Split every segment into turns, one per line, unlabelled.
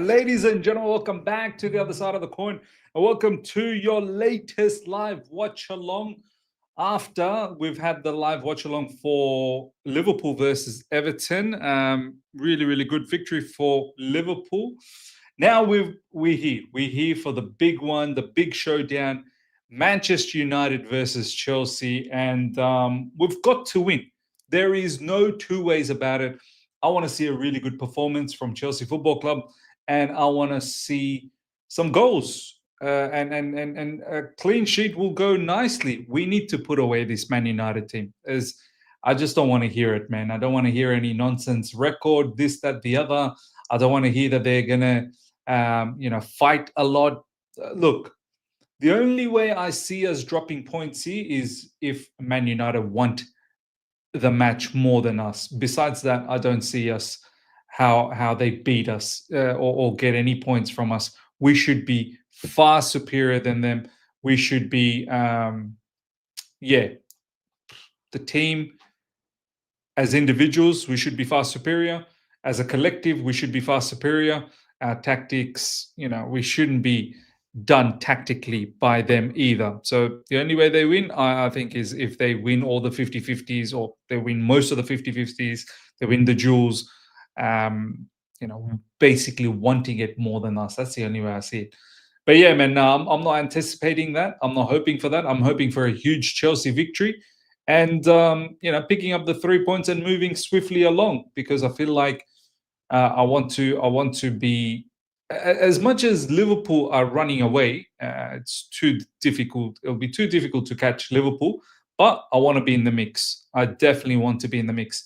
Ladies and gentlemen, welcome back to the other side of the coin. And welcome to your latest live watch along after we've had the live watch along for Liverpool versus Everton. Really, really good victory for Liverpool. Now we're here. We're here for the big one, the big showdown, Manchester United versus Chelsea. And we've got to win. There is no two ways about it. I want to see a really good performance from Chelsea Football Club, and I want to see some goals. And a clean sheet will go nicely. We need to put away this Man United team. As I just don't want to hear it, man. I don't want to hear any nonsense record, this, that, the other. I don't want to hear that they're gonna, fight a lot. Look, the only way I see us dropping points here is if Man United want the match more than us. Besides that, I don't see us how they beat us or get any points from us. We should be far superior than them. We should be, the team as individuals, we should be far superior. As a collective, we should be far superior. Our tactics, we shouldn't be done tactically by them either. So the only way they win, I think, is if they win all the 50-50s, or they win most of the 50-50s, they win the duels, basically wanting it more than us. That's the only way I see it. But yeah, man, I'm not anticipating that. I'm not hoping for that. I'm hoping for a huge Chelsea victory and, picking up the 3 points and moving swiftly along, because I feel like I want to be, as much as Liverpool are running away, it's too difficult. It'll be too difficult to catch Liverpool, but I want to be in the mix. I definitely want to be in the mix.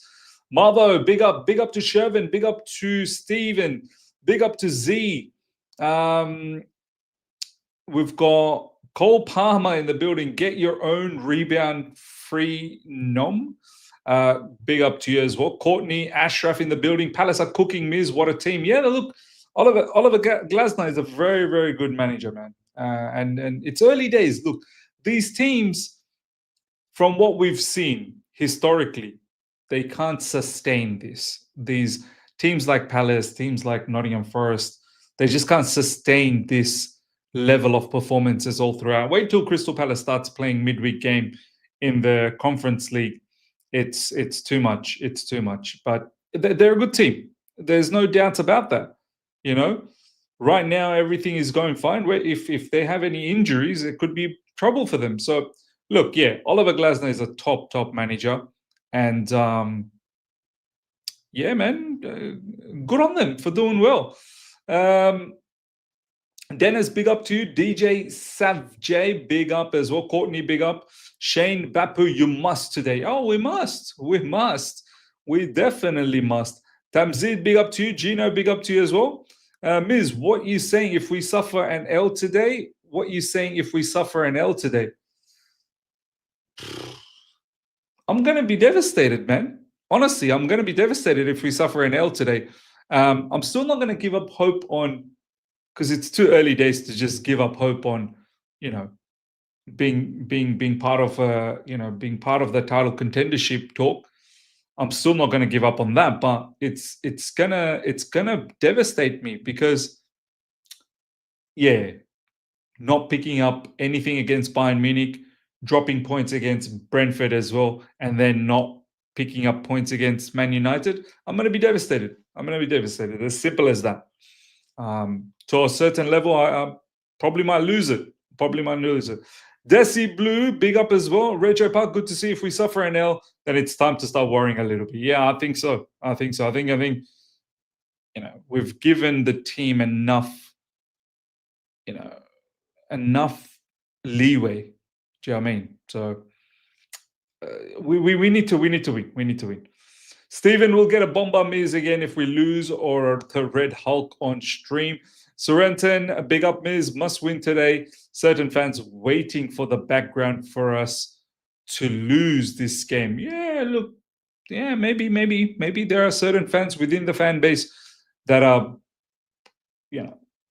Marvo, big up to Shervin, big up to Steven, big up to Z. We've got Cole Palmer in the building. Get your own rebound free nom. Big up to you as well. Courtney, Ashraf in the building. Palace are cooking, Miz. What a team. Yeah, look, Oliver Glasner is a very, very good manager, man. And it's early days. Look, these teams, from what we've seen historically, they can't sustain this. These teams like Palace, teams like Nottingham Forest, they just can't sustain this level of performances all throughout. Wait till Crystal Palace starts playing midweek game in the Conference League. It's too much. It's too much. But they're a good team. There's no doubts about that. Right now everything is going fine. If they have any injuries, it could be trouble for them. So look, yeah, Oliver Glasner is a top manager, and yeah, man, good on them for doing well. Dennis, big up to you. DJ Savjay, big up as well. Courtney, big up. Shane Bapu, you must today. Oh, we must. We definitely must. Tamzid, big up to you. Gino, big up to you as well. Miz, what are you saying if we suffer an L today? I'm going to be devastated, man. Honestly, I'm going to be devastated if we suffer an L today. I'm still not going to give up hope on, because it's too early days to just give up hope on, being part of being part of the title contendership talk. I'm still not going to give up on that, but it's gonna devastate me, because not picking up anything against Bayern Munich, dropping points against Brentford as well, and then not picking up points against Man United, I'm going to be devastated. As simple as that. To a certain level, I probably might lose it. Desi Blue, big up as well. Rachel Park, good to see. If we suffer an L, then it's time to start worrying a little bit. Yeah, I think so. I think we've given the team enough, enough leeway. Do you know what I mean? So we need to win. Stephen will get a bomba Miz again if we lose, or the Red Hulk on stream. Sorenton, big up Miz, must win today. Certain fans waiting for the background for us to lose this game. Yeah, look, yeah, maybe there are certain fans within the fan base that are,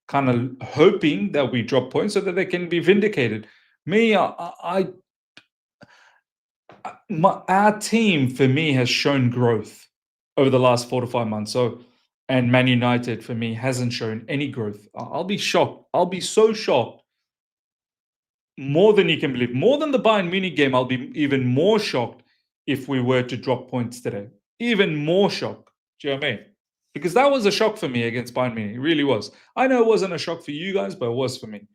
kind of hoping that we drop points so that they can be vindicated. Me, our team, for me, has shown growth over the last 4 to 5 months. So, And Man United, for me, hasn't shown any growth. I'll be shocked. I'll be so shocked. More than you can believe. More than the Bayern Munich game, I'll be even more shocked if we were to drop points today. Even more shocked. Do you know what I mean? Because that was a shock for me against Bayern Munich. It really was. I know it wasn't a shock for you guys, but it was for me.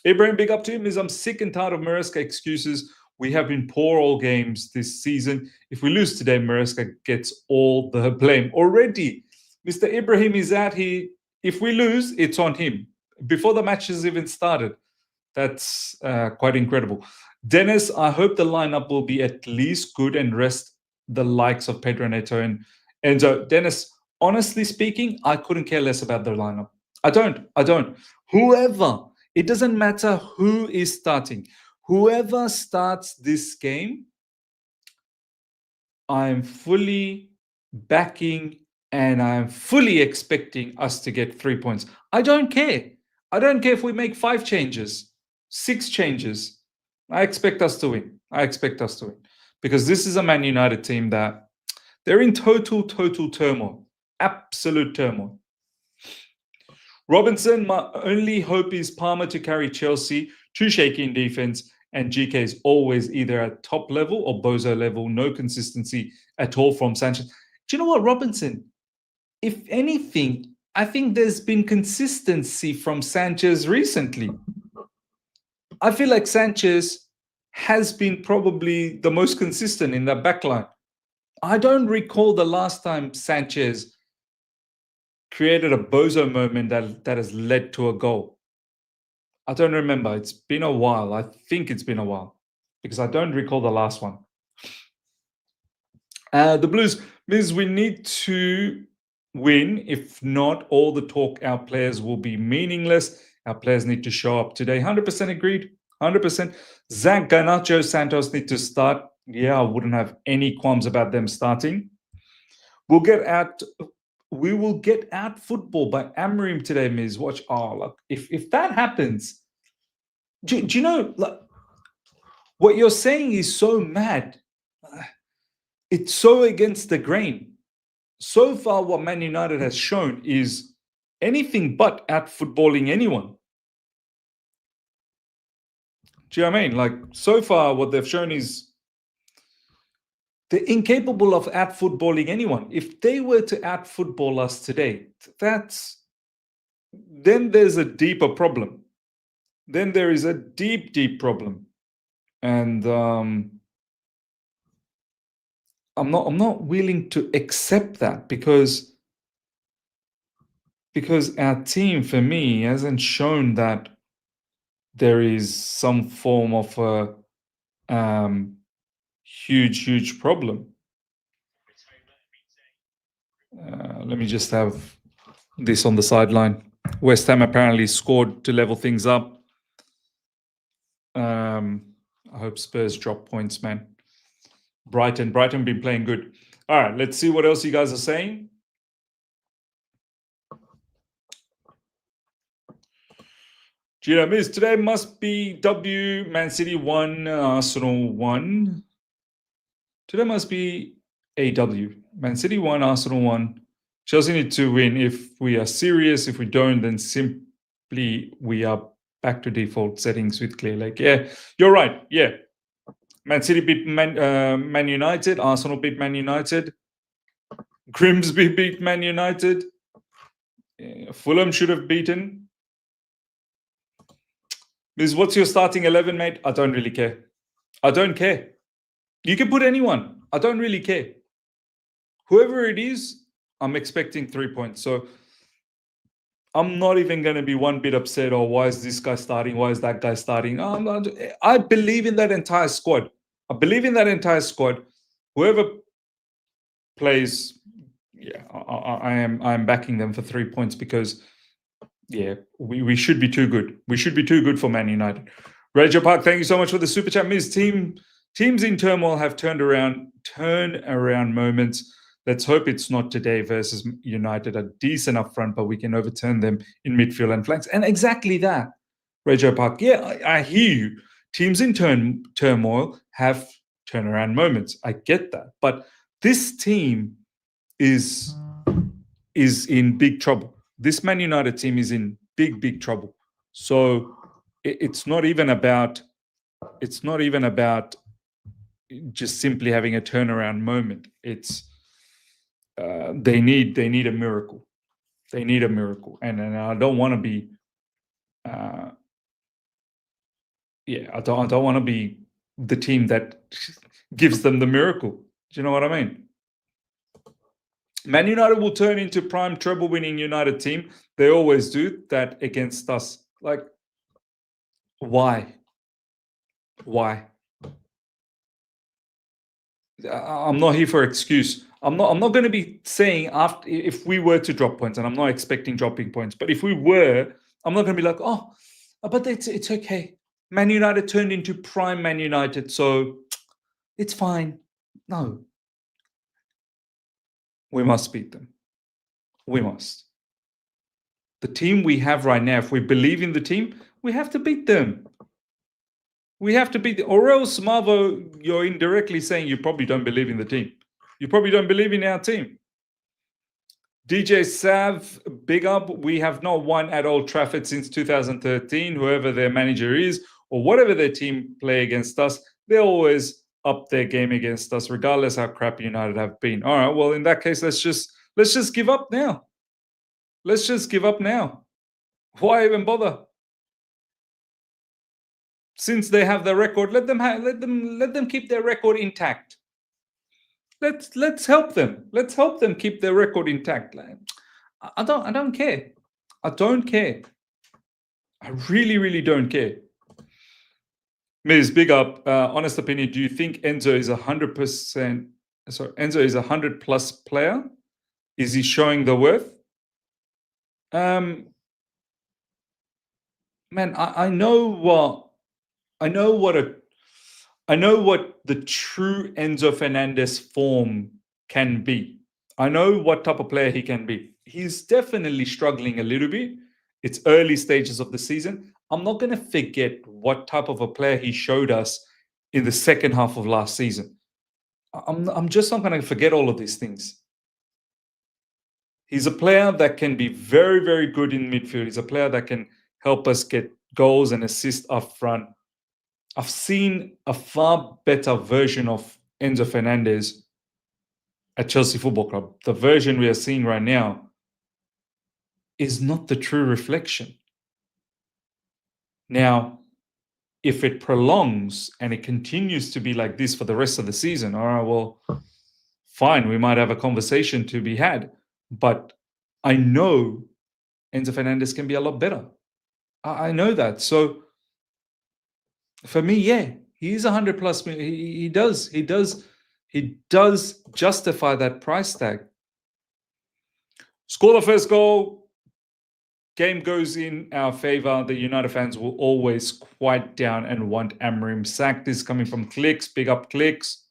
Ibrahim, big up to him. I'm sick and tired of Maresca excuses. We have been poor all games this season. If we lose today, Maresca gets all the blame. Already, Mr. Ibrahim is out here. If we lose, it's on him. Before the match has even started. That's quite incredible. Dennis, I hope the lineup will be at least good and rest the likes of Pedro Neto and Enzo. Dennis, honestly speaking, I couldn't care less about the lineup. I don't. Whoever, it doesn't matter who is starting. Whoever starts this game, I'm fully backing and I'm fully expecting us to get 3 points. I don't care. I don't care if we make 5 changes, 6 changes. I expect us to win. Because this is a Man United team that they're in total turmoil. Absolute turmoil. Robinson, my only hope is Palmer to carry Chelsea, too shaky in defense, and GK is always either at top level or bozo level, no consistency at all from Sanchez. Do you know what, Robinson? If anything, I think there's been consistency from Sanchez recently. I feel like Sanchez has been probably the most consistent in that backline. I don't recall the last time Sanchez created a bozo moment that has led to a goal. I don't remember. It's been a while. I think it's been a while because I don't recall the last one. The Blues means we need to win. If not, all the talk our players will be meaningless. Our players need to show up today. 100% agreed. 100%. Zach, Garnacho, Santos need to start. Yeah, I wouldn't have any qualms about them starting. We will get out football by Amorim today, Miz. Watch. Oh, look, if that happens, do you know, like, what you're saying is so mad. It's so against the grain. So far, what Man United has shown is anything but out footballing anyone. Do you know what I mean? Like, so far, what they've shown is they're incapable of out footballing anyone. If they were to out football us today, then there's a deeper problem. Then there is a deep problem. And I'm not willing to accept that because our team, for me, hasn't shown that there is some form of a huge problem. Let me just have this on the sideline. West Ham apparently scored to level things up. I hope Spurs drop points, man. Brighton been playing good. All right, let's see what else you guys are saying. Gina Miz, today must be W. Man City 1, Arsenal 1. Today must be AW. Man City 1, Arsenal 1. Chelsea need to win. If we are serious, if we don't, then simply we are back to default settings with Clear Lake. Yeah, you're right. Yeah. Man City beat Man United. Arsenal beat Man United. Grimsby beat Man United. Fulham should have beaten. Miz, what's your starting 11, mate? I don't really care. I don't care. You can put anyone. I don't really care. Whoever it is, I'm expecting 3 points. So I'm not even going to be one bit upset, or why is this guy starting? Why is that guy starting? I believe in that entire squad. Whoever plays, yeah, I am backing them for 3 points because, yeah, we should be too good. We should be too good for Man United. Raja Park, thank you so much for the super chat. Miz, teams in turmoil have turned around moments. Let's hope it's not today versus United. A decent up front, but we can overturn them in midfield and flanks. And exactly that, Raja Park. Yeah, I hear you. Teams in turmoil have turnaround moments. I get that. But this team is is in big trouble. This Man United team is in big trouble. So it's not even about just simply having a turnaround moment. It's they need a miracle. They need a miracle, and I don't want to be. I don't want to be the team that gives them the miracle. Do you know what I mean? Man United will turn into prime treble winning United team. They always do that against us. Like, why? Why? I'm not here for excuse. I'm not going to be saying after if we were to drop points, and I'm not expecting dropping points, but if we were, I'm not going to be like, oh, but it's okay. Man United turned into prime Man United, so it's fine. No, we must beat them. We must. The team we have right now, if we believe in the team, we have to beat them. We have to beat them. Or else, Marvo, you're indirectly saying you probably don't believe in the team. You probably don't believe in our team. DJ Sav, big up. We have not won at Old Trafford since 2013. Whoever their manager is, or whatever their team play against us, they always up their game against us, regardless how crappy United have been. All right, well, in that case, let's just give up now. Let's just give up now. Why even bother? Since they have the record, let them keep their record intact. Let's help them. Let's help them keep their record intact. I don't care. I don't care. I really don't care. Miz, big up. Honest opinion. Do you think Enzo is 100%? Sorry, Enzo is 100+ player. Is he showing the worth? Man, I know what the true Enzo Fernandez form can be. I know what type of player he can be. He's definitely struggling a little bit. It's early stages of the season. I'm not going to forget what type of a player he showed us in the second half of last season. I'm just not going to forget all of these things. He's a player that can be very good in midfield. He's a player that can help us get goals and assists up front. I've seen a far better version of Enzo Fernandez at Chelsea Football Club. The version we are seeing right now is not the true reflection. Now, if it prolongs and it continues to be like this for the rest of the season, all right, well, fine, we might have a conversation to be had. But I know Enzo Fernandez can be a lot better. I know that. So for me, yeah, he's 100+. He does justify that price tag. Score the first goal. Game goes in our favor. The United fans will always quiet down and want Amorim sacked. This is coming from Clicks. Big up Clicks.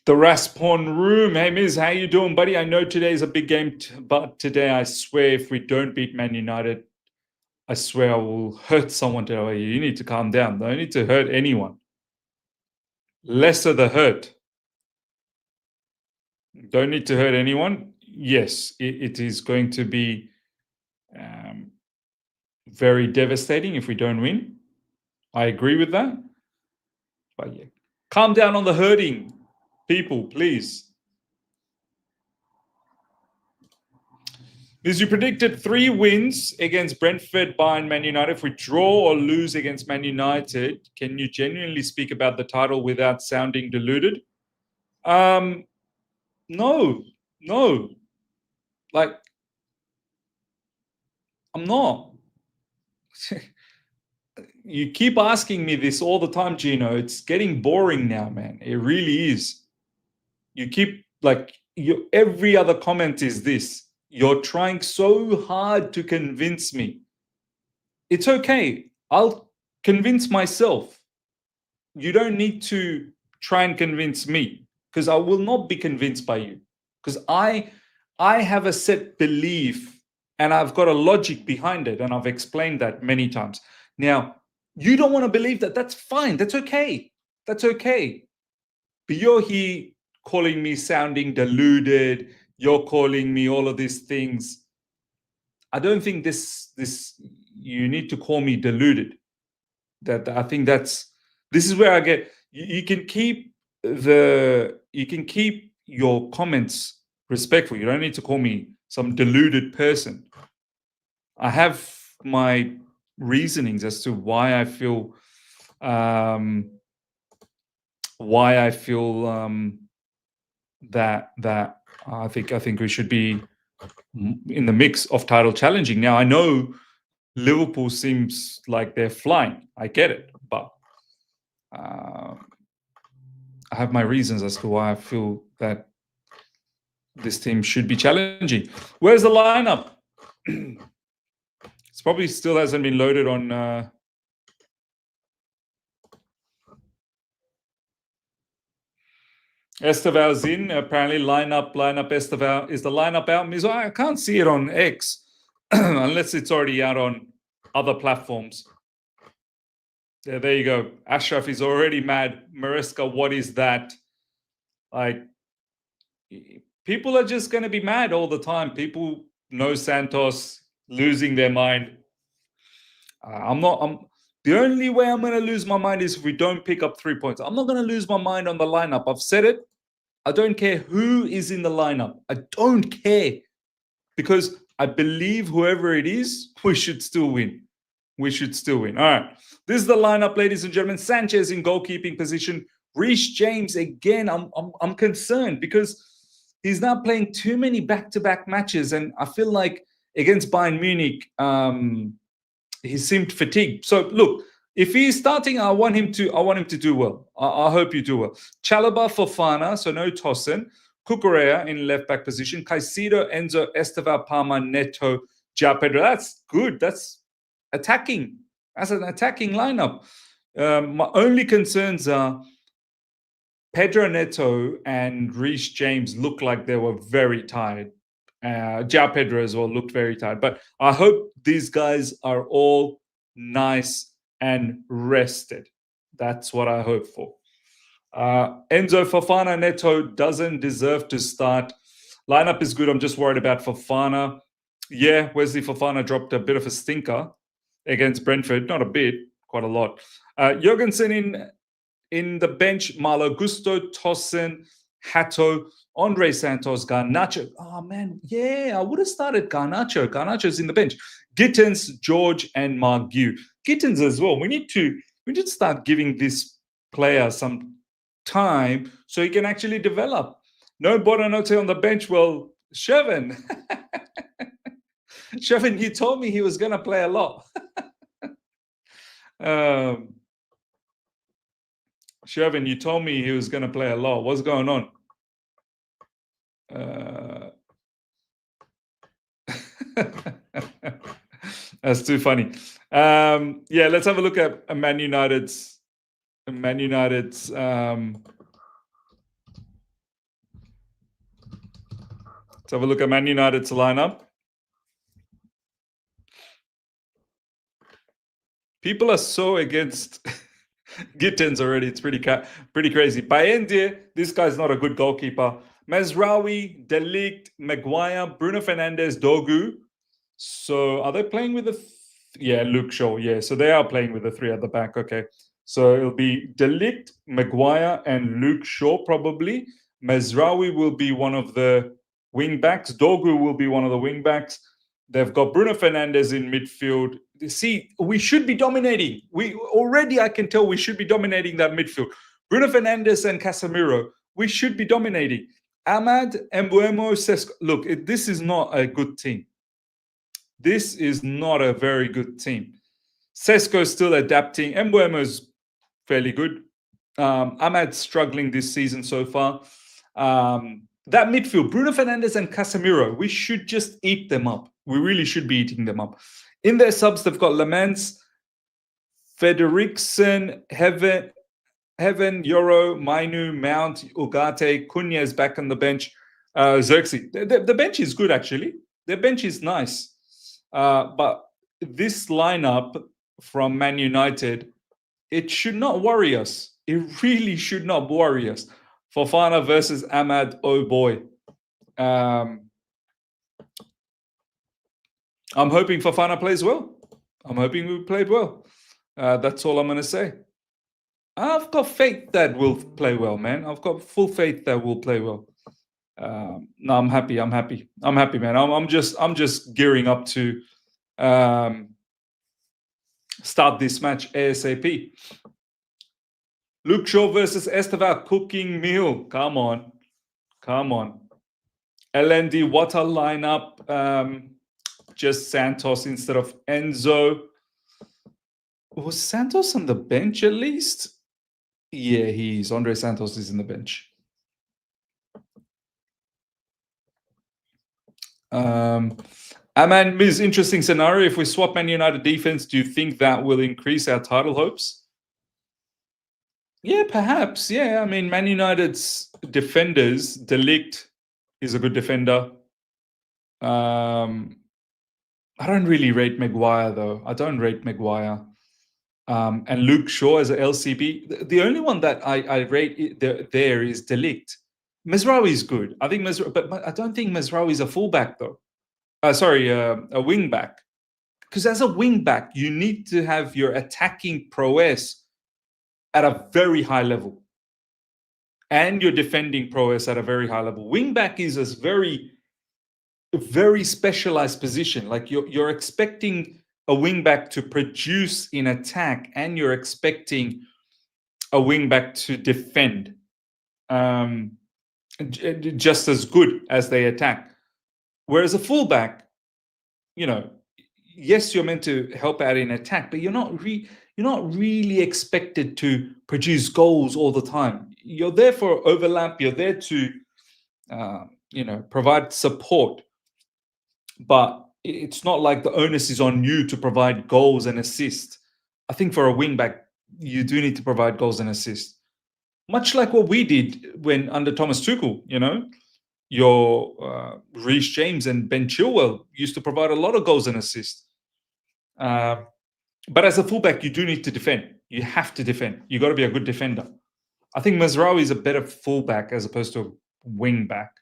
The Raspon Room. Hey, Miz, how you doing, buddy? I know today's a big game, but today I swear if we don't beat Man United, I swear I will hurt someone today. You need to calm down. Don't need to hurt anyone. Lesser the hurt. Don't need to hurt anyone. Yes, it is going to be very devastating if we don't win. I agree with that. But yeah, calm down on the hurting. People, please. Because you predicted 3 wins against Brentford, Bayern, Man United. If we draw or lose against Man United, can you genuinely speak about the title without sounding deluded? No. Like, I'm not. You keep asking me this all the time, Gino. It's getting boring now, man. It really is. You keep, like, every other comment is this. You're trying so hard to convince me. It's okay. I'll convince myself. You don't need to try and convince me, because I will not be convinced by you. Because I have a set belief and I've got a logic behind it, and I've explained that many times. Now, you don't want to believe that. That's fine. That's okay. That's okay. But you're here calling me sounding deluded. You're calling me all of these things. I don't think this you need to call me deluded. That I think this is where I get. You can keep your comments respectful. You don't need to call me some deluded person. I have my reasonings as to why I feel that I think we should be in the mix of title challenging. Now I know Liverpool seems like they're flying. I get it, but I have my reasons as to why I feel that this team should be challenging. Where's the lineup? It's probably still hasn't been loaded on. Esteval's in. Apparently, lineup. Esteval. Is the lineup out? Mizo, I can't see it on X unless it's already out on other platforms. Yeah, there you go. Ashraf is already mad. Maresca, what is that? Like, people are just going to be mad all the time. People know Santos losing their mind. The only way I'm going to lose my mind is if we don't pick up 3 points. I'm not going to lose my mind on the lineup. I've said it. I don't care who is in the lineup. I don't care, because I believe whoever it is, we should still win. We should still win. All right. This is the lineup, ladies and gentlemen. Sanchez in goalkeeping position. Reece James again. I'm concerned because he's now playing too many back-to-back matches, and I feel like against Bayern Munich, he seemed fatigued. So look, if he's starting, I want him to do well. I hope you do well. Chalobah, Fofana, so no Tosin. Cucurella in left-back position. Caicedo, Enzo, Esteval, Palma, Neto, João Pedro. That's good. That's attacking. That's an attacking lineup. My only concerns are Pedro Neto and Reece James look like they were very tired. João Pedro as well looked very tired. But I hope these guys are all nice and rested. That's what I hope for. Enzo, Fofana, Neto doesn't deserve to start. Lineup is good. I'm just worried about Fofana. Yeah, Wesley Fofana dropped a bit of a stinker against Brentford. Not a bit, quite a lot. Jorgensen in the bench. Malo Gusto, Tosin, Hato, Andre Santos, Garnacho. Oh, man. Yeah, I would have started Garnacho. Garnacho's in the bench. Gittins, George, and Margue. Gittins as well. We need to start giving this player some time so he can actually develop. No Bonanote on the bench. Well, Shervin. Shervin, you told me he was going to play a lot. Shervin, you told me he was going to play a lot. What's going on? That's too funny. Yeah, let's have a look at Man United's. Let's have a look at Man United's lineup. People are so against Gittins already. It's pretty crazy. Bayendier, this guy's not a good goalkeeper. Mazraoui, De Ligt, Maguire, Bruno Fernandez, Dogu. So are they playing with yeah, Luke Shaw. Yeah, so they are playing with the three at the back. Okay. So it'll be De Ligt, Maguire, and Luke Shaw probably. Mazraoui will be one of the wing backs. Dogu will be one of the wing backs. They've got Bruno Fernandez in midfield. See, we should be dominating. I can tell we should be dominating that midfield. Bruno Fernandez and Casemiro, we should be dominating. Ahmad, Mbuemo, Sesko. Look, this is not a good team. This is not a very good team. Sesko's still adapting. Mbuemo's fairly good. Ahmad's struggling this season so far. That midfield, Bruno Fernandes and Casemiro, we should just eat them up. We really should be eating them up. In their subs, they've got Lamens, Frederiksen, Heaven, Yoro, Mainu, Mount, Ugarte, Cunha is back on the bench. Xerxes. The bench is good, actually. Their bench is nice. But this lineup from Man United, it should not worry us. It really should not worry us. Fofana versus Ahmad, oh boy. I'm hoping Fofana plays well. I'm hoping we played well. That's all I'm going to say. I've got faith that we'll play well, man. I've got full faith that we'll play well. No, I'm happy. I'm happy, man. I'm just gearing up to start this match ASAP. Luke Shaw versus Esteva, cooking meal. Come on. LND, what a lineup. Just Santos instead of Enzo. Was Santos on the bench at least? Yeah, he's Andre Santos is in the bench. Aman, Miz, interesting scenario. If we swap Man United defense, do you think that will increase our title hopes? Yeah, perhaps. Yeah, I mean, Man United's defenders, De Ligt is a good defender. I don't really rate Maguire, though. I don't rate Maguire. And Luke Shaw as a LCB. The only one that I rate there is De Ligt. Mezraoui is good. I think but I don't think Mezraoui is a fullback, though. Sorry, a wing back. Because as a wing back, you need to have your attacking prowess at a very high level, and your defending prowess at a very high level. Wing back is a very specialized position. Like you're expecting a wing back to produce in attack, and you're expecting a wing back to defend just as good as they attack. Whereas a fullback, yes, you're meant to help out in attack, but you're not really expected to produce goals all the time. You're there for overlap. You're there to, provide support. But it's not like the onus is on you to provide goals and assists. I think for a wingback, you do need to provide goals and assists. Much like what we did when under Thomas Tuchel, your Reece James and Ben Chilwell used to provide a lot of goals and assists. But as a fullback, you do need to defend. You have to defend. You got to be a good defender. I think Mezraoui is a better fullback as opposed to a wing back.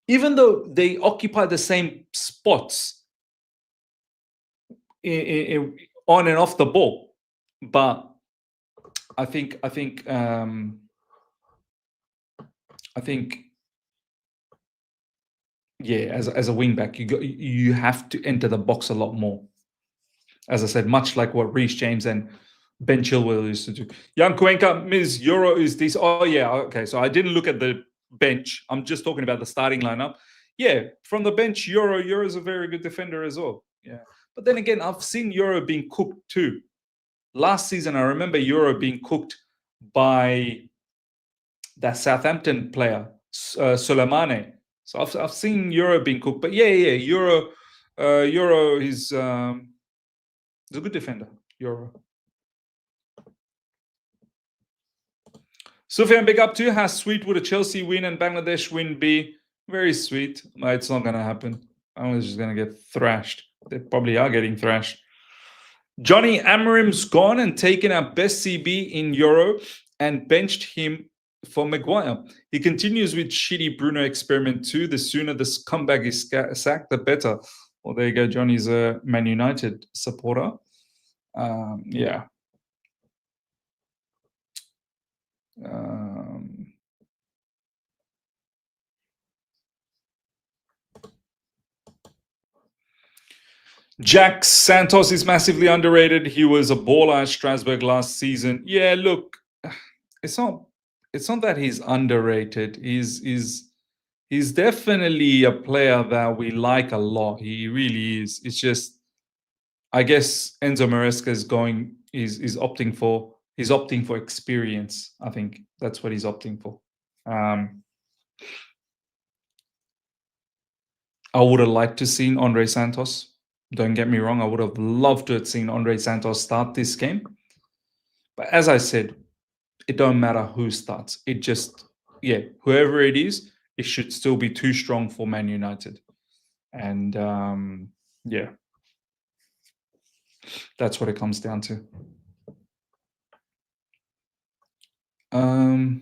Even though they occupy the same spots on and off the ball, but I think yeah, as a wing back, you have to enter the box a lot more. As I said, much like what Reece James and Ben Chilwell used to do. Young Cuenca, Ms. Euro is this. Oh yeah, okay. So I didn't look at the bench. I'm just talking about the starting lineup. Yeah, from the bench, Euro is a very good defender as well. Yeah, but then again, I've seen Euro being cooked too. Last season, I remember Euro being cooked by that Southampton player, Soleimane. So I've seen Euro being cooked, but yeah, Euro is a good defender. Euro. Sufyan, big up to you. How sweet would a Chelsea win and Bangladesh win be? Very sweet. It's not going to happen. Bangladesh is going to get thrashed. They probably are getting thrashed. Johnny Amorim's gone and taken our best CB in Euro and benched him for Maguire. He continues with shitty Bruno experiment too. The sooner this comeback is sacked, the better. Well, there you go. Johnny's a Man United supporter. Yeah. Jack Santos is massively underrated. He was a baller at Strasbourg last season. Yeah, look, it's not that he's underrated. He's definitely a player that we like a lot. He really is. It's just, I guess Enzo Maresca is opting for experience. I think that's what he's opting for. I would have liked to seen Andre Santos. Don't get me wrong. I would have loved to have seen Andre Santos start this game. But as I said, it don't matter who starts. It just, whoever it is, it should still be too strong for Man United. And that's what it comes down to. As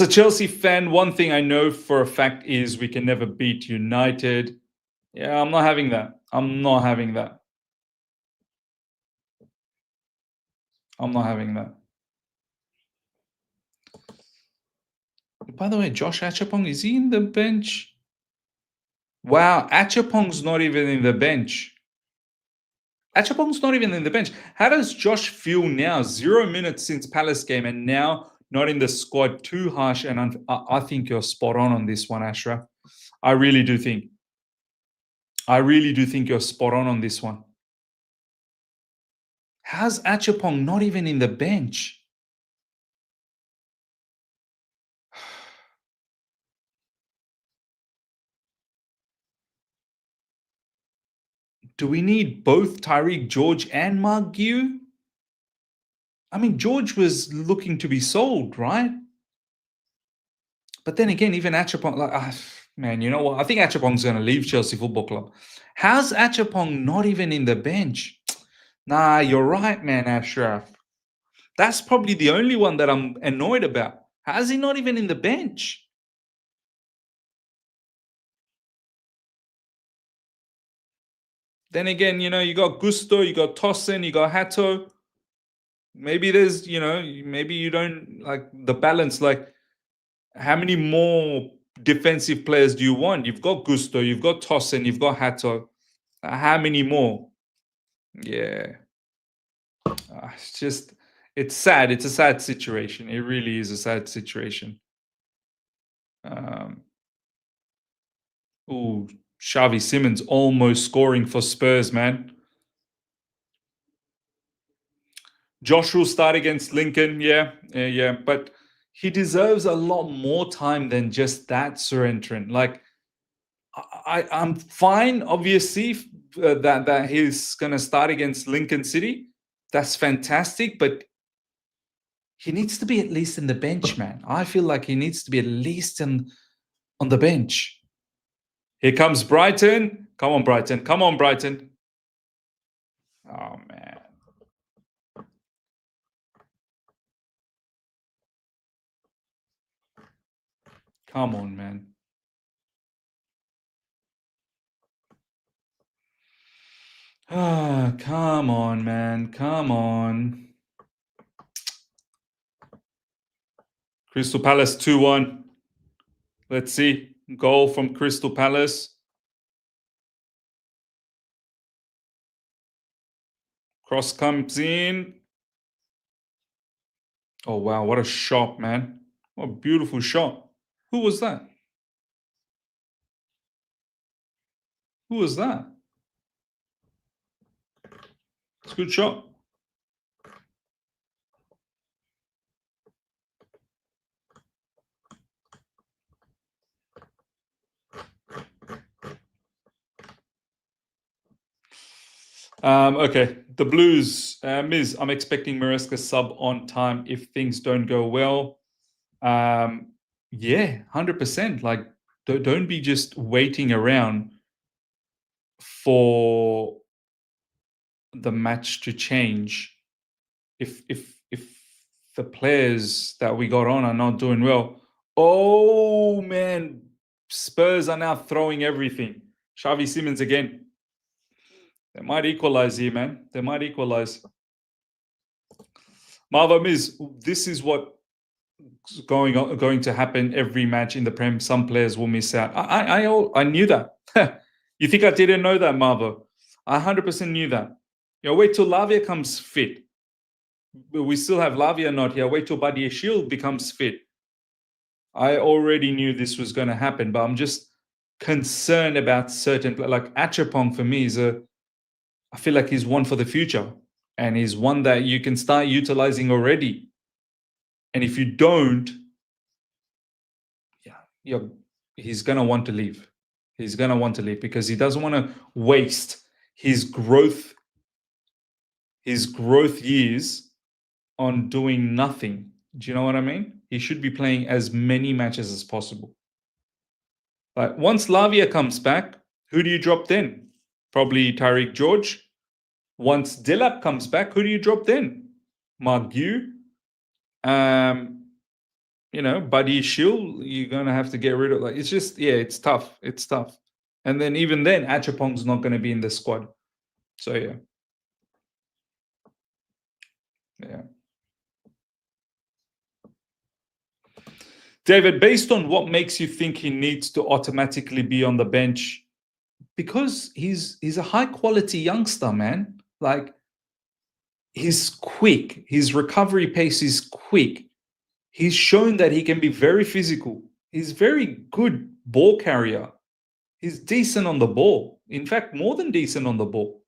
a Chelsea fan, one thing I know for a fact is we can never beat United. Yeah, I'm not having that. I'm not having that. I'm not having that. By the way, Josh Acheampong, is he in the bench? Wow, Acheampong's not even in the bench. Acheampong's not even in the bench. How does Josh feel now? 0 minutes since Palace game and now not in the squad. Too harsh, and I think you're spot on this one, Ashraf. I really do think. I really do think you're spot on this one. How's Acheampong not even in the bench? Do we need both Tyreek George and Mark Gue? I mean, George was looking to be sold, right? But then again, even Acheampong, like, man, you know what? I think Acheampong's going to leave Chelsea Football Club. How's Acheampong not even in the bench? Nah, you're right, man, Ashraf. That's probably the only one that I'm annoyed about. How's he not even in the bench? Then again, you got Gusto, you got Tosin, you got Hato. Maybe there's, maybe you don't like the balance. Like, how many more defensive players do you want? You've got Gusto, you've got Tosin, you've got Hato. How many more? Yeah. It's sad. It's a sad situation. It really is a sad situation. Xavi Simons almost scoring for Spurs, man. Josh will start against Lincoln, yeah, but he deserves a lot more time than just that, Sir Entrin. Like, I'm fine, obviously, that he's gonna start against Lincoln City. That's fantastic, but he needs to be at least in the bench, man. I feel like he needs to be at least on the bench. Here comes Brighton. Come on, Brighton. Come on, Brighton. Oh, man. Come on, man. Come on, man. Come on. Crystal Palace 2-1. Let's see. Goal from Crystal Palace. Cross comes in. Oh, wow. What a shot, man. What a beautiful shot. Who was that? Who was that? It's a good shot. Okay, the Blues. Miz, I'm expecting Maresca sub on time if things don't go well. Yeah, 100%. Like, don't be just waiting around for the match to change. If the players that we got on are not doing well, oh man, Spurs are now throwing everything. Xavi Simons again. They might equalize here, man. They might equalize. Marva Miz, this is what going to happen every match in the Prem. Some players will miss out. I knew that. You think I didn't know that, Marva? I 100% knew that. Wait till Lavia comes fit. We still have Lavia not here. Wait till Badia Shield becomes fit. I already knew this was going to happen, but I'm just concerned about certain, like Acheampong for me I feel like he's one for the future, and he's one that you can start utilizing already. And if you don't, he's going to want to leave. He's going to want to leave because he doesn't want to waste his growth years on doing nothing. Do you know what I mean? He should be playing as many matches as possible. Like, once Lavia comes back, who do you drop then? Probably Tyreek George. Once Delap comes back, who do you drop then? Margu, Buddy Shield, you're going to have to get rid of. It's just, it's tough. It's tough. And then even then, Acheampong's not going to be in the squad. So, yeah. David, based on what makes you think he needs to automatically be on the bench? Because he's a high-quality youngster, man. He's quick. His recovery pace is quick. He's shown that he can be very physical. He's very good ball carrier. He's decent on the ball. In fact, more than decent on the ball.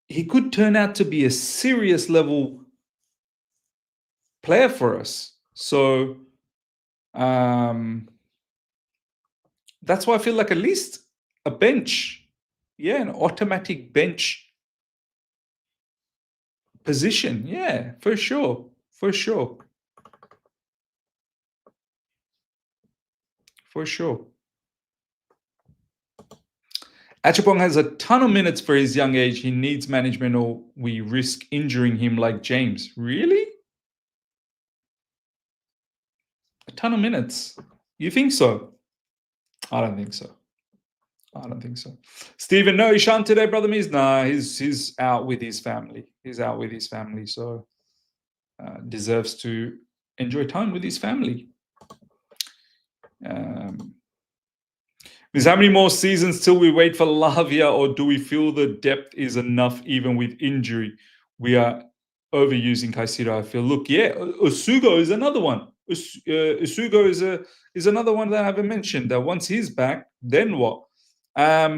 He could turn out to be a serious level player for us. So that's why I feel like at least a bench. Yeah, an automatic bench position. Yeah, for sure. For sure. For sure. Acheampong has a ton of minutes for his young age. He needs management or we risk injuring him like James. Really? A ton of minutes. You think so? I don't think so. I don't think so. Stephen, no Ishan today, brother Miz. Nah, he's out with his family. He's out with his family, so deserves to enjoy time with his family. Miz, how many more seasons till we wait for Lavia, or do we feel the depth is enough even with injury? We are overusing Caicedo, I feel. Look, yeah, Usugo is another one. Usugo is another one that I haven't mentioned. That once he's back, then what? Yeah,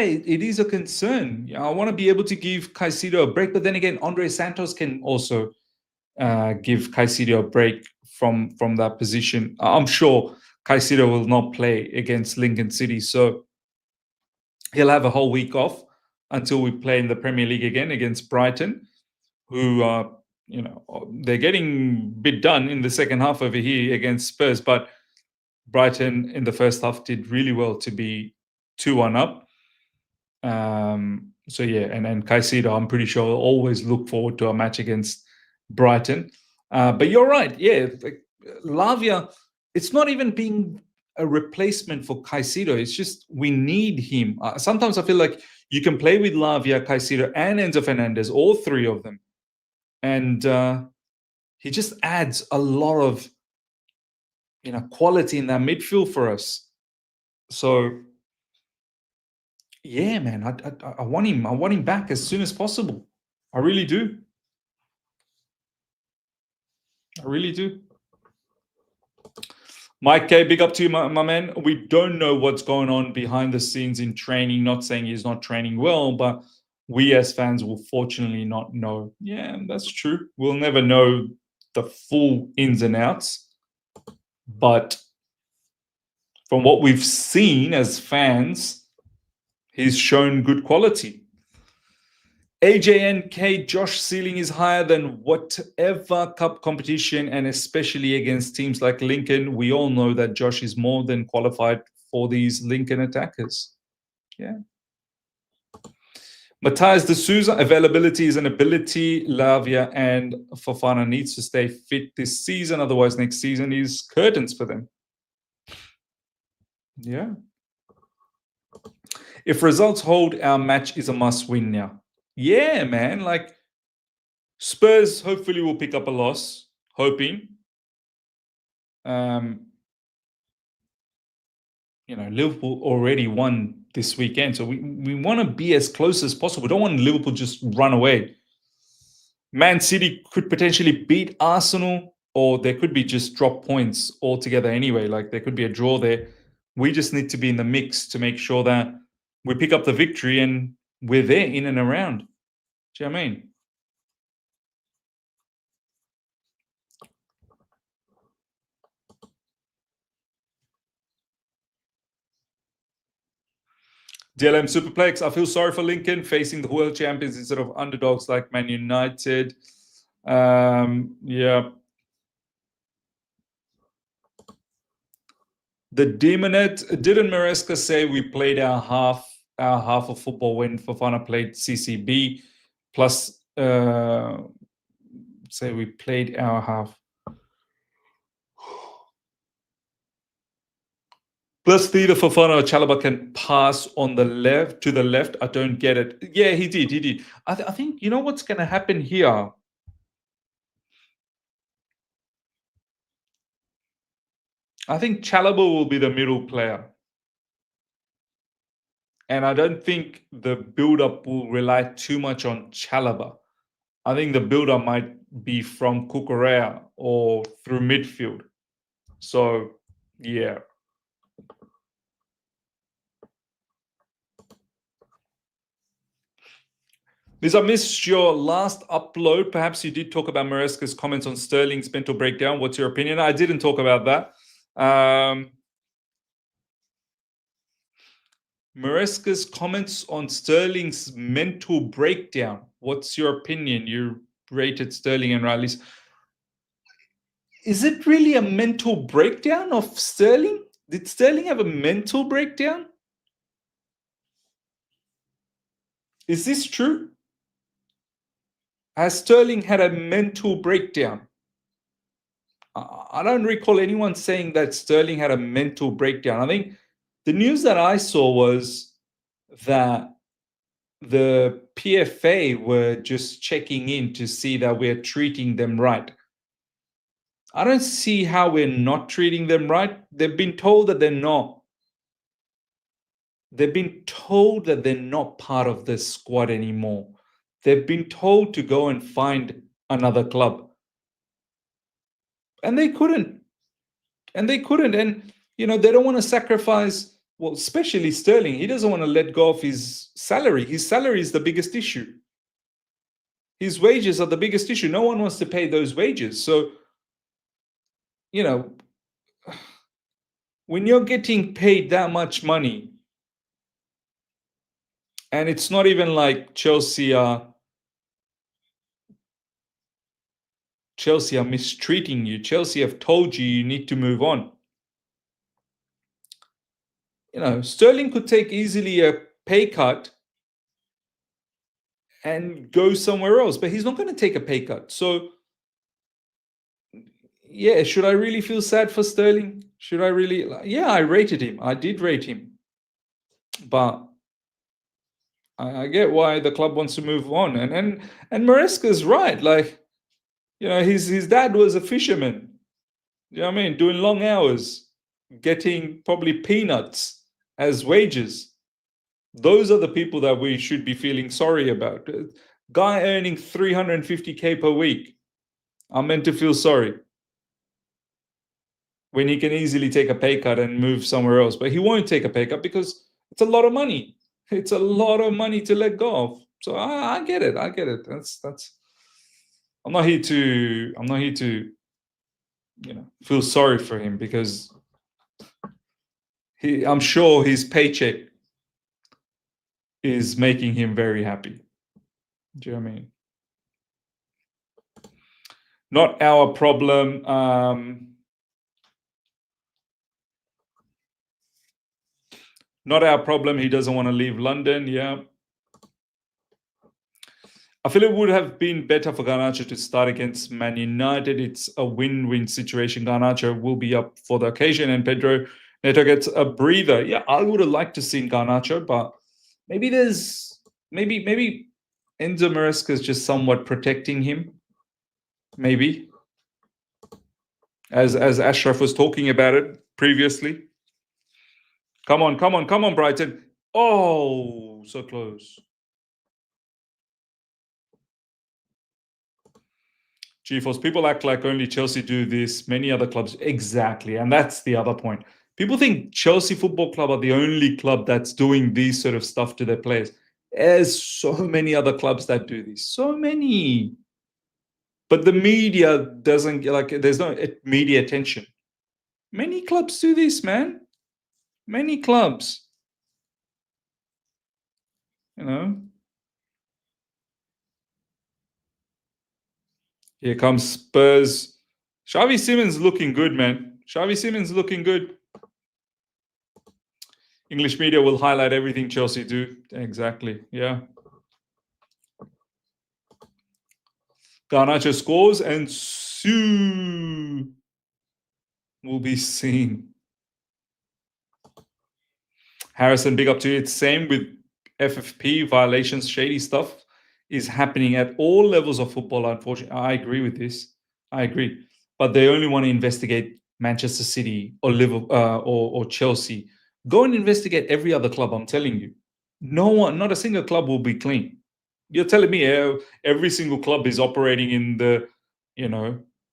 it is a concern. I want to be able to give Caicedo a break, but then again, Andre Santos can also give Caicedo a break from that position. I'm sure Caicedo will not play against Lincoln City, so he'll have a whole week off until we play in the Premier League again against Brighton, who are, they're getting a bit done in the second half over here against Spurs, but Brighton in the first half did really well to be 2-1 up. So yeah, and Caicedo, I'm pretty sure, will always look forward to a match against Brighton. But you're right, yeah. Lavia, it's not even being a replacement for Caicedo. It's just we need him. Sometimes I feel like you can play with Lavia, Caicedo, and Enzo Fernandez, all three of them, and he just adds a lot of quality in that midfield for us. So yeah, man, I want him. I want him back as soon as possible. I really do. I really do. Mike K, big up to you, my man. We don't know what's going on behind the scenes in training. Not saying he's not training well, but we as fans will fortunately not know. Yeah, that's true. We'll never know the full ins and outs. But from what we've seen as fans, he's shown good quality. AJNK, Josh ceiling is higher than whatever cup competition, and especially against teams like Lincoln. We all know that Josh is more than qualified for these Lincoln attackers. Yeah. Matthias de Souza, availability is an ability. Lavia and Fofana needs to stay fit this season. Otherwise, next season is curtains for them. Yeah. If results hold, our match is a must-win now. Yeah, man. Spurs hopefully will pick up a loss, hoping. Liverpool already won this weekend, so we want to be as close as possible. We don't want Liverpool just run away. Man City could potentially beat Arsenal, or there could be just drop points altogether anyway. There could be a draw there. We just need to be in the mix to make sure that we pick up the victory and we're there in and around. Do you know what I mean? DLM Superplex, I feel sorry for Lincoln facing the world champions instead of underdogs like Man United. Yeah. The Demonet, didn't Maresca say we played our half of football when Fofana played CCB, plus say we played our half. Plus, either Fofana or Chalobah can pass on the left to the left. I don't get it. Yeah, he did. He did. I think you know what's going to happen here. I think Chalobah will be the middle player, and I don't think the build-up will rely too much on Chalobah. I think the build-up might be from Cucurella or through midfield. So, yeah. Liz, I missed your last upload. Perhaps you did talk about Maresca's comments on Sterling's mental breakdown. What's your opinion? I didn't talk about that. Maresca's comments on Sterling's mental breakdown. What's your opinion? You rated Sterling and Riley's. Is it really a mental breakdown of Sterling? Did Sterling have a mental breakdown? Is this true? Has Sterling had a mental breakdown? I don't recall anyone saying that Sterling had a mental breakdown. I think the news that I saw was that the PFA were just checking in to see that we're treating them right. I don't see how we're not treating them right. They've been told that they're not. They've been told that they're not part of this squad anymore. They've been told to go and find another club. And they couldn't. And, you know, they don't want to sacrifice, well, especially Sterling. He doesn't want to let go of his salary. His salary is the biggest issue. His wages are the biggest issue. No one wants to pay those wages. So, you know, when you're getting paid that much money, and it's not even like Chelsea are mistreating you. Chelsea have told you you need to move on. You know, Sterling could take easily a pay cut and go somewhere else, but he's not going to take a pay cut. So, yeah, should I really feel sad for Sterling? Should I really? Yeah, I rated him. I did rate him. But I get why the club wants to move on. And Maresca's right. Like, you know, his dad was a fisherman. You know what I mean? Doing long hours, getting probably peanuts as wages. Those are the people that we should be feeling sorry about. Guy earning 350K per week. I'm meant to feel sorry when he can easily take a pay cut and move somewhere else. But he won't take a pay cut because it's a lot of money. It's a lot of money to let go of. So I get it. I get it. That's. I'm not here to, you know, feel sorry for him because I'm sure his paycheck is making him very happy. Do you know what I mean? Not our problem. Not our problem. He doesn't want to leave London. Yeah. I feel it would have been better for Garnacho to start against Man United. It's a win-win situation. Garnacho will be up for the occasion and Pedro Neto gets a breather. Yeah, I would have liked to see Garnacho, but maybe maybe Enzo Maresca is just somewhat protecting him. Maybe. As Ashraf was talking about it previously. Come on, Brighton. Oh, so close. GeForce, people act like only Chelsea do this. Many other clubs, exactly. And that's the other point. People think Chelsea Football Club are the only club that's doing these sort of stuff to their players. There's so many other clubs that do this. So many. But the media doesn't, like, there's no media attention. Many clubs do this, man. Many clubs. You know. Here comes Spurs. Xavi Simons looking good, man. Xavi Simons looking good. English media will highlight everything Chelsea do. Exactly. Yeah. Garnacho scores and Sue will be seen. Harrison, big up to you. It's same with FFP violations, shady stuff is happening at all levels of football. Unfortunately, I agree with this. I agree, but they only want to investigate Manchester City or Liverpool or Chelsea. Go and investigate every other club. I'm telling you, no one, not a single club will be clean. You're telling me every single club is operating in the,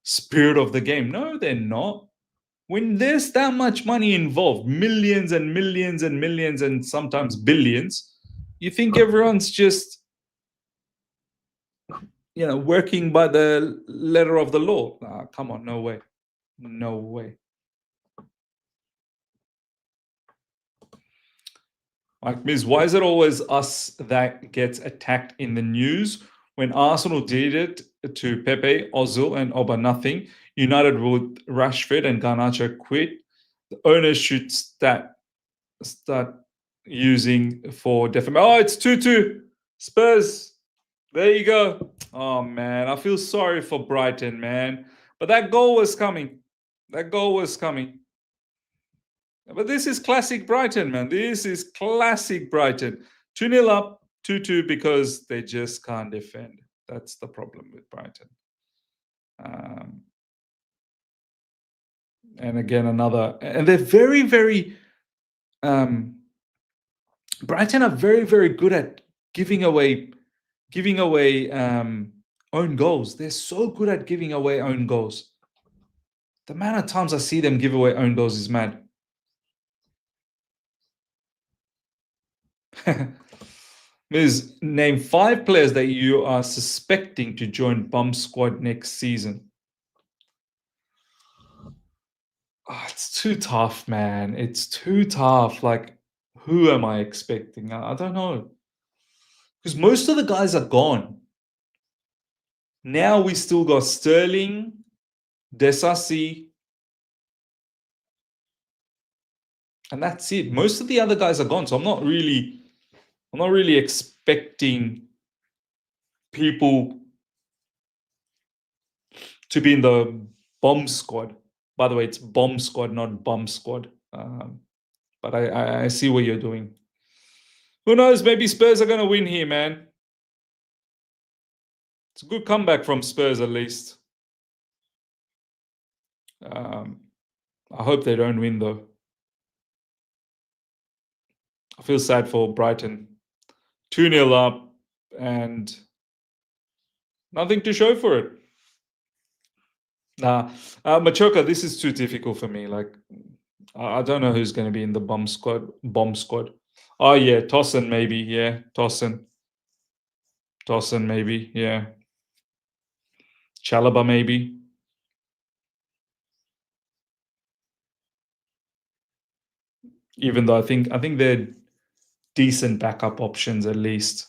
spirit of the game? No, they're not. When there's that much money involved, millions and millions and millions and sometimes billions, you think everyone's just, working by the letter of the law? Come on, no way. No way. Like, Miz, why is it always us that gets attacked in the news? When Arsenal did it to Pepe, Ozil, and Oba, nothing. United with Rashford and Garnacho quit. The owners should start using for defamation. Oh, it's 2-2. Spurs. There you go. Oh, man. I feel sorry for Brighton, man. But that goal was coming. That goal was coming. But this is classic Brighton, man. This is classic Brighton. 2-0 up, 2-2 because they just can't defend. That's the problem with Brighton. And again, and they're very, very, Brighton are very, very good at giving away own goals. They're so good at giving away own goals. The amount of times I see them give away own goals is mad. Miz, name 5 players that you are suspecting to join Bum Squad next season. Oh, it's too tough, man. It's too tough. Like, who am I expecting? I don't know. Because most of the guys are gone. Now we still got Sterling, Desasi, and that's it. Most of the other guys are gone, so I'm not really expecting people to be in the bomb squad. By the way, it's bomb squad, not bum squad. But I see what you're doing. Who knows? Maybe Spurs are going to win here, man. It's a good comeback from Spurs, at least. I hope they don't win, though. I feel sad for Brighton. 2-0 up and nothing to show for it. Machoka, this is too difficult for me. Like, I don't know who's going to be in the bomb squad. Oh, yeah, Tossin maybe. Yeah, Tossin maybe. Yeah. Chalaba maybe. Even though I think they're decent backup options at least.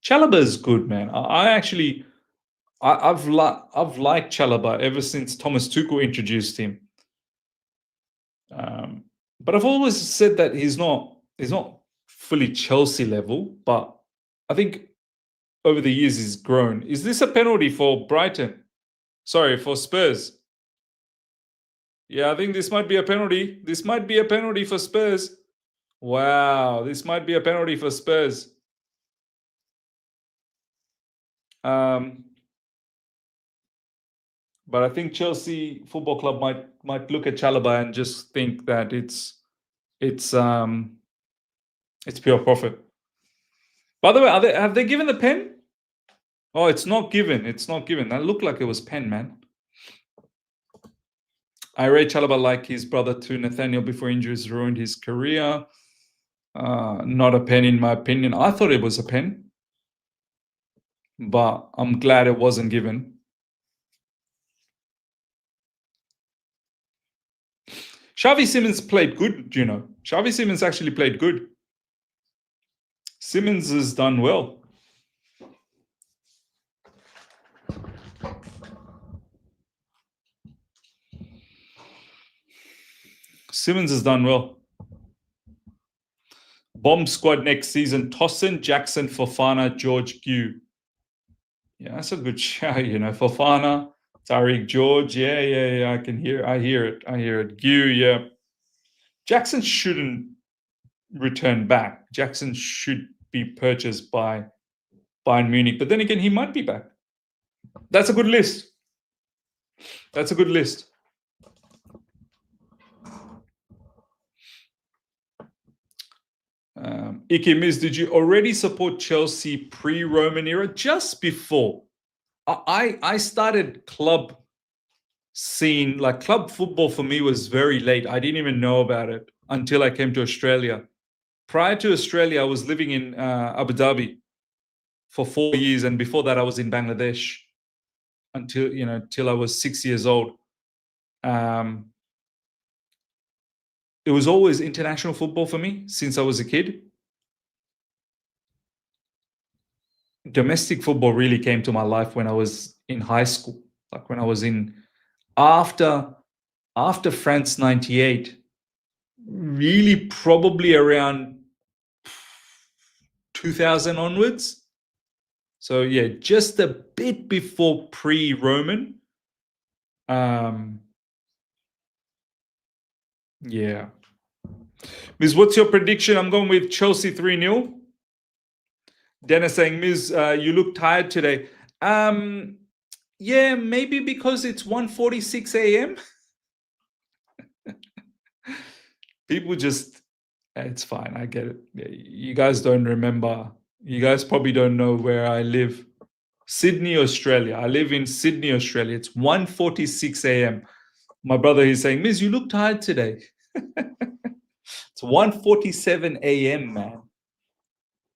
Chalaba is good, man. I've liked Chalaba ever since Thomas Tuchel introduced him. But I've always said that he's not fully Chelsea level, but I think over the years he's grown. Is this a penalty for Brighton? Sorry, for Spurs. Yeah, I think this might be a penalty. This might be a penalty for Spurs. Wow, this might be a penalty for Spurs. But I think Chelsea Football Club might look at Chalobah and just think that it's pure profit. By the way, have they given the pen? Oh, it's not given. It's not given. That looked like it was pen, man. I rate Chalobah like his brother to Nathaniel before injuries ruined his career. Not a pen, in my opinion. I thought it was a pen, but I'm glad it wasn't given. Xavi Simons played good, Xavi Simons actually played good. Simons has done well. Simons has done well. Bomb squad next season: Tossin, Jackson, Fofana, George, Gue. Yeah, that's a good shout. Fofana, Tariq, George. Yeah. I hear it. Gue. Yeah. Jackson shouldn't return back. Jackson should be purchased by Bayern Munich. But then again, he might be back. That's a good list. Miz, did you already support Chelsea pre-Roman era? Just before. I started club scene, like club football for me was very late. I didn't even know about it until I came to Australia. Prior to Australia, I was living in Abu Dhabi for 4 years, and before that I was in Bangladesh till I was 6 years old. It was always international football for me since I was a kid. Domestic football really came to my life when I was in high school, like when I was in after France 98, really probably around 2000 onwards. So yeah, just a bit before pre-Roman. Yeah. Miz, what's your prediction? I'm going with Chelsea 3-0. Dennis saying, Miz, you look tired today. Yeah, maybe because it's 1:46 a.m. People just, it's fine. I get it. Yeah, you guys don't remember. You guys probably don't know where I live. Sydney, Australia. I live in Sydney, Australia. It's 1:46 a.m. My brother is saying, Miz, you look tired today. It's 1:47 a.m., man.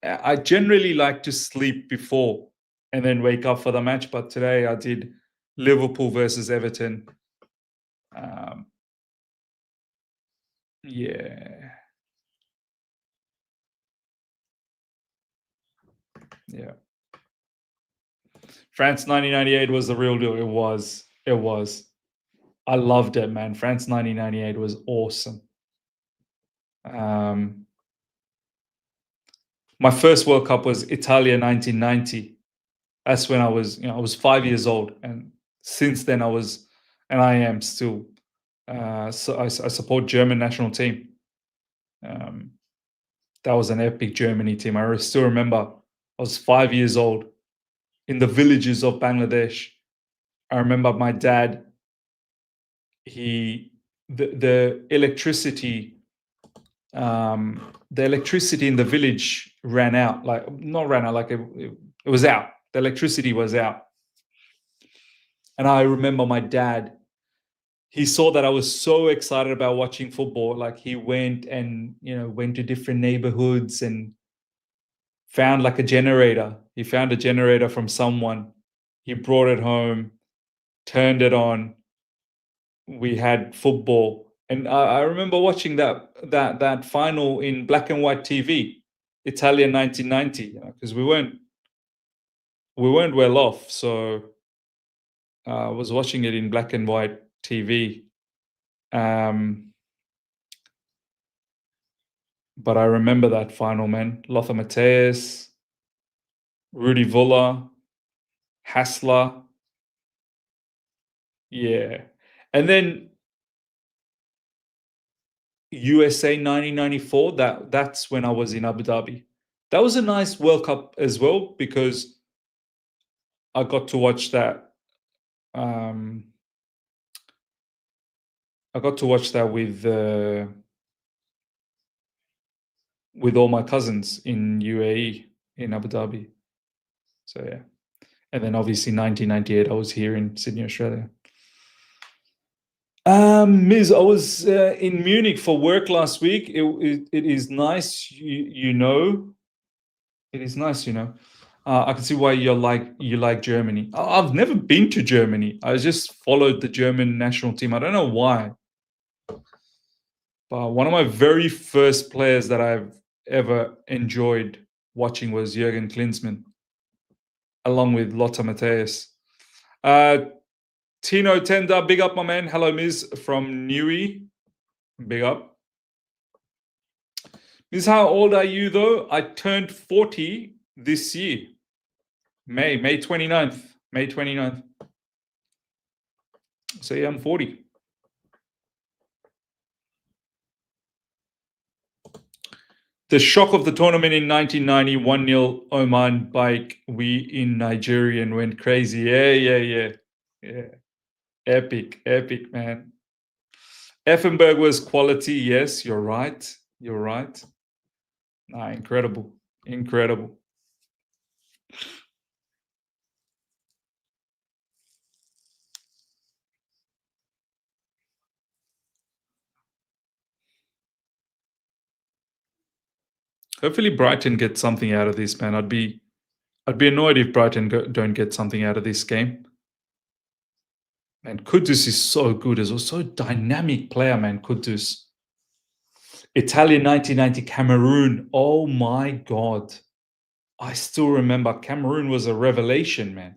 I generally like to sleep before and then wake up for the match, but today I did Liverpool versus Everton. Yeah. France 1998 was the real deal. It was. I loved it, man. France 1998 was awesome. My first World Cup was Italia 1990. That's when I was 5 years old, and since then I am still. So I support German national team. That was an epic Germany team. I still remember I was 5 years old in the villages of Bangladesh. I remember my dad. The electricity in the village ran out. Like not ran out, like it was out. The electricity was out, and I remember my dad. He saw that I was so excited about watching football. Like he went to different neighborhoods and found like a generator. He found a generator from someone. He brought it home, turned it on. We had football, and I remember watching that final in black and white TV, Italia 1990, because we weren't well off, so I was watching it in black and white TV. But I remember that final, man. Lothar Matthäus, Rudi Völler, Hassler. Yeah. And then USA 1994, that's when I was in Abu Dhabi. That was a nice World Cup as well because I got to watch that. I got to watch that with all my cousins in UAE, in Abu Dhabi. So yeah. And then obviously 1998, I was here in Sydney, Australia. Miz, I was in Munich for work last week. It is nice, It is nice, I can see why you like Germany. I've never been to Germany. I just followed the German national team. I don't know why. But one of my very first players that I've ever enjoyed watching was Jürgen Klinsmann, along with Lothar Matthäus. Tino Tenda, big up, my man. Hello, Miz from Newey. Big up. This is how old are you though? I turned 40 this year. May 29th. May 29th. So yeah, I'm 40. The shock of the tournament in 1990, 1-0 Oman bike. We in Nigerian went crazy. Yeah. Epic, man. Effenberg was quality. Yes, you're right. Nah, incredible. Hopefully Brighton get something out of this, man. I'd be annoyed if Brighton don't get something out of this game. And Kudus is so good as well. So dynamic player, man. Kudus. Italian 1990 Cameroon. Oh my God. I still remember Cameroon was a revelation, man.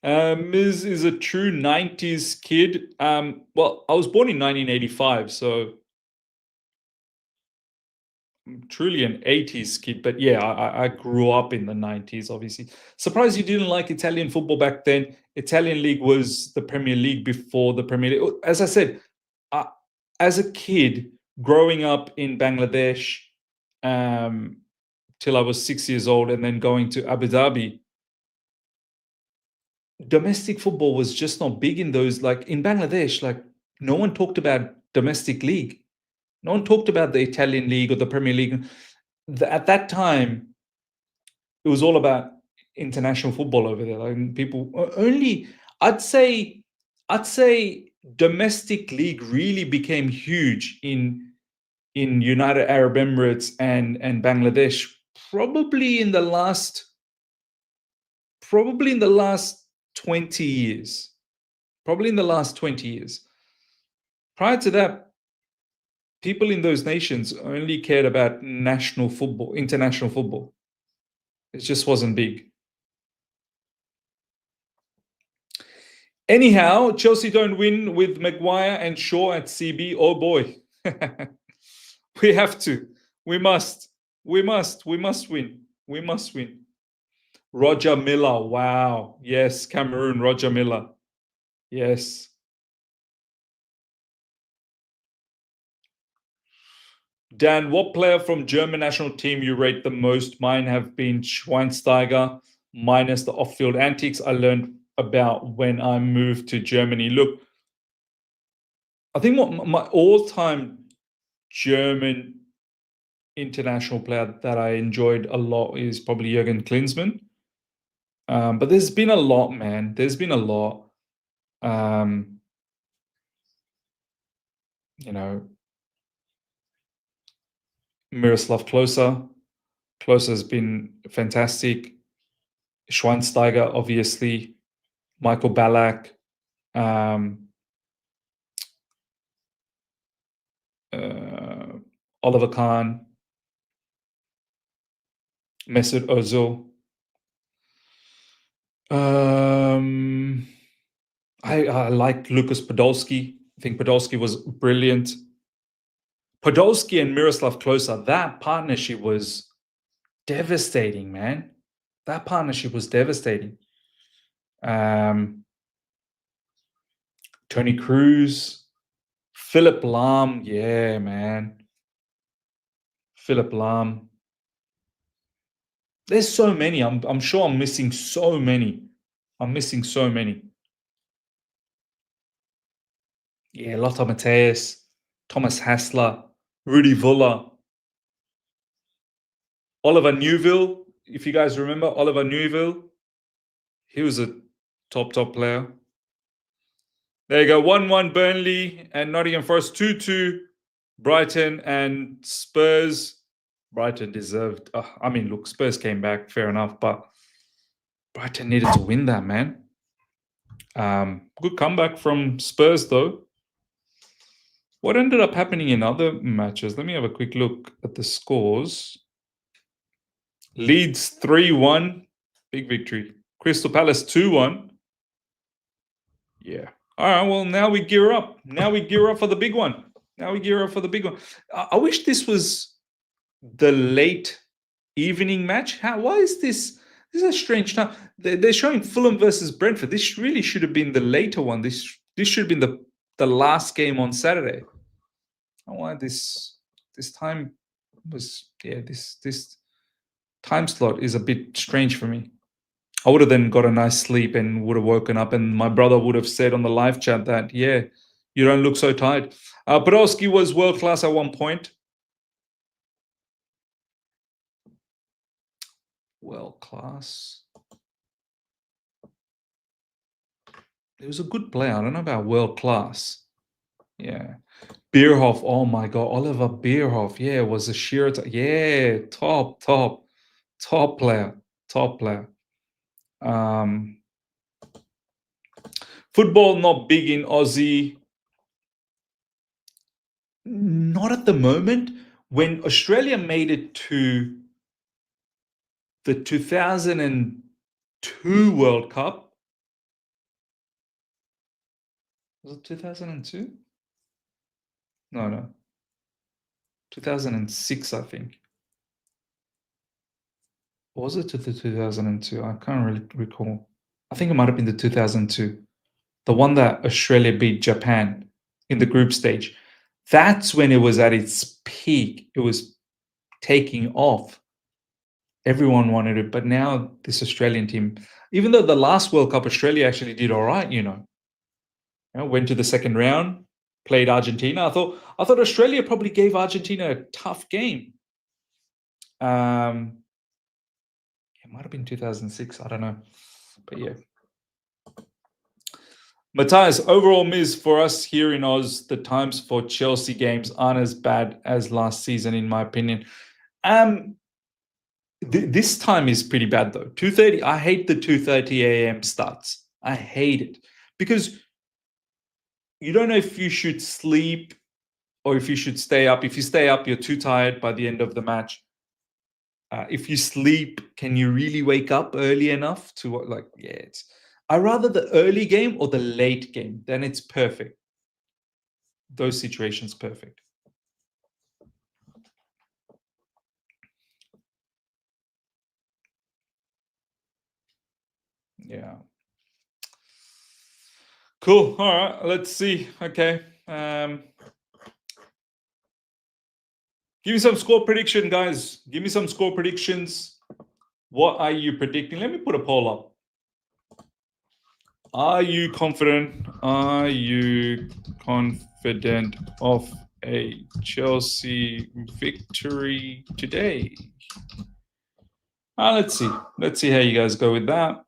Miz is a true 90s kid. Well, I was born in 1985, so I'm truly an 80s kid. But yeah, I grew up in the 90s, obviously. Surprised you didn't like Italian football back then. Italian League was the Premier League before the Premier League. As I said, uh, as a kid growing up in Bangladesh, um, till I was 6 years old, and then going to Abu Dhabi, domestic football was just not big in those. Like in Bangladesh, like no one talked about domestic league. No one talked about the Italian league or the Premier League. At that time, it was all about international football over there. Like people only, I'd say, I'd say domestic league really became huge in United Arab Emirates and Bangladesh probably in the last 20 years. Probably in the last 20 years. Prior to that, people in those nations only cared about national football, international football. It just wasn't big. Anyhow, Chelsea don't win with Maguire and Shaw at CB. Oh boy. We have to. We must. We must win. We must win. Roger Miller. Wow. Yes, Cameroon, Roger Miller. Yes. Dan, what player from German national team you rate the most? Mine have been Schweinsteiger, minus the off-field antics I learned about when I moved to Germany. Look, I think what my all-time German international player that I enjoyed a lot is probably Jürgen Klinsmann. But there's been a lot, man. There's been a lot. You know, Miroslav Klose. Klose has been fantastic. Schweinsteiger, obviously. Michael Ballack. Oliver Kahn. Mesut Ozil. I like Lucas Podolski. I think Podolski was brilliant. Podolski and Miroslav Klose, that partnership was devastating, man. That partnership was devastating. Tony Cruz, Philip Lahm, yeah, man. Philip Lahm. There's so many. I'm sure I'm missing so many. Yeah, Lothar Matthäus, Thomas Hassler, Rudy Vuller, Oliver Neuville. If you guys remember Oliver Neuville, he was a top player. There you go. 1-1 Burnley and Nottingham Forest. 2-2 Brighton and Spurs. Brighton deserved. I mean, look, Spurs came back, fair enough, but Brighton needed to win that, man. Good comeback from Spurs, though. What ended up happening in other matches? Let me have a quick look at the scores. Leeds 3-1, big victory. Crystal Palace 2-1. Yeah. All right, well, now we gear up. Now we gear up for the big one. I wish this was the late evening match. Why is this? This is a strange time. They're showing Fulham versus Brentford. This really should have been the later one. This should have been the last game on Saturday. I don't know why this time was this time slot is a bit strange for me. I would have then got a nice sleep and would have woken up, and my brother would have said on the live chat that, yeah, you don't look so tired. Podolski was world class at one point. World class. He was a good player. I don't know about world class. Yeah. Bierhoff. Oh my God. Oliver Bierhoff. Yeah. Was a sheer. Yeah. Top player. Top player. Football not big in Aussie. Not at the moment. When Australia made it to the 2002 World Cup, was it 2002? No. 2006, I think. Or was it to the 2002? I can't really recall. I think it might have been the 2002. The one that Australia beat Japan in the group stage. That's when it was at its peak. It was taking off. Everyone wanted it. But now this Australian team, even though the last World Cup, Australia actually did all right, went to the second round, played Argentina. I thought Australia probably gave Argentina a tough game. It might have been 2006. I don't know. But yeah. Matthias, overall miss for us here in Oz, the times for Chelsea games aren't as bad as last season, in my opinion. This time is pretty bad, though. 2:30, I hate the 2:30 a.m. starts. I hate it. Because you don't know if you should sleep or if you should stay up. If you stay up, you're too tired by the end of the match. If you sleep, can you really wake up early enough to I rather the early game or the late game. Then it's perfect. Those situations perfect. Yeah. Cool. All right. Let's see. Okay. Give me some score prediction, guys. Give me some score predictions. What are you predicting? Let me put a poll up. Are you confident? Are you confident of a Chelsea victory today? Let's see. Let's see how you guys go with that.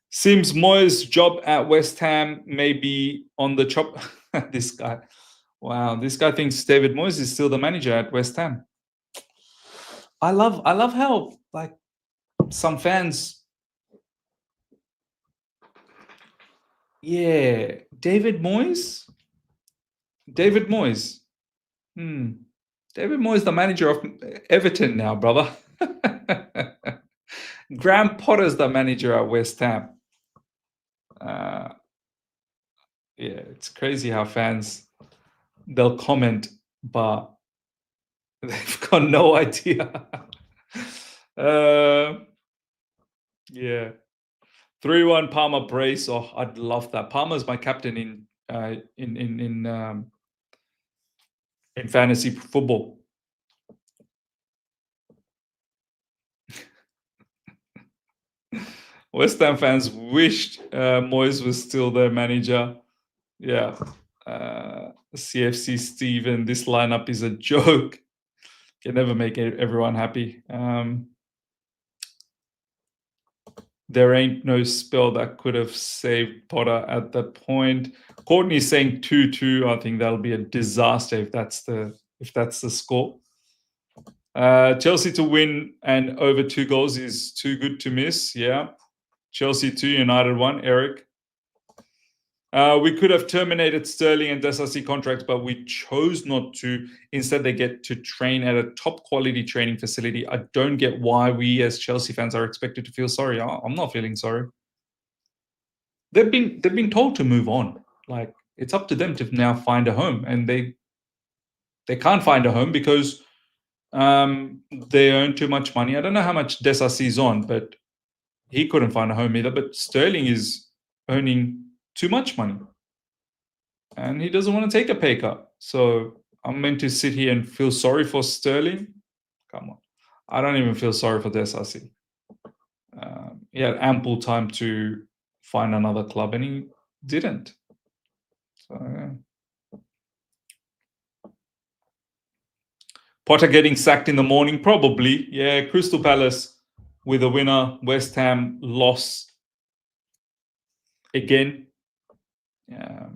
Seems Moyes' job at West Ham may be on the chop. This guy. Wow, this guy thinks David Moyes is still the manager at West Ham. I love how some fans. Yeah, David Moyes. David Moyes, the manager of Everton now, brother. Graham Potter's the manager at West Ham. Yeah, it's crazy how fans, they'll comment, but they've got no idea. Yeah. 3-1 Palmer brace. Oh, I'd love that. Palmer's my captain in fantasy football. West Ham fans wished Moyes was still their manager. Yeah. CFC Steven, this lineup is a joke. Can never make everyone happy. There ain't no spell that could have saved Potter at that point. Courtney's saying 2-2. I think that'll be a disaster if that's the score. Chelsea to win and over 2 goals is too good to miss. Yeah. Chelsea 2, United 1. Eric. We could have terminated Sterling and SRC contracts, but we chose not to. Instead, they get to train at a top quality training facility. I don't get why we as Chelsea fans are expected to feel sorry. I'm not feeling sorry. They've been told to move on. Like, it's up to them to now find a home, and they can't find a home because they earn too much money. I don't know how much Desasi's on, but he couldn't find a home either. But Sterling is earning too much money, and he doesn't want to take a pay cut. So I'm meant to sit here and feel sorry for Sterling? Come on. I don't even feel sorry for Desasi. He had ample time to find another club, and he didn't. So, yeah. Potter getting sacked in the morning? Probably. Yeah, Crystal Palace with a winner. West Ham loss again. Yeah.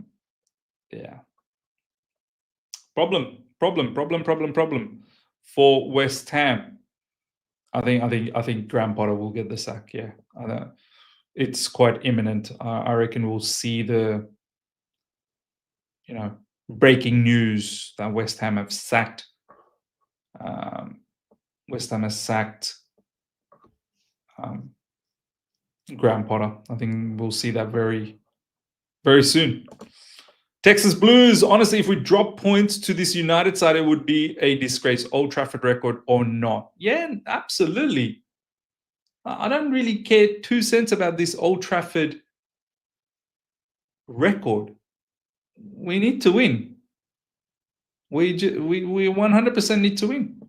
Problem for West Ham. I think Graham Potter will get the sack. Yeah, it's quite imminent. I reckon we'll see the breaking news that West Ham have sacked. West Ham has sacked Graham Potter. I think we'll see that very, very soon. Texas Blues, honestly, if we drop points to this United side, it would be a disgrace. Old Trafford record or not? Yeah, absolutely. I don't really care 2 cents about this Old Trafford record. We need to win. We 100% need to win.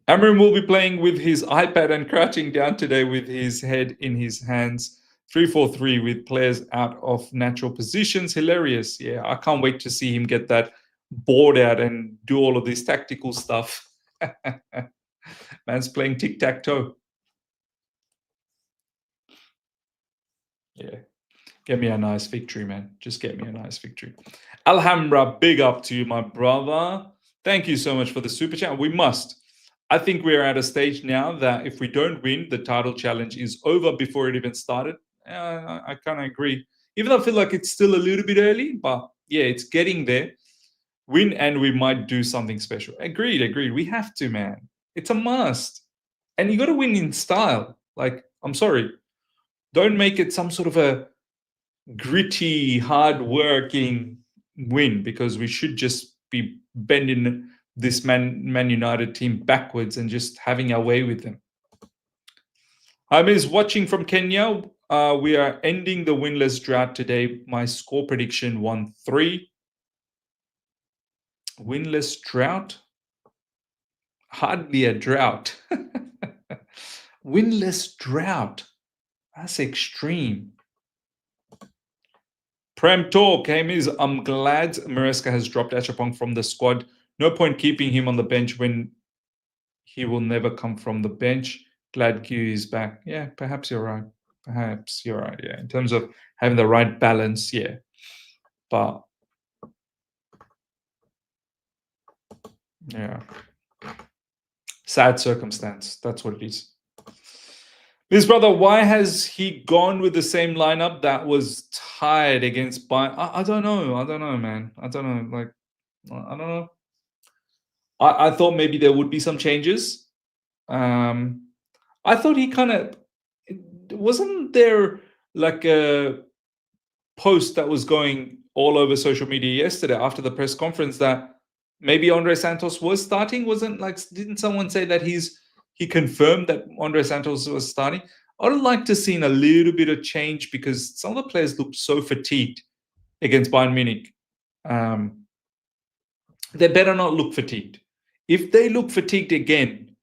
Amram will be playing with his iPad and crouching down today with his head in his hands. 3-4-3 with players out of natural positions. Hilarious. Yeah, I can't wait to see him get that board out and do all of this tactical stuff. Man's playing tic-tac-toe. Yeah. Get me a nice victory, man. Just get me a nice victory. Alhambra, big up to you, my brother. Thank you so much for the super chat. We must. I think we're at a stage now that if we don't win, the title challenge is over before it even started. I kind of agree. Even though I feel like it's still a little bit early, but yeah, it's getting there. Win and we might do something special. Agreed. We have to, man. It's a must. And you got to win in style. Like, I'm sorry. Don't make it some sort of a gritty, hard-working win, because we should just be bending this Man United team backwards and just having our way with them. I'm watching from Kenya. We are ending the winless drought today. My score prediction 1-3. Winless drought? Hardly a drought. Winless drought. That's extreme. Prem Talk came I'm glad Maresca has dropped Acheampong from the squad. No point keeping him on the bench when he will never come from the bench. Glad Q is back. Yeah, perhaps you're right. Yeah, in terms of having the right balance, yeah. But yeah, sad circumstance. That's what it is. His brother, why has he gone with the same lineup that was tied against Bayern? I don't know, man. I don't know. Like, I don't know. I thought maybe there would be some changes. I thought he kind of wasn't there like a post that was going all over social media yesterday after the press conference that maybe Andre Santos was starting. Didn't someone say that he confirmed that Andre Santos was starting? I would like to see a little bit of change because some of the players looked so fatigued against Bayern Munich. They better not look fatigued. If they look fatigued again,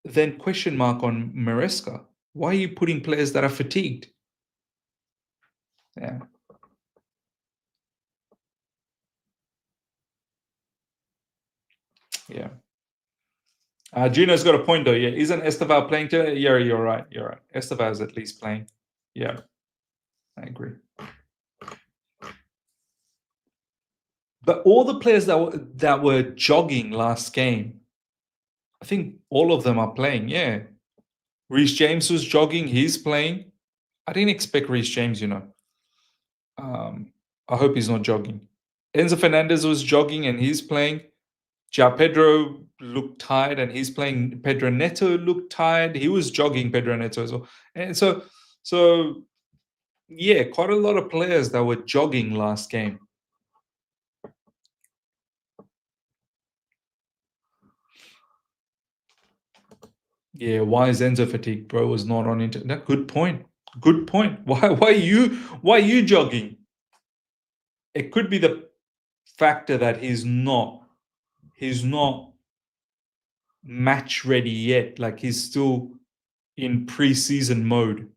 then question mark on Maresca. Why are you putting players that are fatigued? Yeah. Yeah. Gino's got a point though. Yeah, isn't Esteval playing today? Yeah, you're right. Esteval is at least playing. Yeah, I agree. But all the players that were jogging last game, I think all of them are playing. Yeah, Reece James was jogging. He's playing. I didn't expect Reece James, I hope he's not jogging. Enzo Fernandez was jogging and he's playing. Pedro looked tired and he's playing. Pedro Neto looked tired. He was jogging, Pedro Neto as well. And so yeah, quite a lot of players that were jogging last game. Yeah, why is Enzo fatigued? Bro was not on internet. Good point. Good point. Why you jogging? It could be the factor that he's not match ready yet. Like he's still in preseason mode.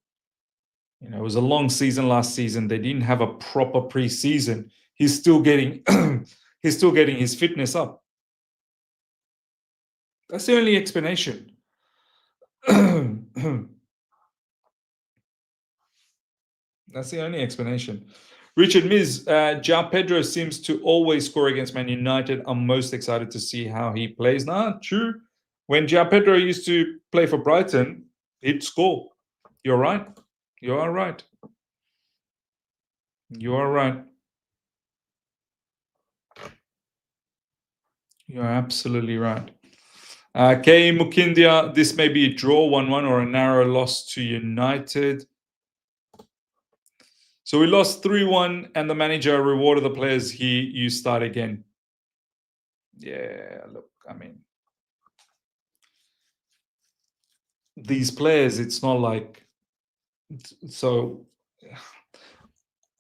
It was a long season last season. They didn't have a proper preseason. He's still getting he's still getting his fitness up. That's the only explanation. That's the only explanation. Richard Miz, João Pedro seems to always score against Man United. I'm most excited to see how he plays. Nah, true. When João Pedro used to play for Brighton, he'd score. You're right. You are right. You are right. You're absolutely right. K. Mukindia, this may be a draw 1-1 or a narrow loss to United. So we lost 3-1 and the manager rewarded the players. You start again. Yeah, look, I mean, these players, it's not like, so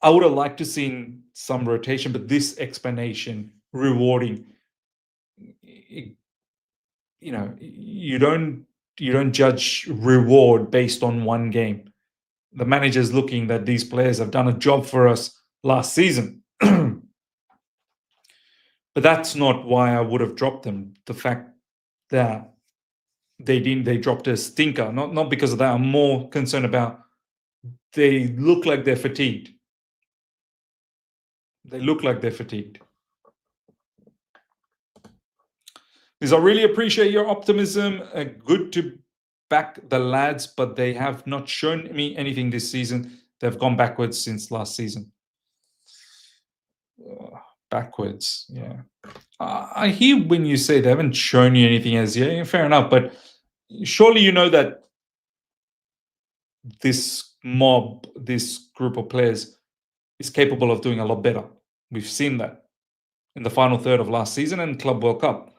I would have liked to seen some rotation, but this explanation, rewarding, you don't judge reward based on one game. The manager's looking that these players have done a job for us last season. But that's not why I would have dropped them. The fact that they dropped a stinker, not because of that. I'm more concerned about they look like they're fatigued. They look like they're fatigued. Because I really appreciate your optimism. Good to back the lads, but they have not shown me anything this season. They've gone backwards since last season. Backwards, yeah. I hear when you say they haven't shown you anything as yet. Yeah, fair enough, but surely you know that this mob, this group of players, is capable of doing a lot better. We've seen that in the final third of last season and Club World Cup.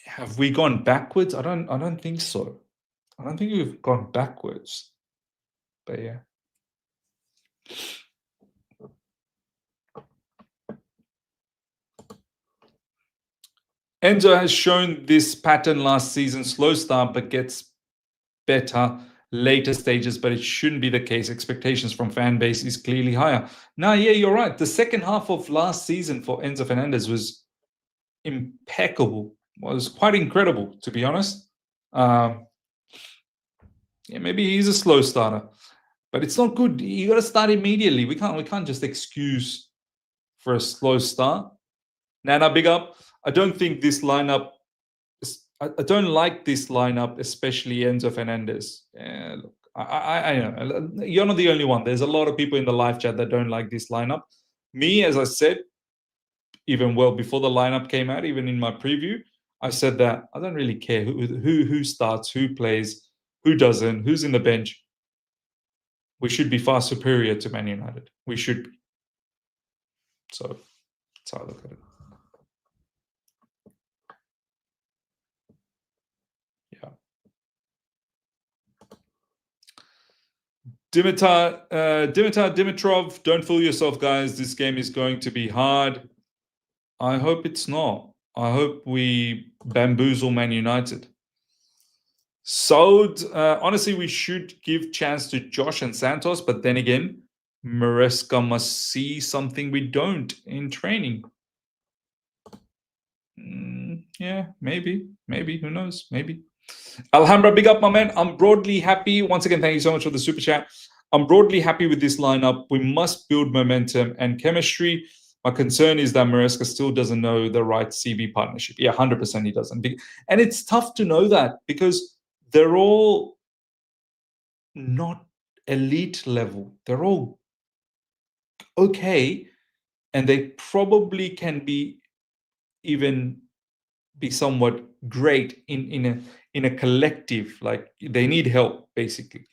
Have we gone backwards? I don't think so. I don't think we've gone backwards. But yeah. Enzo has shown this pattern last season. Slow start, but gets better later stages, but it shouldn't be the case. Expectations from fan base is clearly higher. Now, yeah, you're right. The second half of last season for Enzo Fernandez was impeccable. Was quite incredible, to be honest. Yeah, maybe he's a slow starter, but it's not good. You got to start immediately. We can't just excuse for a slow start. Nana, big up. I don't think this lineup. I don't like this lineup, especially Enzo Fernandez. Yeah, look, I know you're not the only one. There's a lot of people in the live chat that don't like this lineup. Me, as I said, even well before the lineup came out, even in my preview, I said that I don't really care who starts, who plays, who doesn't, who's in the bench. We should be far superior to Man United. We should be. So that's how I look at it. Yeah. Dimitrov, don't fool yourself, guys. This game is going to be hard. I hope it's not. I hope we bamboozle Man United. So, honestly, we should give chance to Josh and Santos, but then again, Maresca must see something we don't in training. Yeah, maybe, who knows, maybe. Alhambra, big up, my man. I'm broadly happy. Once again, thank you so much for the super chat. I'm broadly happy with this lineup. We must build momentum and chemistry. My concern is that Maresca still doesn't know the right CB partnership. Yeah, 100% he doesn't. And it's tough to know that because they're all not elite level. They're all okay, and they probably can be even be somewhat great in a collective. Like they need help basically,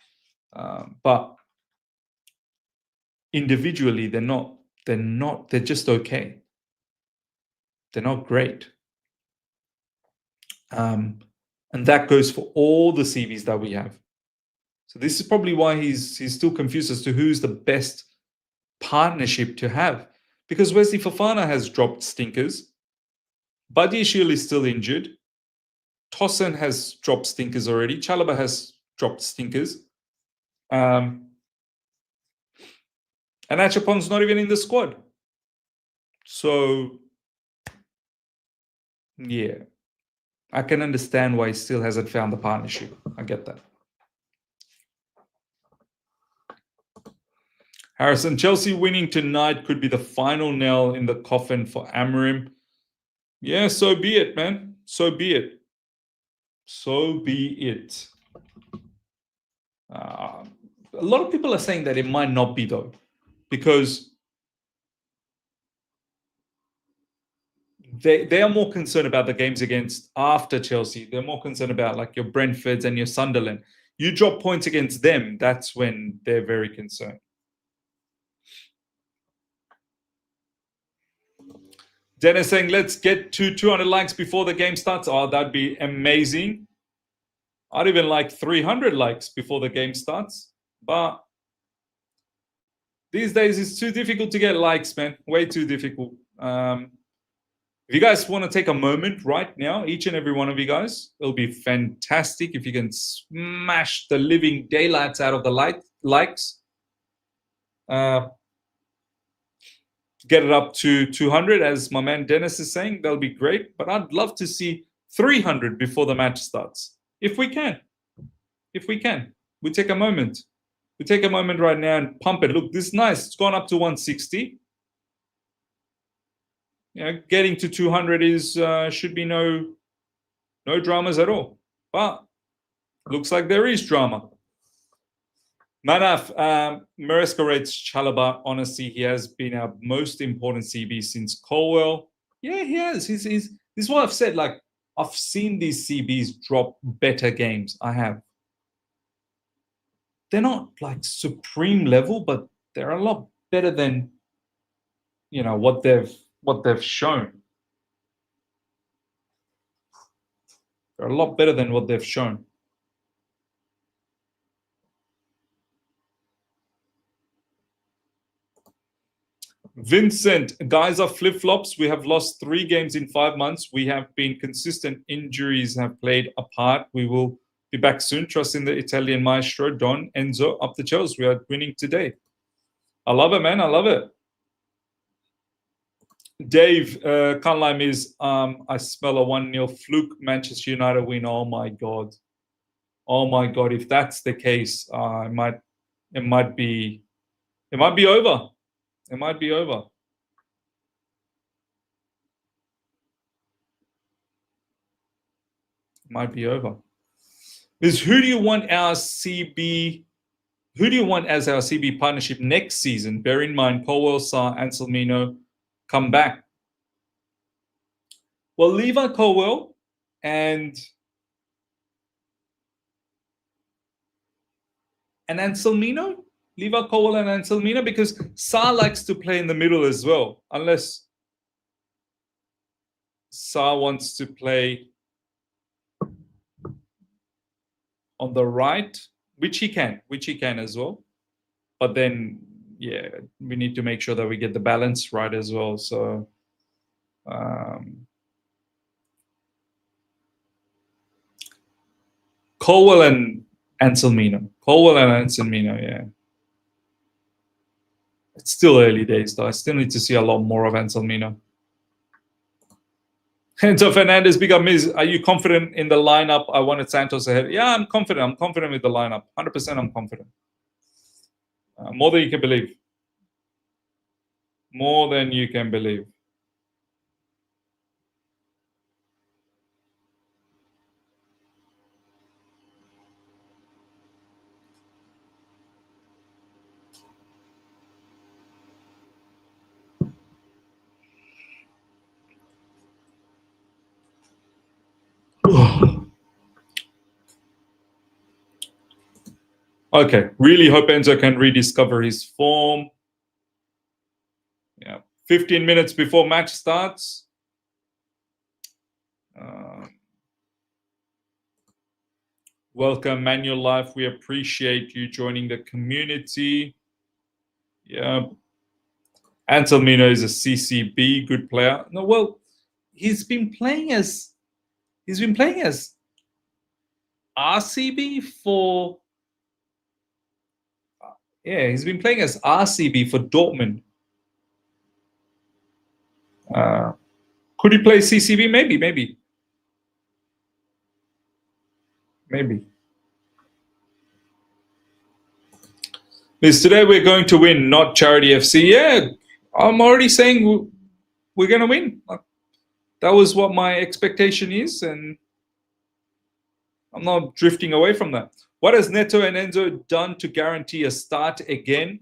but individually they're not. They're just okay. They're not great. And that goes for all the CVs that we have. So this is probably why he's still confused as to who's the best partnership to have. Because Wesley Fofana has dropped stinkers. Buddy Shield is still injured. Tosin has dropped stinkers already. Chalaba has dropped stinkers. And Acheampong's not even in the squad. So, yeah. I can understand why he still hasn't found the partnership. I get that. Harrison, Chelsea winning tonight could be the final nail in the coffin for Amorim. Yeah, so be it, man. So be it. So be it. A lot of people are saying that it might not be, though, because they are more concerned about the games against after Chelsea. They're more concerned about like your Brentfords and your Sunderland. You drop points against them, that's when they're very concerned. Dennis saying, let's get to 200 likes before the game starts. Oh, that'd be amazing. I'd even like 300 likes before the game starts. But these days, it's too difficult to get likes, man. Way too difficult. If you guys want to take a moment right now, each and every one of you guys, it'll be fantastic if you can smash the living daylights out of the likes. Get it up to 200, as my man Dennis is saying. That'll be great. But I'd love to see 300 before the match starts. If we can. If we can. We take a moment. We take a moment right now and pump it. Look, this is nice. It's gone up to 160. Getting to 200 is should be no dramas at all. But looks like there is drama. Manaf, Maresca rates Chalaba. Honestly, he has been our most important CB since Colwell. Yeah, he has. This is what I've said. Like, I've seen these CBs drop better games. I have. They're not like supreme level, but they're a lot better than what they've shown. They're a lot better than what they've shown. Vincent, guys are flip-flops. We have lost 3 games in 5 months. We have been consistent. Injuries have played a part. We will be back soon. Trust in the Italian maestro, Don Enzo, up the Chelsea. We are winning today. I love it, man. I love it. Dave, can't lie, is I smell a 1-0 fluke Manchester United win. Oh my god. Oh my god. If that's the case, it might be over. It might be over. Might be over. Is who do you want as our CB partnership next season? Bear in mind, Colwell, Sarr, Anselmino come back. Well, Levi Colwell and Anselmino? Levi Colwell and Anselmino, because Sarr likes to play in the middle as well, unless Sarr wants to play on the right, which he can as well. But then, yeah, we need to make sure that we get the balance right as well. So, Colwell and Anselmino, yeah. It's still early days, though. I still need to see a lot more of Anselmino. Enzo Fernandez, big up Miz. Are you confident in the lineup? I wanted Santos ahead. Yeah, I'm confident. I'm confident with the lineup. 100% I'm confident. More than you can believe. More than you can believe. Okay, really hope Enzo can rediscover his form. Yeah, 15 minutes before match starts. Welcome, Manual Life. We appreciate you joining the community. Yeah. Anselmino is a CCB, good player. No, well, he's been playing as RCB for he's been playing as RCB for Dortmund. Could he play CCB? Maybe. Because today we're going to win, not Charity FC. Yeah, I'm already saying we're going to win. That was what my expectation is, and I'm not drifting away from that. What has Neto and Enzo done to guarantee a start again?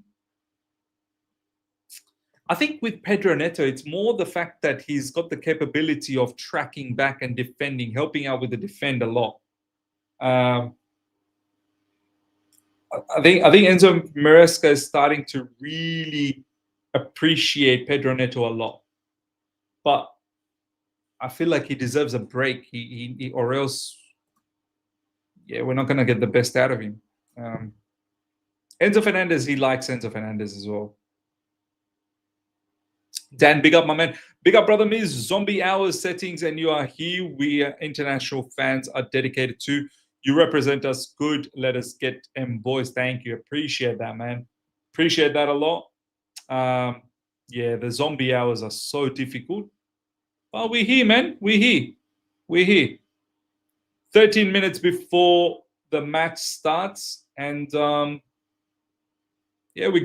I think with Pedro Neto, it's more the fact that he's got the capability of tracking back and defending, helping out with the defend a lot. I think Enzo Maresca is starting to really appreciate Pedro Neto a lot, but I feel like he deserves a break. He or else, we're not going to get the best out of him. Enzo Fernandez, he likes Enzo Fernandez as well. Dan, big up, my man. Big up, brother Miz. Zombie hours settings, and you are here. We international fans are dedicated to. You represent us good. Let us get them, boys. Thank you. Appreciate that, man. Appreciate that a lot. The zombie hours are so difficult. But we're here, man. We're here. 13 minutes before the match starts. And we're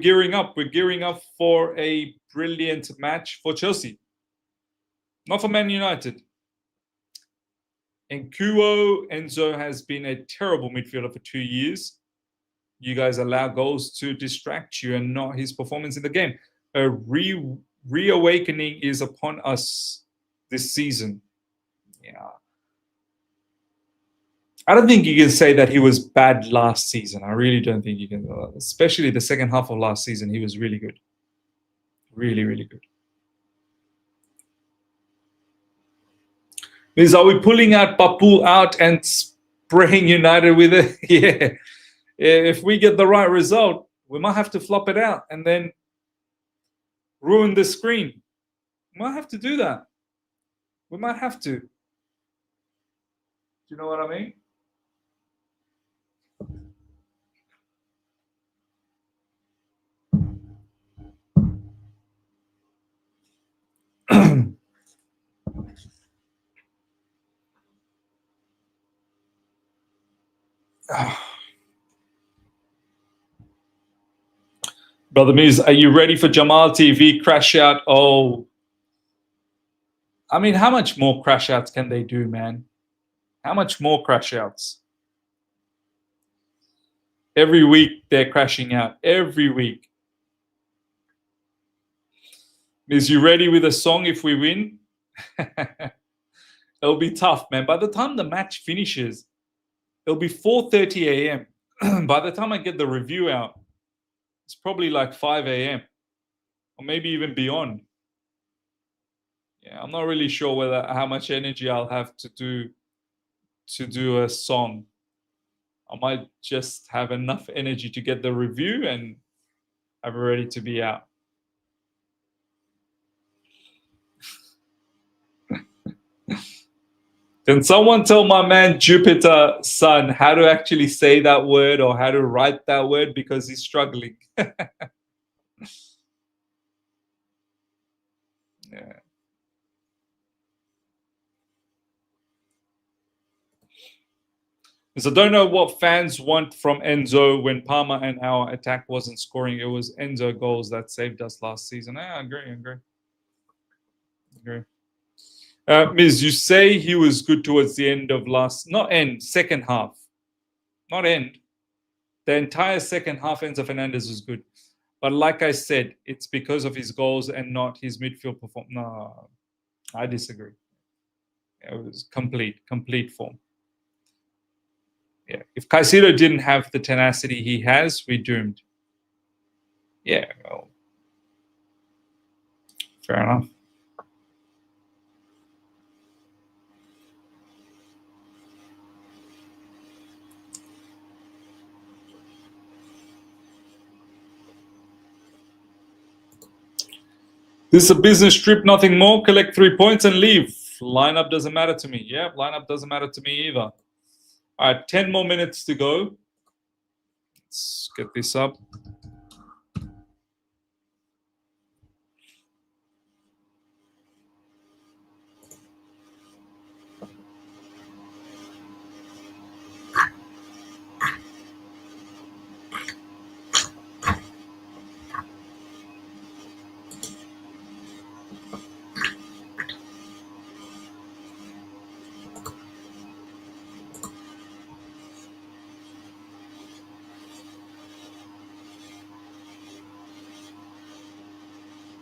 gearing up. We're gearing up for a brilliant match for Chelsea. Not for Man United. And Enzo has been a terrible midfielder for 2 years. You guys allow goals to distract you and not his performance in the game. A reawakening is upon us this season. Yeah. I don't think you can say that he was bad last season. I really don't think you can. Especially the second half of last season, he was really good. Really, really good. Is, are we pulling out Papu out and spraying United with it? Yeah. If we get the right result, we might have to flop it out and then ruin the screen. We might have to do that. We might have to. Do you know what I mean? Brother Miz, are you ready for Jamal TV crash out? Oh, I mean, how much more crash outs can they do, man? How much more crash outs? Every week they're crashing out. Every week. Miz, you ready with a song if we win? It'll be tough, man. By the time the match finishes, it'll be 4:30 a.m. By the time I get the review out, it's probably like 5 a.m. or maybe even beyond. Yeah, I'm not really sure how much energy I'll have to do a song. I might just have enough energy to get the review and have it ready to be out. Can someone tell my man Jupiter Son how to actually say that word or how to write that word, because he's struggling. Yeah. So I don't know what fans want from Enzo when Parma and our attack wasn't scoring. It was Enzo goals that saved us last season. I agree. Miz, you say he was good towards the end of second half. Not end. The entire second half, Enzo Fernandez was good. But like I said, it's because of his goals and not his midfield performance. No, I disagree. It was complete form. Yeah. If Caicedo didn't have the tenacity he has, we're doomed. Yeah. Well, fair enough. This is a business trip, nothing more. Collect 3 points and leave. Lineup doesn't matter to me. Yeah, lineup doesn't matter to me either. All right, 10 more minutes to go. Let's get this up.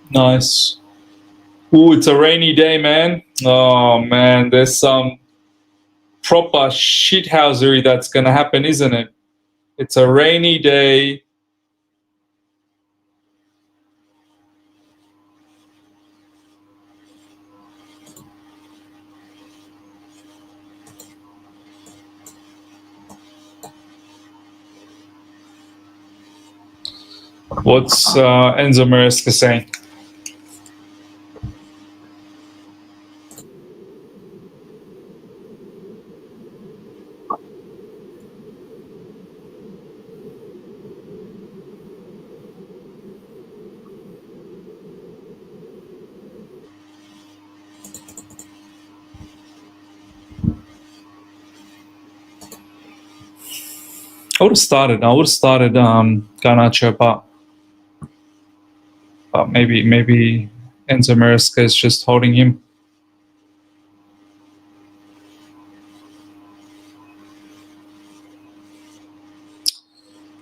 Nice. Ooh, it's a rainy day, man. Oh, man, there's some proper shithousery that's going to happen, isn't it? It's a rainy day. What's Enzo Maresca saying? I would have started Garnacho, but maybe Enzo Maresca is just holding him.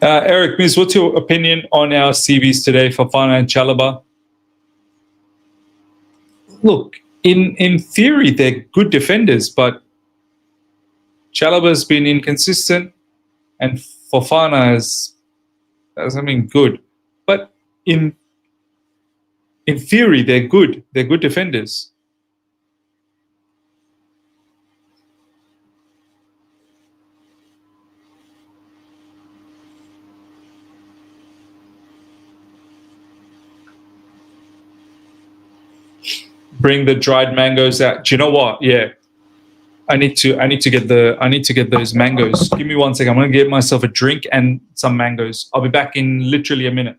Eric, Miz, what's your opinion on our CVs today for Fana and Chalobah? Look, in theory, they're good defenders, but Chalobah's been inconsistent, and Fofana has something good. But in theory, they're good. They're good defenders. Bring the dried mangoes out. Do you know what? Yeah, I need to get those mangoes. Give me 1 second. I'm gonna get myself a drink and some mangoes. I'll be back in literally a minute.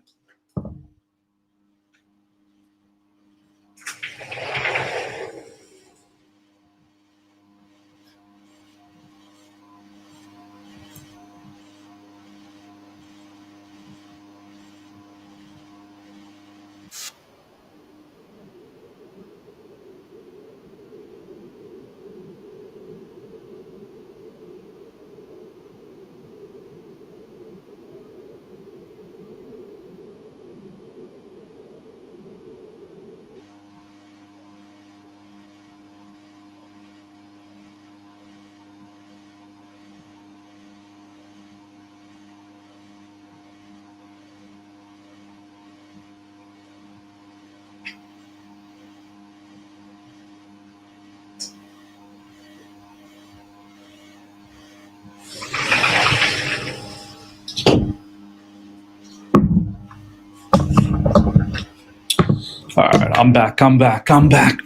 All right, I'm back,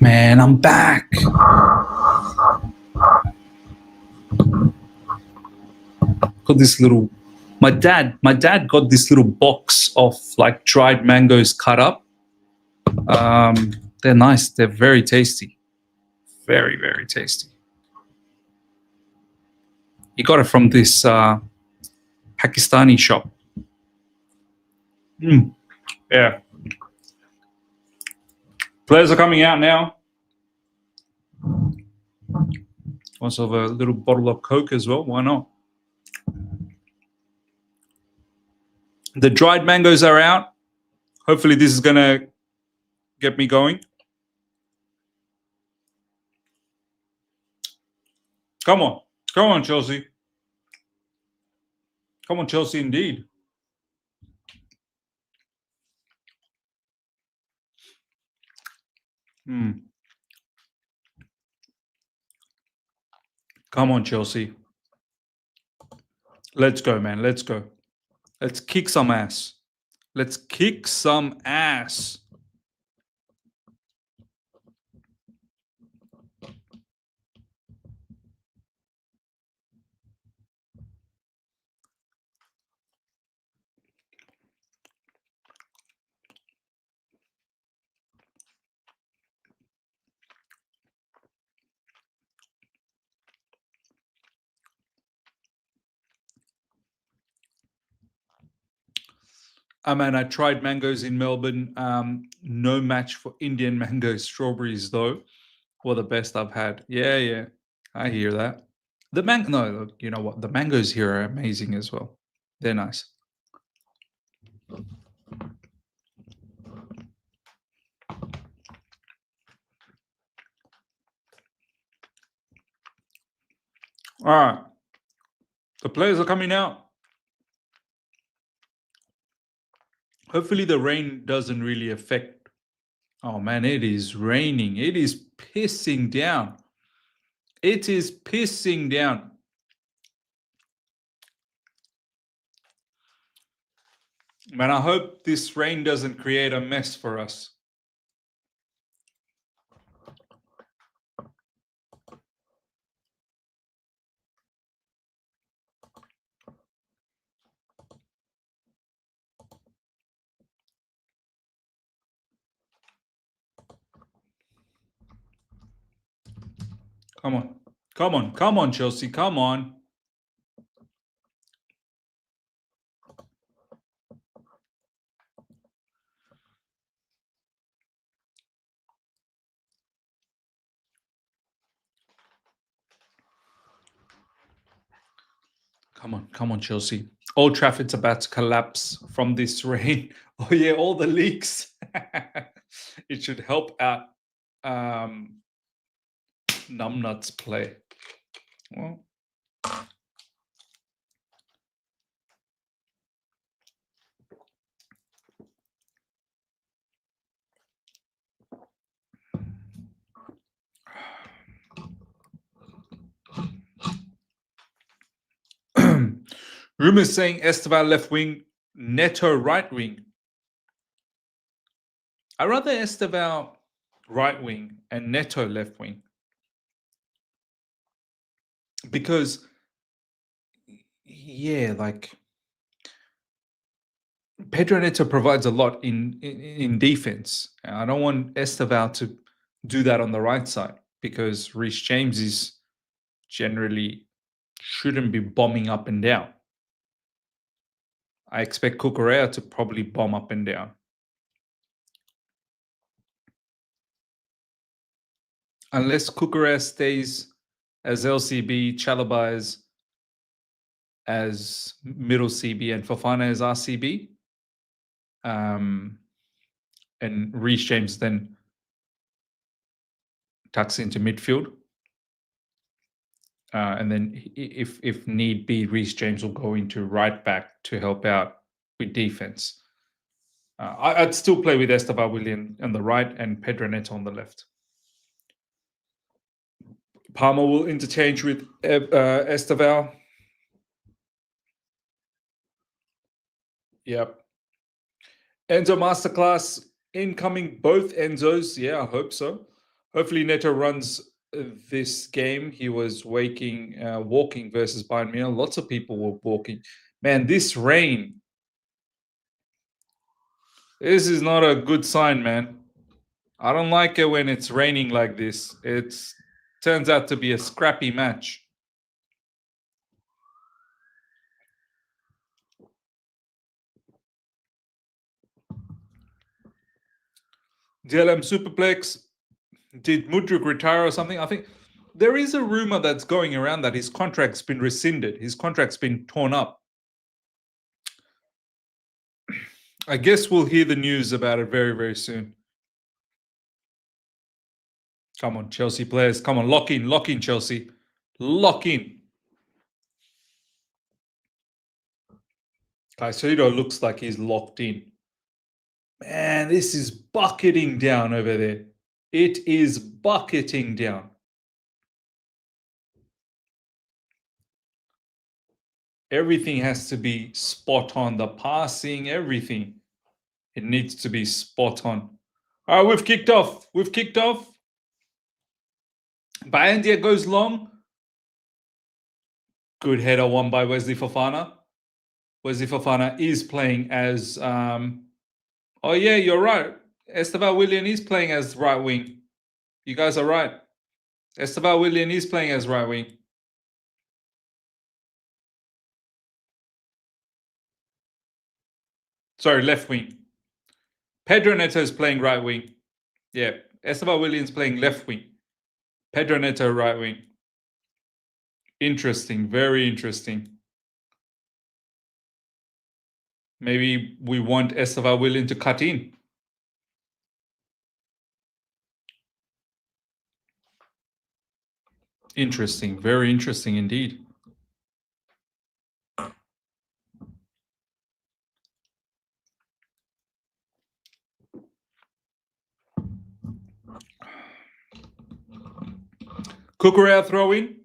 man. I'm back. Got this little. My dad got this little box of like dried mangoes cut up. They're nice. They're very tasty. Very, very tasty. He got it from this Pakistani shop. Yeah. Players are coming out now. Also have a little bottle of Coke as well. Why not? The dried mangoes are out. Hopefully this is going to get me going. Come on, Chelsea. Come on, Chelsea, indeed. Come on, Chelsea. Let's go, man. Let's go. Let's kick some ass. Let's kick some ass. Man, I tried mangoes in Melbourne. No match for Indian mango strawberries, though. Well, the best I've had. Yeah. I hear that. No, you know what? The mangoes here are amazing as well. They're nice. All right. The players are coming out. Hopefully the rain doesn't really affect. Oh man, it is raining. It is pissing down. It is pissing down. Man, I hope this rain doesn't create a mess for us. Come on. Come on. Come on, Chelsea. Come on. Come on. Come on, Chelsea. Old Trafford's about to collapse from this rain. Oh, yeah, all the leaks. It should help out Numbnuts play. Well, rumors saying Esteval left wing, Neto right wing. I rather Esteval right wing and Neto left wing. Because, yeah, like Pedro Neto provides a lot in defense. I don't want Esteval to do that on the right side because Reece James is generally shouldn't be bombing up and down. I expect Cucurella to probably bomb up and down. Unless Cucurella stays as LCB, Chalobah as middle CB, and Fofana as RCB. And Reece James then tucks into midfield. And then if need be, Reece James will go into right back to help out with defense. I'd still play with Esteval Willian on the right and Pedro Neto on the left. Palmer will interchange with Esteval. Yep. Enzo Masterclass incoming, both Enzos. Yeah, I hope so. Hopefully Neto runs this game. He was walking versus Bayern Munich. Lots of people were walking. Man, this rain. This is not a good sign, man. I don't like it when it's raining like this. It turns out to be a scrappy match. DLM Superplex. Did Mudryk retire or something? I think there is a rumor that's going around that his contract's been rescinded. His contract's been torn up. I guess we'll hear the news about it very, very soon. Come on, Chelsea players. Come on, lock in, Chelsea. Lock in. Caicedo looks like he's locked in. Man, this is bucketing down over there. It is bucketing down. Everything has to be spot on. The passing, everything. It needs to be spot on. All right, we've kicked off. We've kicked off. Bayendia goes long. Good header won by Wesley Fofana. Wesley Fofana is playing as... oh, yeah, you're right. Esteval Willian is playing as right wing. You guys are right. Esteval Willian is playing as right wing. Sorry, left wing. Pedro Neto is playing right wing. Yeah, Esteval Willian's playing left wing. Pedro Neto right wing. Interesting, very interesting. Maybe we want Esteval Willian to cut in. Interesting, very interesting indeed. Cucurella throw in.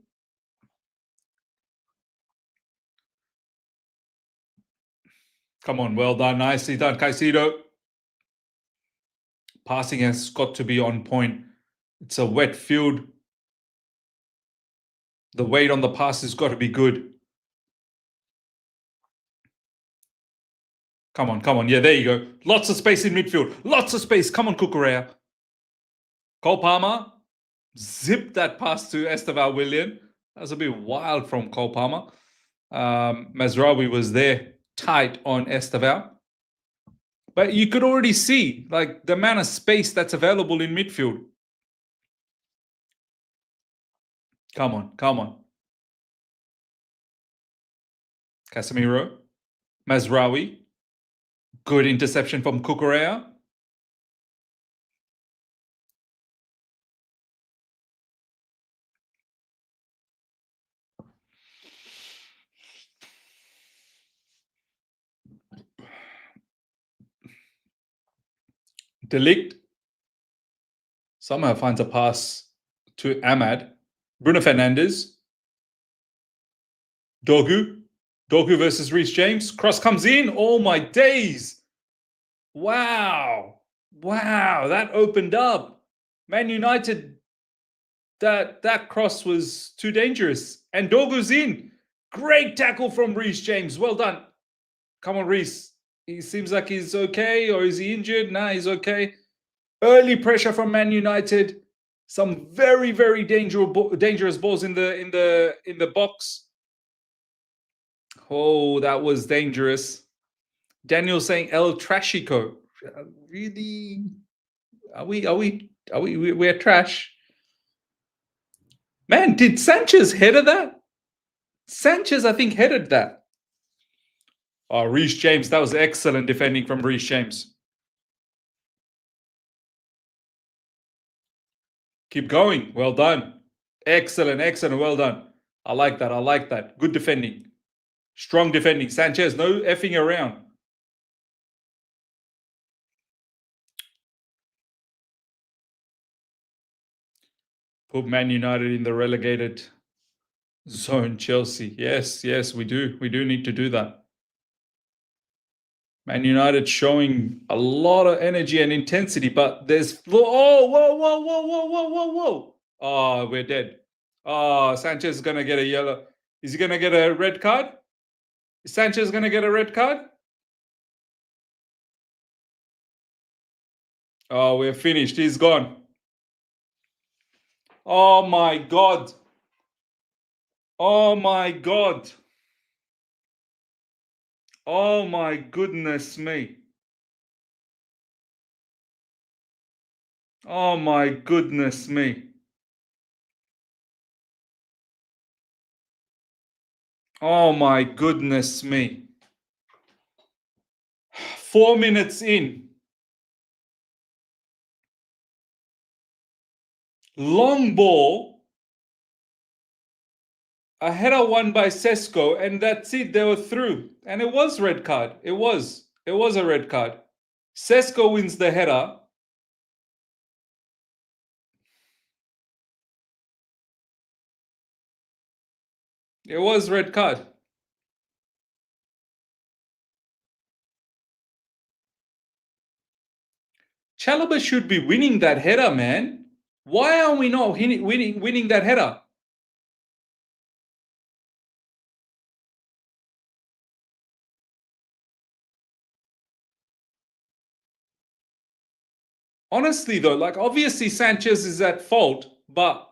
Come on, well done, nicely done, Caicedo. Passing has got to be on point. It's a wet field. The weight on the pass has got to be good. Come on, come on. Yeah, there you go. Lots of space in midfield. Lots of space. Come on, Cucurella. Cole Palmer. Zip that pass to Esteval Willian. That was a bit wild from Cole Palmer. Mazraoui was there, tight on Esteval. But you could already see like the amount of space that's available in midfield. Come on, come on. Casemiro. Mazraoui. Good interception from Cucurella. De Ligt somehow finds a pass to Ahmad. Bruno Fernandez. Dogu. Dogu versus Reece James. Cross comes in. Oh my days. Wow. Wow. That opened up. Man United, that cross was too dangerous. And Dogu's in. Great tackle from Reece James. Well done. Come on, Reece. He seems like he's okay, or is he injured? Nah, he's okay. Early pressure from Man United. Some very, very dangerous balls in the box. Oh, that was dangerous. Daniel saying El Trashico. Really? We're trash. Man, did Sanchez header that? Sanchez, I think, headed that. Oh, Reece James, that was excellent defending from Reece James. Keep going. Well done. Excellent, excellent. Well done. I like that. I like that. Good defending. Strong defending. Sanchez, no effing around. Put Man United in the relegated zone, Chelsea. Yes, yes, we do. We do need to do that. Man United showing a lot of energy and intensity, but there's... Oh, whoa, whoa, whoa, whoa, whoa, whoa, whoa. Oh, we're dead. Oh, Sanchez is going to get a yellow. Is he going to get a red card? Is Sanchez going to get a red card? Oh, we're finished. He's gone. Oh, my God. Oh, my God. Oh, my goodness me. Oh, my goodness me. Oh, my goodness me. 4 minutes in. Long ball. A header won by Sesko, and that's it. They were through. And it was red card. It was a red card. Sesko wins the header. It was red card. Chalobah should be winning that header, man. Why are we not winning that header? Honestly, though, like obviously Sanchez is at fault, but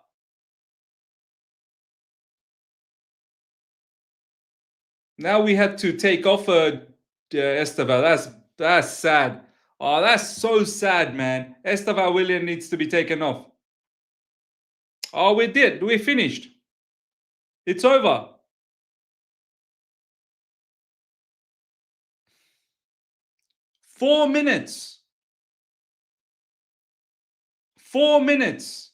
now we had to take off Esteval. That's sad. Oh, that's so sad, man. Esteval William needs to be taken off. Oh, we did. We finished. It's over. Four minutes. 4 minutes.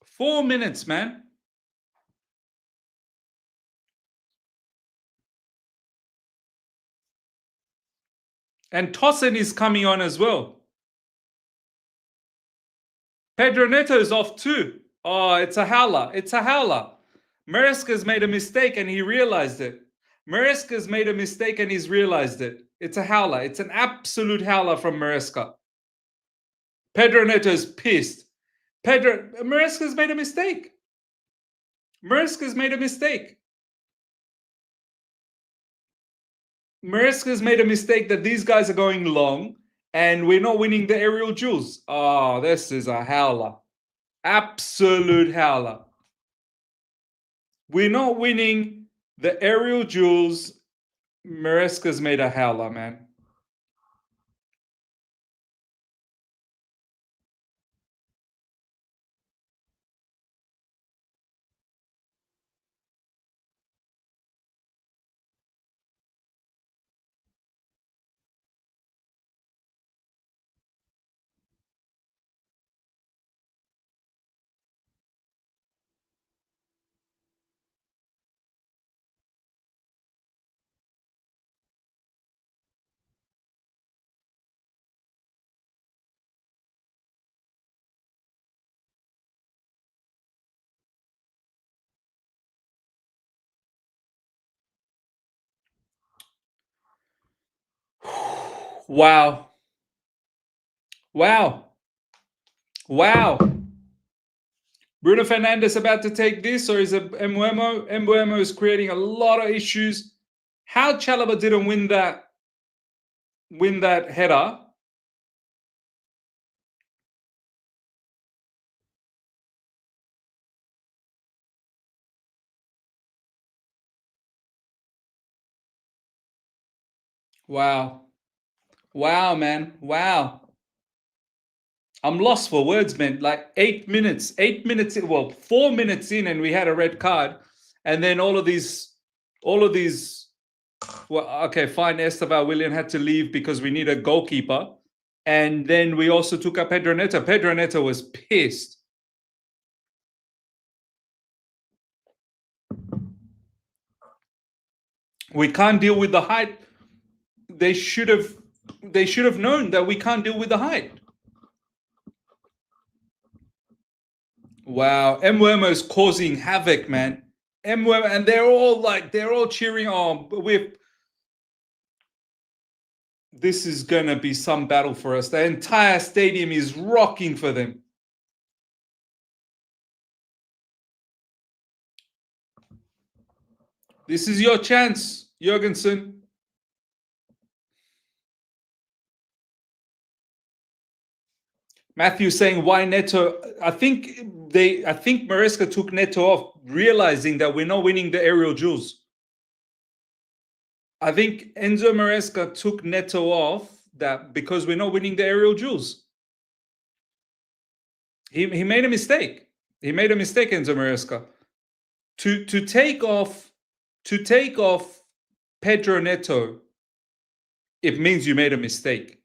Four minutes, man. And Tosin is coming on as well. Pedro Neto is off too. Oh, it's a howler. It's a howler. Maresca's made a mistake and he realized it. Maresca's made a mistake and he's realized it. It's a howler. It's an absolute howler from Maresca. Pedro Neto's pissed. Maresca's made a mistake. Maresca's made a mistake. Maresca's made a mistake that these guys are going long and we're not winning the aerial duels. Oh, this is a howler. Absolute howler. We're not winning the aerial duels. Maresca's made a howler, man. Wow. Wow. Wow. Bruno Fernandez about to take this, or is it Mbuemo? Mbuemo is creating a lot of issues. How Chalobah didn't win that header? Wow. Wow, man. Wow. I'm lost for words, man. Like 8 minutes, 8 minutes, well, 4 minutes in, and we had a red card. And then all of these, well, okay, fine. Esteval William had to leave because we need a goalkeeper. And then we also took up Pedro Neto. Pedro Neto was pissed. We can't deal with the height. They should have known that we can't deal with the height. Wow, Mbuemo is causing havoc, man. Mbuemo, and they're all cheering on. This is gonna be some battle for us. The entire stadium is rocking for them. This is your chance, Jorgensen. Matthew saying why Neto? I think Maresca took Neto off, realizing that we're not winning the aerial duels. I think Enzo Maresca took Neto off that because we're not winning the aerial duels. He made a mistake. He made a mistake, Enzo Maresca. To take off Pedro Neto, it means you made a mistake.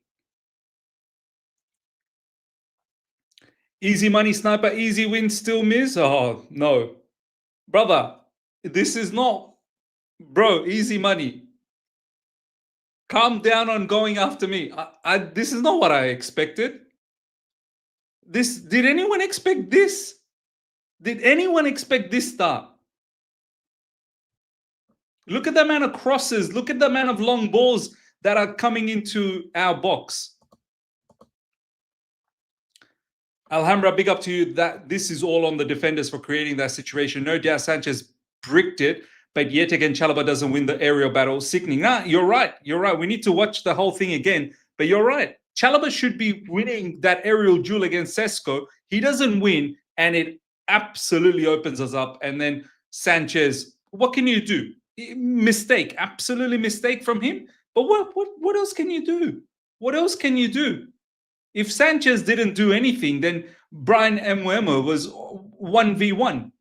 Easy money sniper, easy win, still miss? Oh, no. Brother, this is not, bro, easy money. Calm down on going after me. This is not what I expected. Did anyone expect this? Did anyone expect this start? Look at the amount of crosses. Look at the amount of long balls that are coming into our box. Alhambra, big up to you. That this is all on the defenders for creating that situation. No doubt Sanchez bricked it, but yet again, Chalobah doesn't win the aerial battle. Sickening. Nah, you're right. You're right. We need to watch the whole thing again. But you're right. Chalobah should be winning that aerial duel against Sesko. He doesn't win, and it absolutely opens us up. And then Sanchez, what can you do? Mistake, absolutely mistake from him. But what else can you do? What else can you do? If Sanchez didn't do anything, then Brian Mbeumo was 1v1.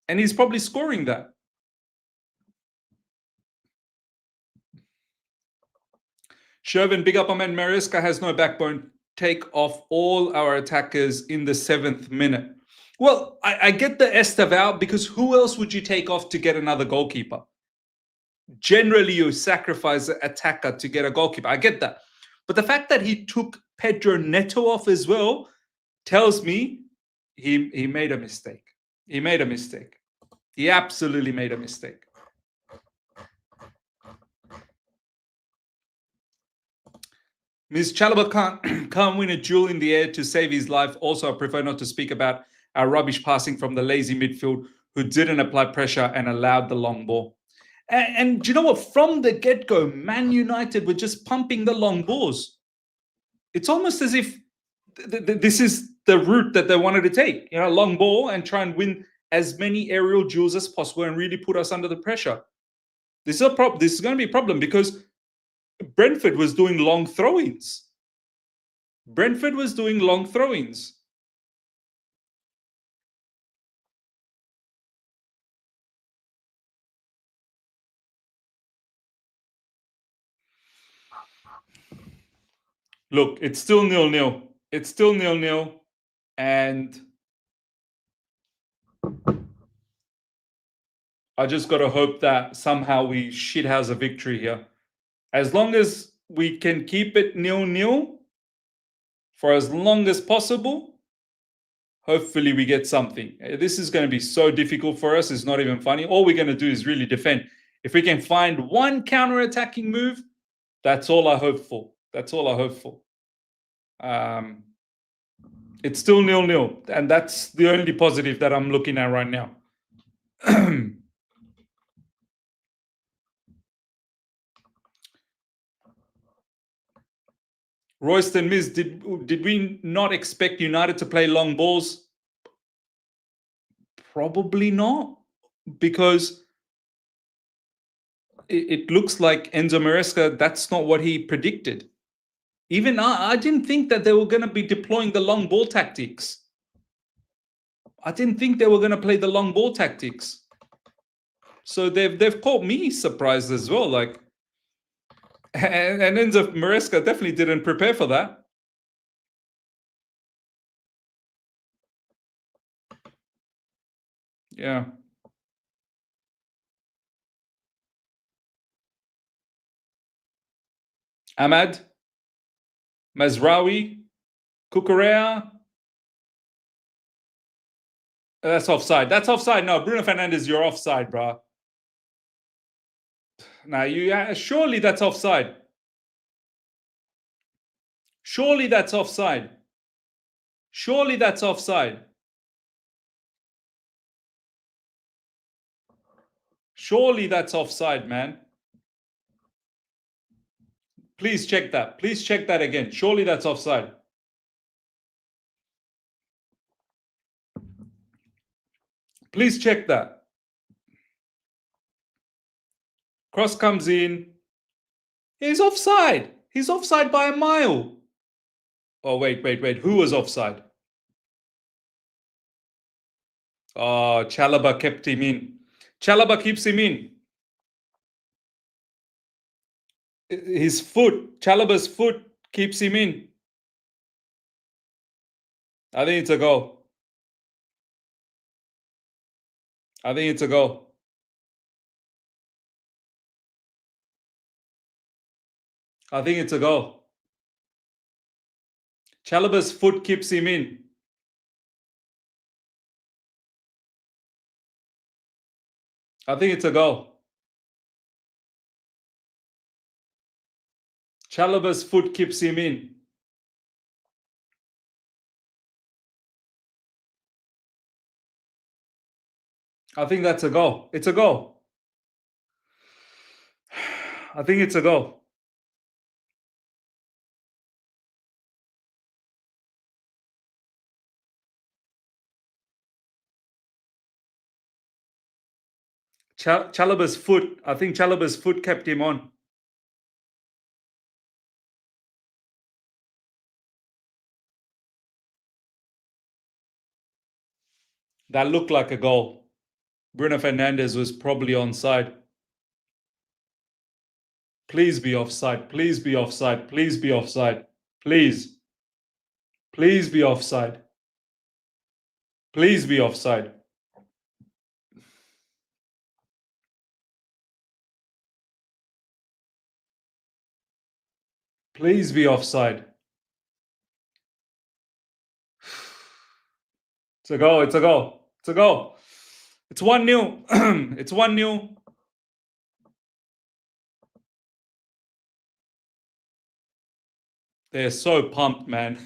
And he's probably scoring that. Shervin, big up on man. Maresca has no backbone. Take off all our attackers in the 7th minute. Well, I get the Estaval, because who else would you take off to get another goalkeeper? Generally, you sacrifice an attacker to get a goalkeeper. I get that. But the fact that he took Pedro Neto off as well tells me he made a mistake. He made a mistake. He absolutely made a mistake. Ms. Chalobah can't win a duel in the air to save his life. Also, I prefer not to speak about our rubbish passing from the lazy midfield who didn't apply pressure and allowed the long ball. And do you know what? From the get-go, Man United were just pumping the long balls. It's almost as if this is the route that they wanted to take. You know, long ball and try and win as many aerial duels as possible and really put us under the pressure. This is This is going to be a problem because Brentford was doing long throw-ins. Brentford was doing long throw-ins. Look, it's still 0-0. It's still 0-0. And I just got to hope that somehow we shithouse a victory here. As long as we can keep it 0-0 for as long as possible, hopefully we get something. This is going to be so difficult for us. It's not even funny. All we're going to do is really defend. If we can find one counter-attacking move, that's all I hope for. That's all I hope for. It's still 0-0, and that's the only positive that I'm looking at right now. Royston Miz, did we not expect United to play long balls? Probably not, because it looks like Enzo Maresca, that's not what he predicted. Even I didn't think that they were going to be deploying the long ball tactics. I didn't think they were going to play the long ball tactics. So they've caught me surprised as well. Like, and Enzo Maresca definitely didn't prepare for that. Yeah. Ahmad, Mazraoui, Cucurella. That's offside. That's offside. No, Bruno Fernandez, you're offside, bro. Now, surely that's offside. Surely that's offside. Surely that's offside. Surely that's offside, man. Please check that. Please check that again. Surely that's offside. Please check that. Cross comes in. He's offside. He's offside by a mile. Oh, wait. Who was offside? Oh, Chalobah kept him in. Chalobah keeps him in. His foot, Chalobah's foot keeps him in. I think it's a goal. I think it's a goal. I think it's a goal. Chalobah's foot keeps him in. I think it's a goal. Chalobah's foot keeps him in. I think that's a goal. It's a goal. I think it's a goal. Chalobah's foot. I think Chalobah's foot kept him on. That looked like a goal. Bruno Fernandez was probably onside. Please be offside. Please be offside. Please be offside. Please. Please be offside. Please be offside. Please be offside. It's a goal. It's a goal. It's a goal. It's 1-0. It's 1-0. They're so pumped, man.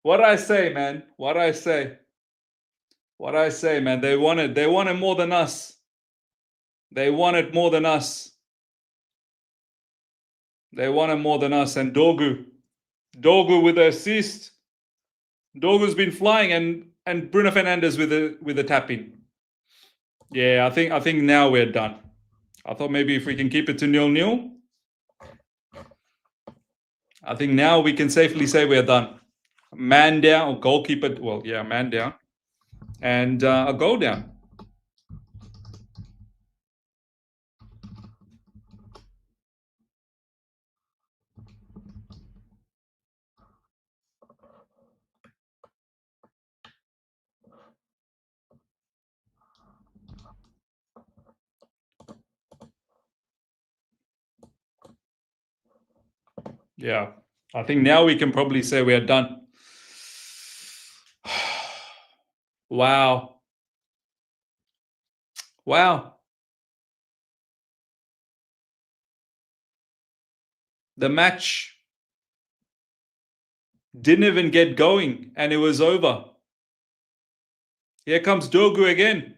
What I say, man. What I say. What I say, man. They want it. They want it more than us. They want it more than us. They want it more than us. And Dorgu with the assist. Dorgu's been flying, and Bruno Fernandez with a tap in. Yeah, I think now we're done. I thought maybe if we can keep it to 0-0, I think now we can safely say we're done. Man down, or goalkeeper. Well, yeah, man down, and a goal down. Yeah, I think now we can probably say we're done. Wow. Wow. The match didn't even get going and it was over. Here comes Dorgu again.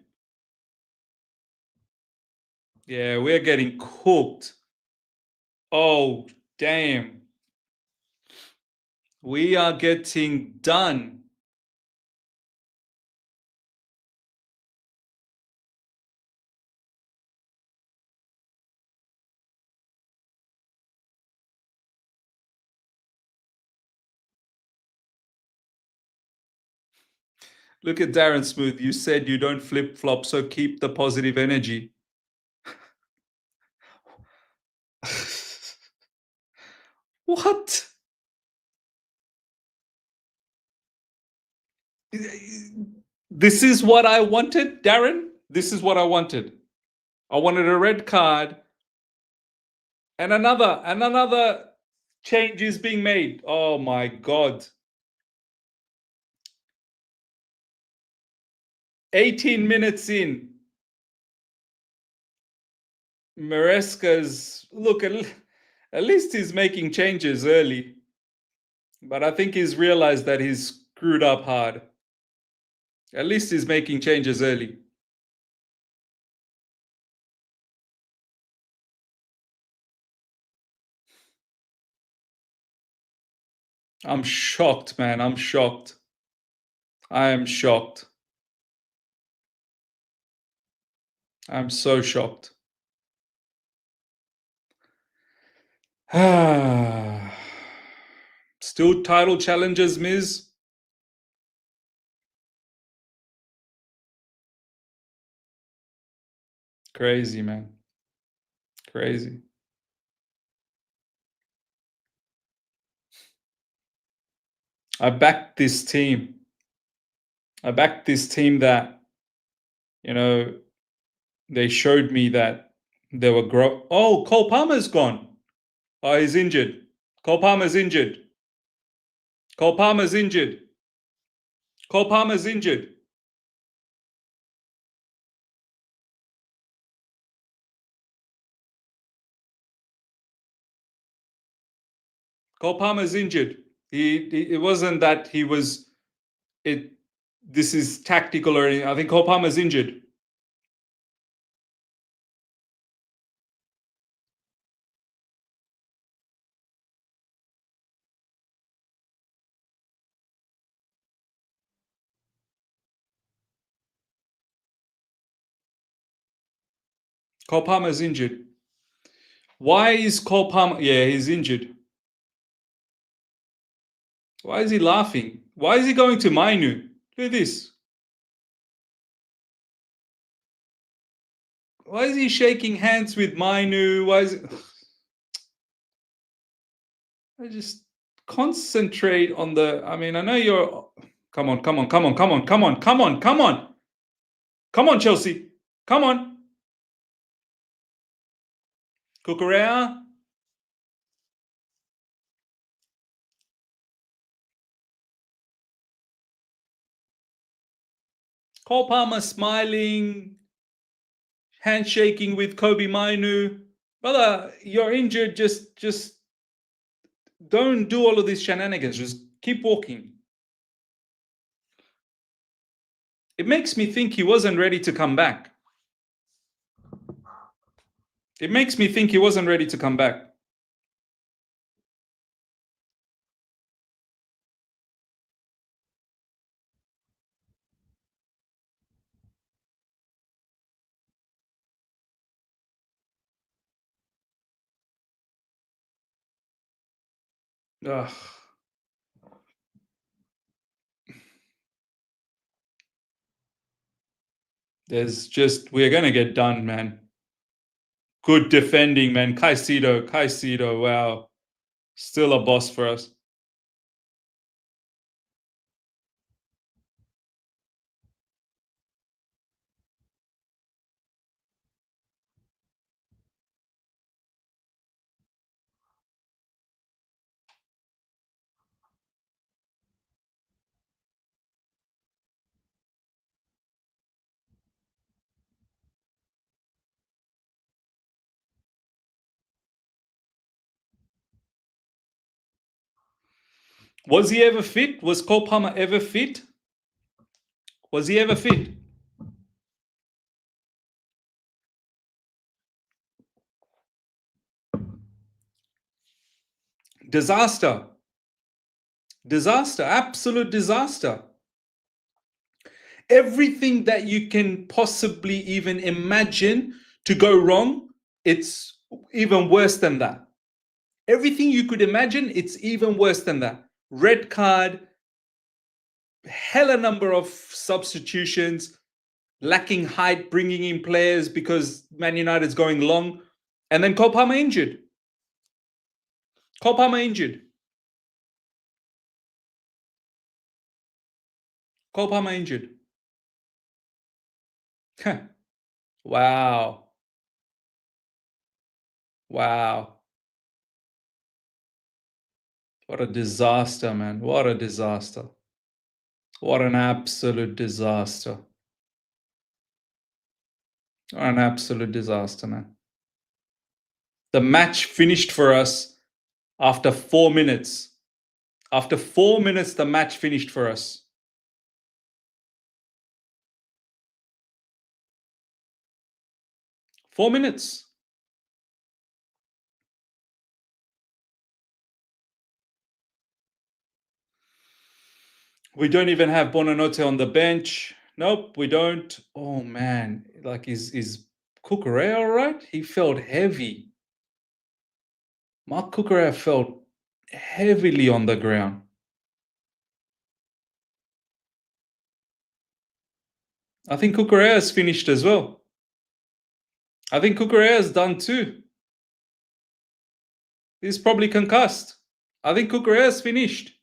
Yeah, we're getting cooked. Oh, damn. We are getting done. Look at Darren Smooth. You said you don't flip flop, so keep the positive energy. What? This is what I wanted, Darren. This is what I wanted. I wanted a red card, and another change is being made. Oh my God. 18 minutes in. Maresca's look, at least he's making changes early. But I think he's realized that he's screwed up hard. At least he's making changes early. I'm shocked, man. I'm shocked. I am shocked. I'm so shocked. Still title challenges, Miz. Crazy, man. Crazy. I backed this team. I backed this team that, you know, they showed me that they were Oh, Cole Palmer's gone. Oh, he's injured. Cole Palmer's injured. Cole Palmer's injured. Cole Palmer's injured. Cole Palmer's injured. It wasn't that he was it. This is tactical or anything. I think Cole Palmer's injured. Cole Palmer's injured. Why is Cole Palmer? Yeah, he's injured. Why is he laughing? Why is he going to Mainu? Look at this. Why is he shaking hands with Mainu? Why is it? I just concentrate on the. I mean, I know you're. Come on, come on, come on, come on, come on, come on, come on. Come on, Chelsea. Come on. Cucurella. Cole Palmer smiling, handshaking with Kobe Mainu. Brother, you're injured. Just don't do all of these shenanigans. Just keep walking. It makes me think he wasn't ready to come back. It makes me think he wasn't ready to come back. Ugh. We're going to get done, man. Good defending, man. Caicedo, wow. Still a boss for us. Was he ever fit? Was Cole Palmer ever fit? Was he ever fit? Disaster. Disaster. Absolute disaster. Everything that you can possibly even imagine to go wrong, it's even worse than that. Everything you could imagine, it's even worse than that. Red card, hella number of substitutions, lacking height, bringing in players because Man United's going long, and then Cole Palmer injured. Cole Palmer injured. Cole Palmer injured. Wow. Wow. What a disaster, man. What a disaster. What an absolute disaster. What an absolute disaster, man. The match finished for us after 4 minutes. After 4 minutes, the match finished for us. 4 minutes. We don't even have Bonanote on the bench. Nope, we don't. Oh man, like is Cucurella all right? He felt heavy. Mark Cucurella felt heavily on the ground. I think Cucurella's finished as well. I think Kukurea is done too. He's probably concussed. I think Kukurea is finished.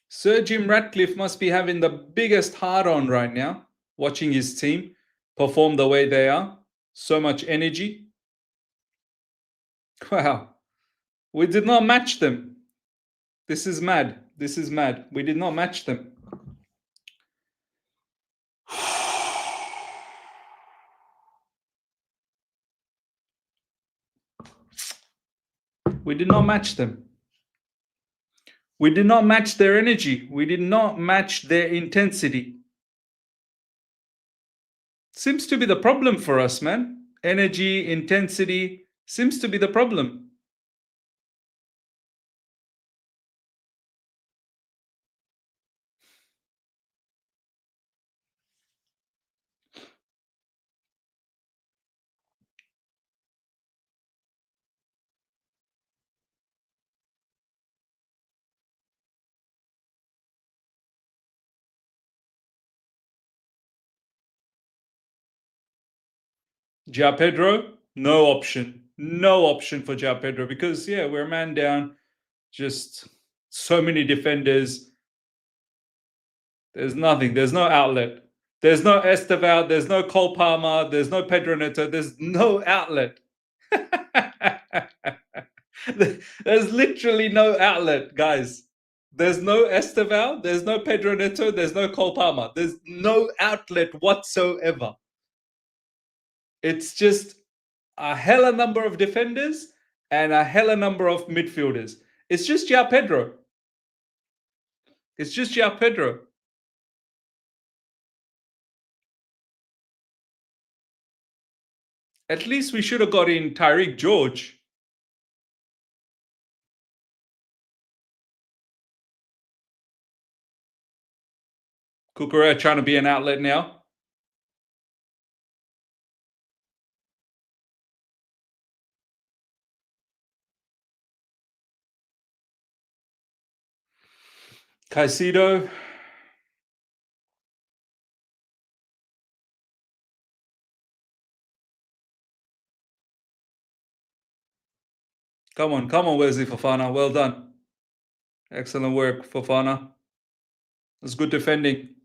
Sir Jim Ratcliffe must be having the biggest hard on right now, watching his team perform the way they are. So much energy. Wow. We did not match them. This is mad. This is mad. We did not match them. We did not match them. We did not match their energy. We did not match their intensity. Seems to be the problem for us, man. Energy, intensity seems to be the problem. Ja Pedro, no option. No option for Ja Pedro because, yeah, we're a man down. Just so many defenders. There's nothing. There's no outlet. There's no Esteval. There's no Cole Palmer. There's no Pedro Neto. There's no outlet. There's literally no outlet, guys. There's no Esteval. There's no Pedro Neto. There's no Cole Palmer. There's no outlet whatsoever. It's just a hella number of defenders and a hella number of midfielders. It's just João Pedro. It's just João Pedro. At least we should have got in Tyreek George. Kukurea trying to be an outlet now. Caicedo. Come on, Wesley Fofana. Well done. Excellent work, Fofana. That's good defending.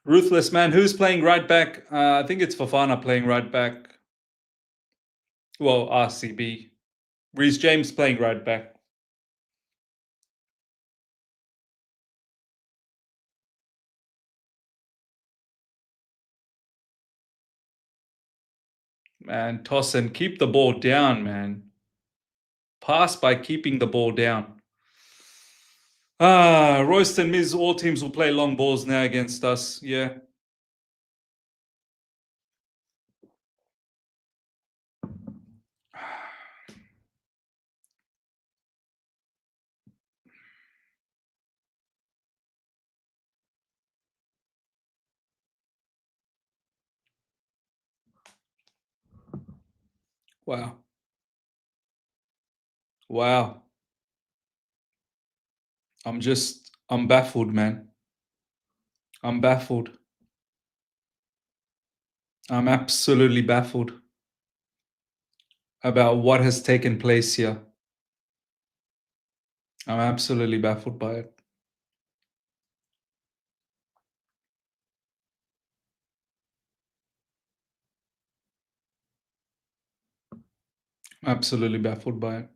Ruthless man. Who's playing right back? I think it's Fofana playing right back. Well, RCB. Reece James playing right back. Man, toss and keep the ball down, man. Pass by keeping the ball down. Royston Miz, all teams will play long balls now against us. Yeah. Wow. Wow. I'm baffled, man. I'm baffled. I'm absolutely baffled about what has taken place here. I'm absolutely baffled by it. Absolutely baffled by it.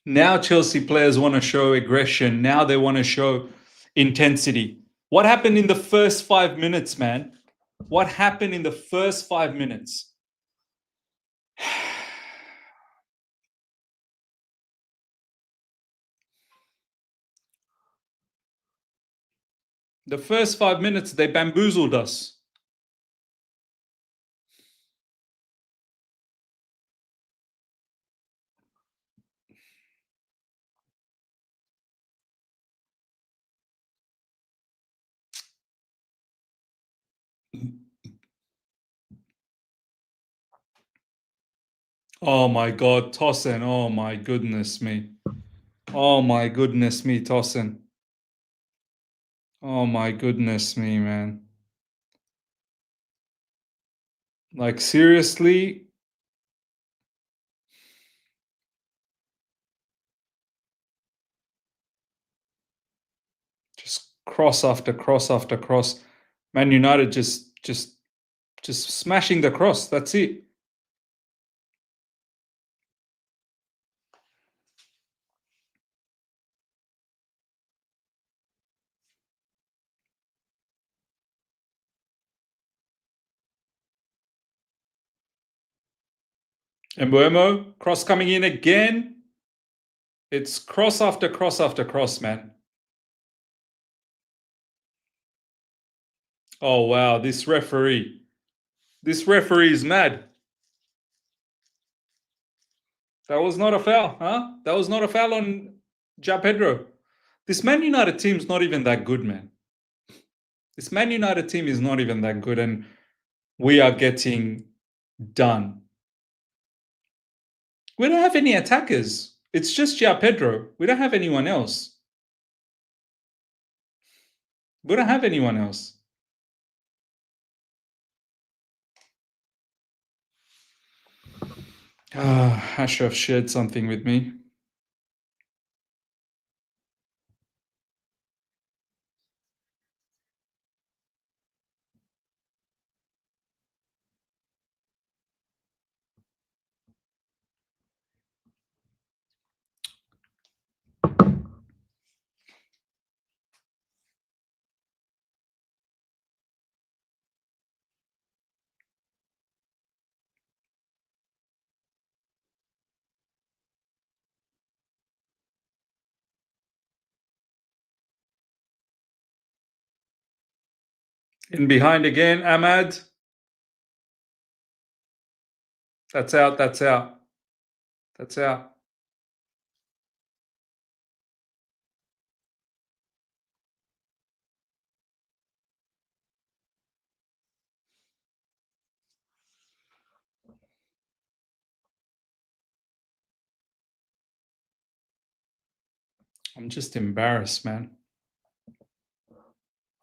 Now Chelsea players want to show aggression. Now they want to show intensity. What happened in the first 5 minutes, man? What happened in the first 5 minutes? The first 5 minutes, they bamboozled us. Oh my God, Tosin. Oh my goodness me. Oh my goodness me, Tosin. Oh my goodness me, man. Like, seriously? Just cross after cross after cross. Man United just smashing the cross. That's it. Mbuemo, cross coming in again. It's cross after cross after cross, man. Oh, wow. This referee is mad. That was not a foul, huh? That was not a foul on Ja Pedro. This Man United team's not even that good, man. This Man United team is not even that good, and we are getting done. We don't have any attackers. It's just Ja Pedro. We don't have anyone else. We don't have anyone else. Ashraf shared something with me. In behind again, Ahmad. That's out. That's out. That's out. I'm just embarrassed, man.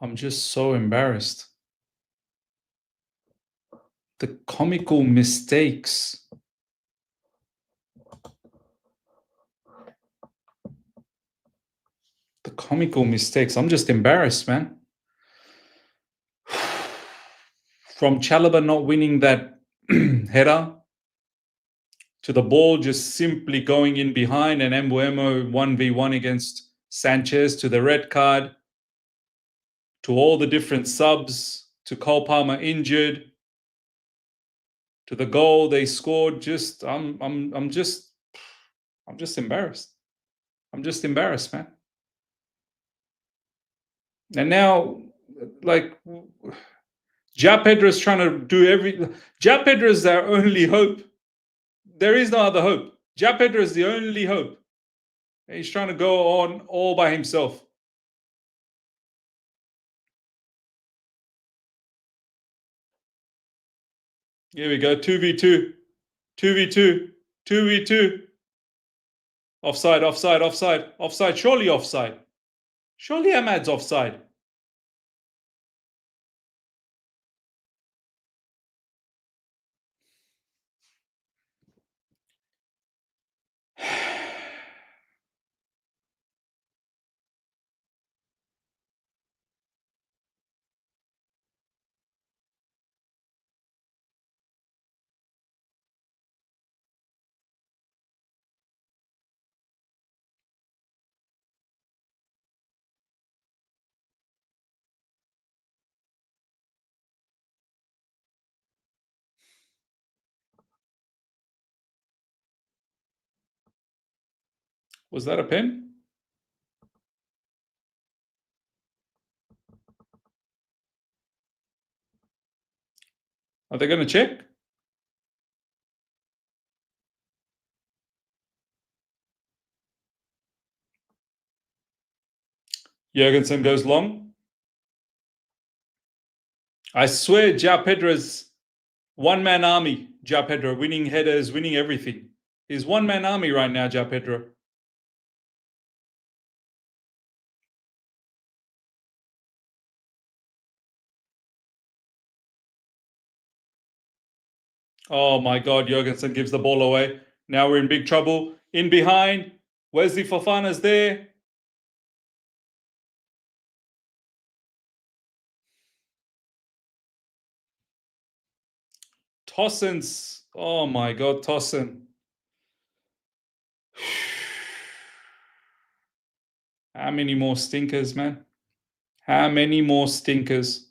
I'm just so embarrassed. The comical mistakes. The comical mistakes. I'm just embarrassed, man. From Chalobah not winning that header to the ball just simply going in behind and Mbuemo 1v1 against Sanchez, to the red card, to all the different subs, to Cole Palmer injured, to the goal they scored. Just I'm just embarrassed. I'm just embarrassed, man. And now, like, Ja Pedro's trying to do Ja Pedro is our only hope. There is no other hope. Ja Pedro is the only hope. He's trying to go on all by himself. Here we go. 2v2. 2v2. 2v2. Offside, offside, offside, offside. Surely offside. Surely Ahmad's offside. Was that a pen? Are they going to check? Jurgensen goes long. I swear, João Pedro's one-man army. João Pedro winning headers, winning everything. He's one-man army right now, João Pedro. Oh my God, Jurgensen gives the ball away. Now we're in big trouble. In behind, Wesley Fofana's there. Tossen's, oh my God, Tossen. How many more stinkers, man? How many more stinkers?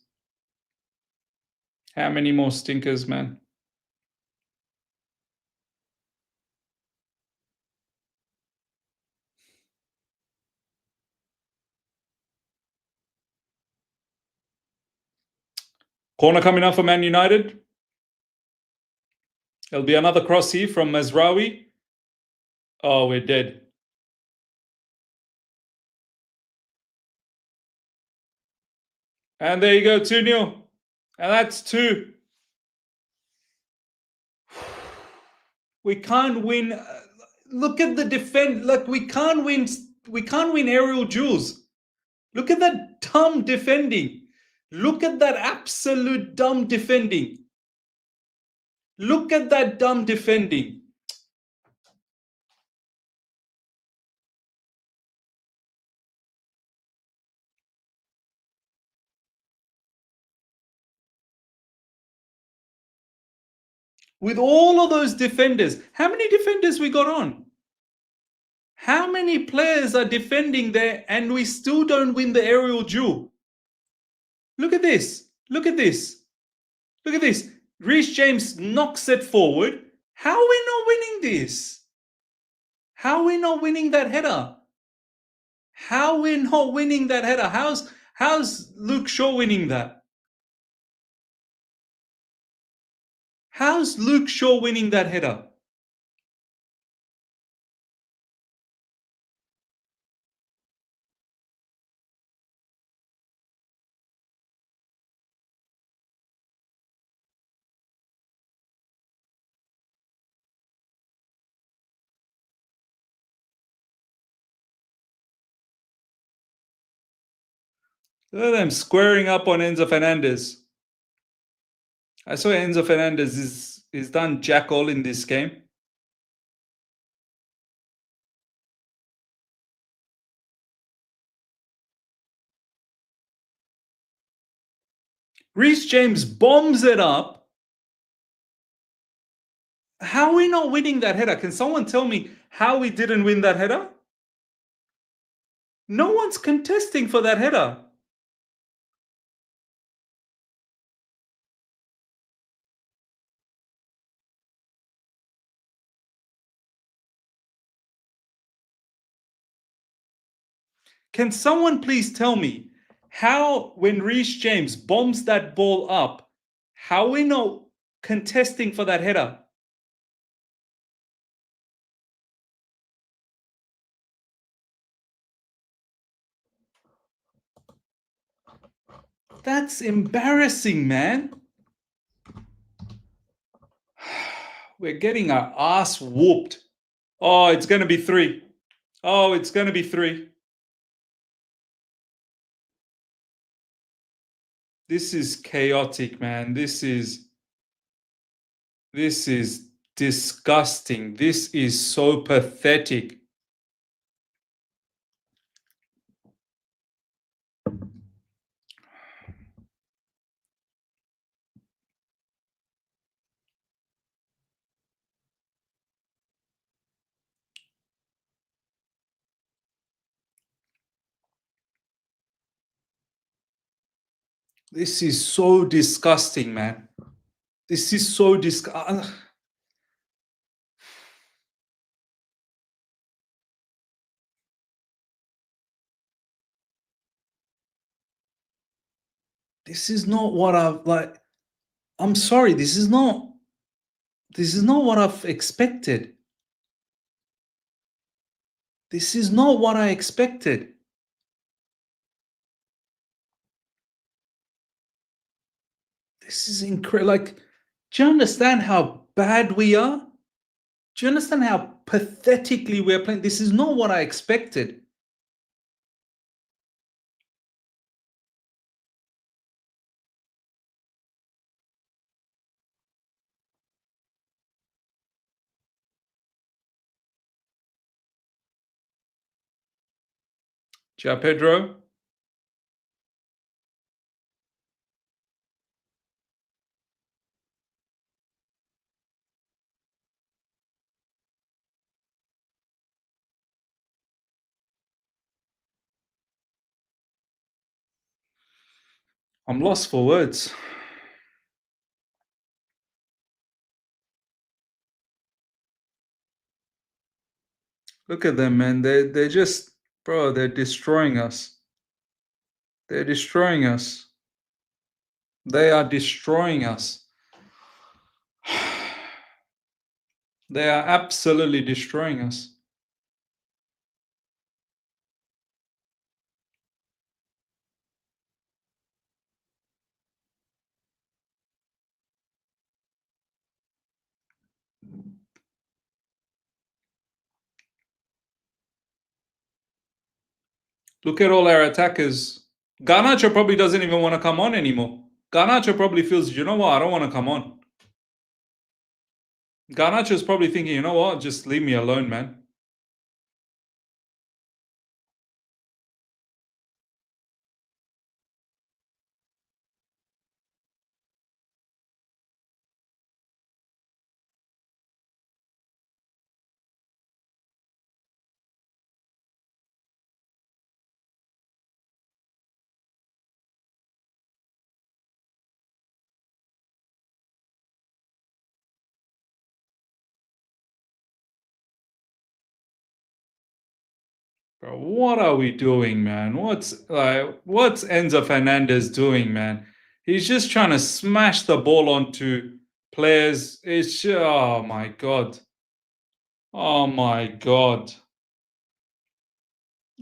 How many more stinkers, man? Corner coming up for Man United. There'll be another cross here from Mazraoui. Oh, we're dead. And there you go, 2-0. And that's 2. We can't win. Look at the defense. Look, we can't win. We can't win aerial duels. Look at that dumb defending. Look at that absolute dumb defending. Look at that dumb defending. With all of those defenders, how many defenders we got on? How many players are defending there and we still don't win the aerial duel? Look at this. Look at this. Look at this. Reece James knocks it forward. How are we not winning this? How are we not winning that header? How are we not winning that header? How's Luke Shaw winning that? How's Luke Shaw winning that header? Look at them squaring up on Enzo Fernandez. I saw Enzo Fernandez is done jack all in this game. Reece James bombs it up. How are we not winning that header? Can someone tell me how we didn't win that header? No one's contesting for that header. Can someone please tell me how, when Reece James bombs that ball up, how are we not contesting for that header? That's embarrassing, man. We're getting our ass whooped. Oh, it's going to be 3. Oh, it's going to be 3. This is chaotic, man. This is disgusting. This is so pathetic. This is so disgusting, man. This is so disgusting. This is not what I've like. I'm sorry. This is not what I've expected. This is not what I expected. This is incredible. Like, do you understand how bad we are? Do you understand how pathetically we're playing? This is not what I expected. Ciao, Pedro. I'm lost for words. Look at them, man. They're just, bro, they're destroying us. They're destroying us. They are destroying us. They are absolutely destroying us. Look at all our attackers. Garnacho probably doesn't even want to come on anymore. Garnacho probably feels, you know what, I don't want to come on. Garnacho's probably thinking, you know what, just leave me alone, man. Bro, what are we doing, man? What's Enzo Fernandez doing, man? He's just trying to smash the ball onto players. It's oh my god. Oh my god.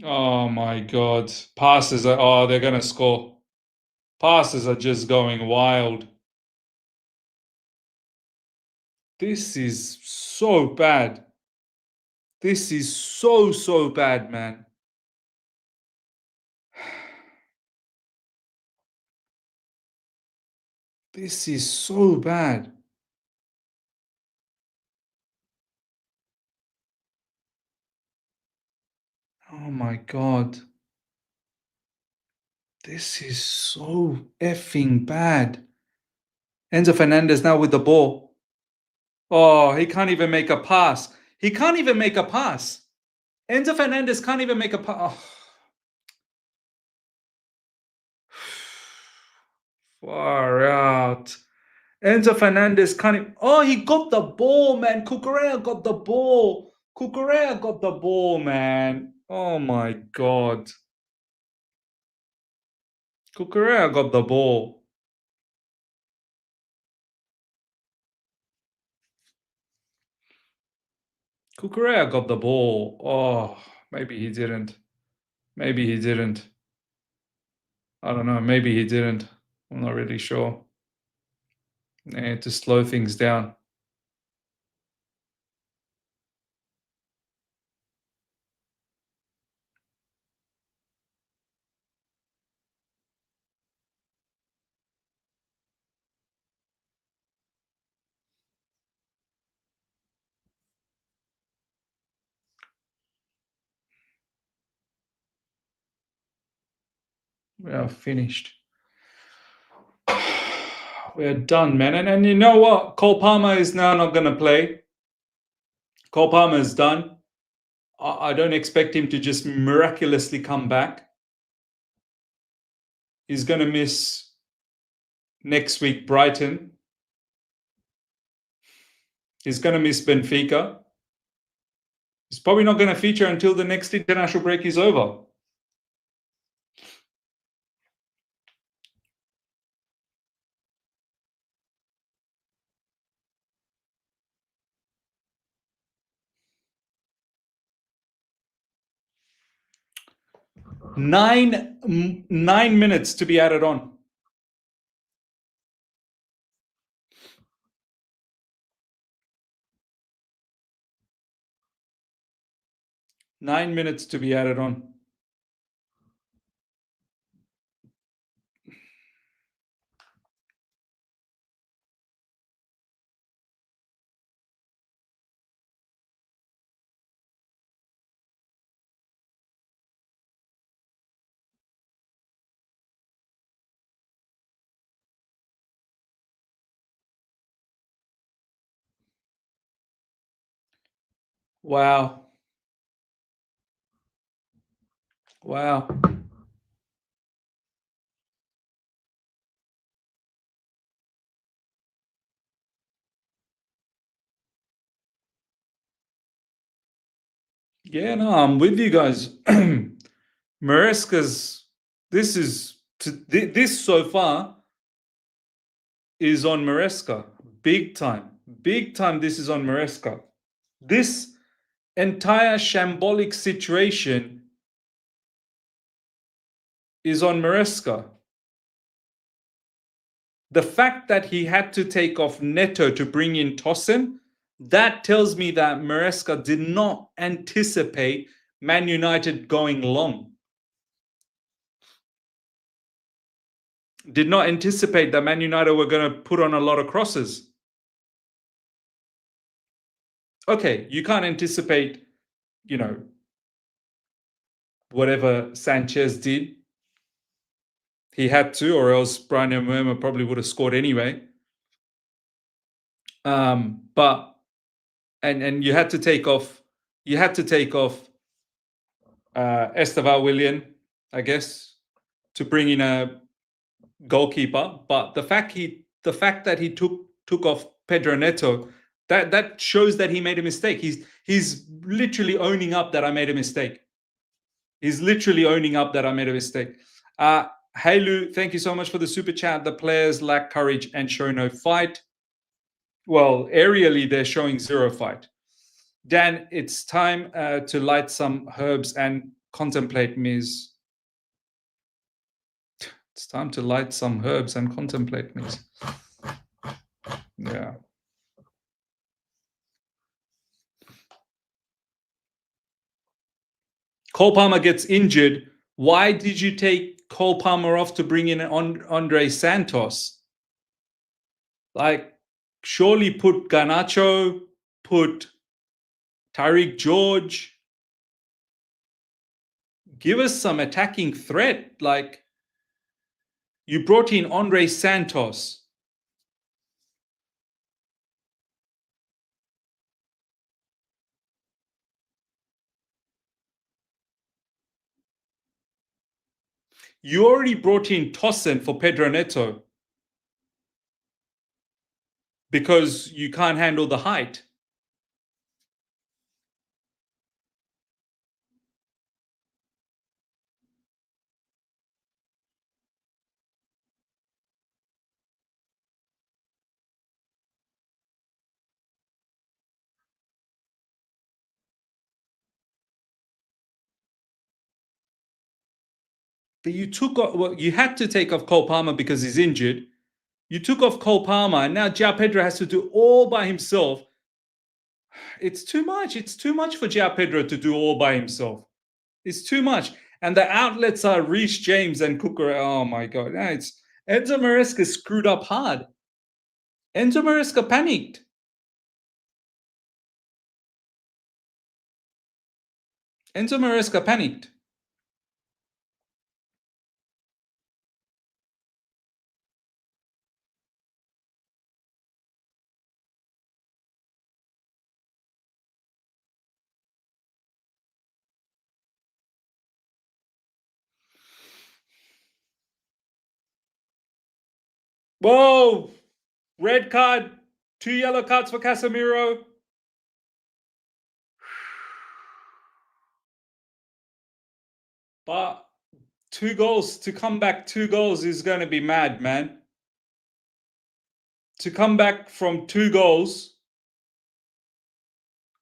Oh my god. Passes are they're gonna score. Passes are just going wild. This is so bad. This is so bad, man. This is so bad. Oh my god. This is so effing bad. Enzo Fernandez now with the ball. Oh, he can't even make a pass. He can't even make a pass. Enzo Fernandez can't even make a pass. Oh. Far out. Enzo Fernandez can't even... Oh, he got the ball, man. Cucurella got the ball. Cucurella got the ball, man. Oh my god. Cucurella got the ball. Cucurella got the ball. Oh, maybe he didn't. Maybe he didn't. I don't know. Maybe he didn't. I'm not really sure. To slow things down. We are finished. We're done, man. And you know what? Cole Palmer is now not going to play. Cole Palmer is done. I don't expect him to just miraculously come back. He's going to miss next week Brighton. He's going to miss Benfica. He's probably not going to feature until the next international break is over. 9 minutes to be added on. 9 minutes to be added on. Wow. Wow. Yeah, no, I'm with you guys. Maresca's, this so far is on Maresca. Big time. Big time this is on Maresca. This entire shambolic situation is on Maresca. The fact that he had to take off Neto to bring in Tosin, that tells me that Maresca did not anticipate Man United going long. Did not anticipate that Man United were going to put on a lot of crosses. Okay, you can't anticipate, whatever Sanchez did. He had to, or else Brian Mbeumo probably would have scored anyway. But you had to take off. You had to take off Esteval Willian, I guess, to bring in a goalkeeper. But the fact that he took off Pedro Neto, that shows that he made a mistake. He's literally owning up that I made a mistake. He's literally owning up that I made a mistake. Hey Lou, thank you so much for the super chat. The players lack courage and show no fight. Well, aerially they're showing zero fight. Dan, it's time to light some herbs and contemplate Ms. It's time to light some herbs and contemplate Ms. Yeah. Cole Palmer gets injured. Why did you take Cole Palmer off to bring in Andre Santos? Like, surely put Garnacho, put Tariq George. Give us some attacking threat. Like, you brought in Andre Santos. You already brought in Tosin for Pedro Neto because you can't handle the height. But you had to take off Cole Palmer because he's injured. You took off Cole Palmer, and now João Pedro has to do all by himself. It's too much. It's too much for João Pedro to do all by himself. It's too much. And the outlets are Reece James and Cooker. Oh my God. It's Enzo Maresca screwed up hard. Enzo Maresca panicked. Enzo Maresca panicked. Whoa! Red card, 2 yellow cards for Casemiro. But 2 goals, to come back 2 goals is going to be mad, man. To come back from 2 goals,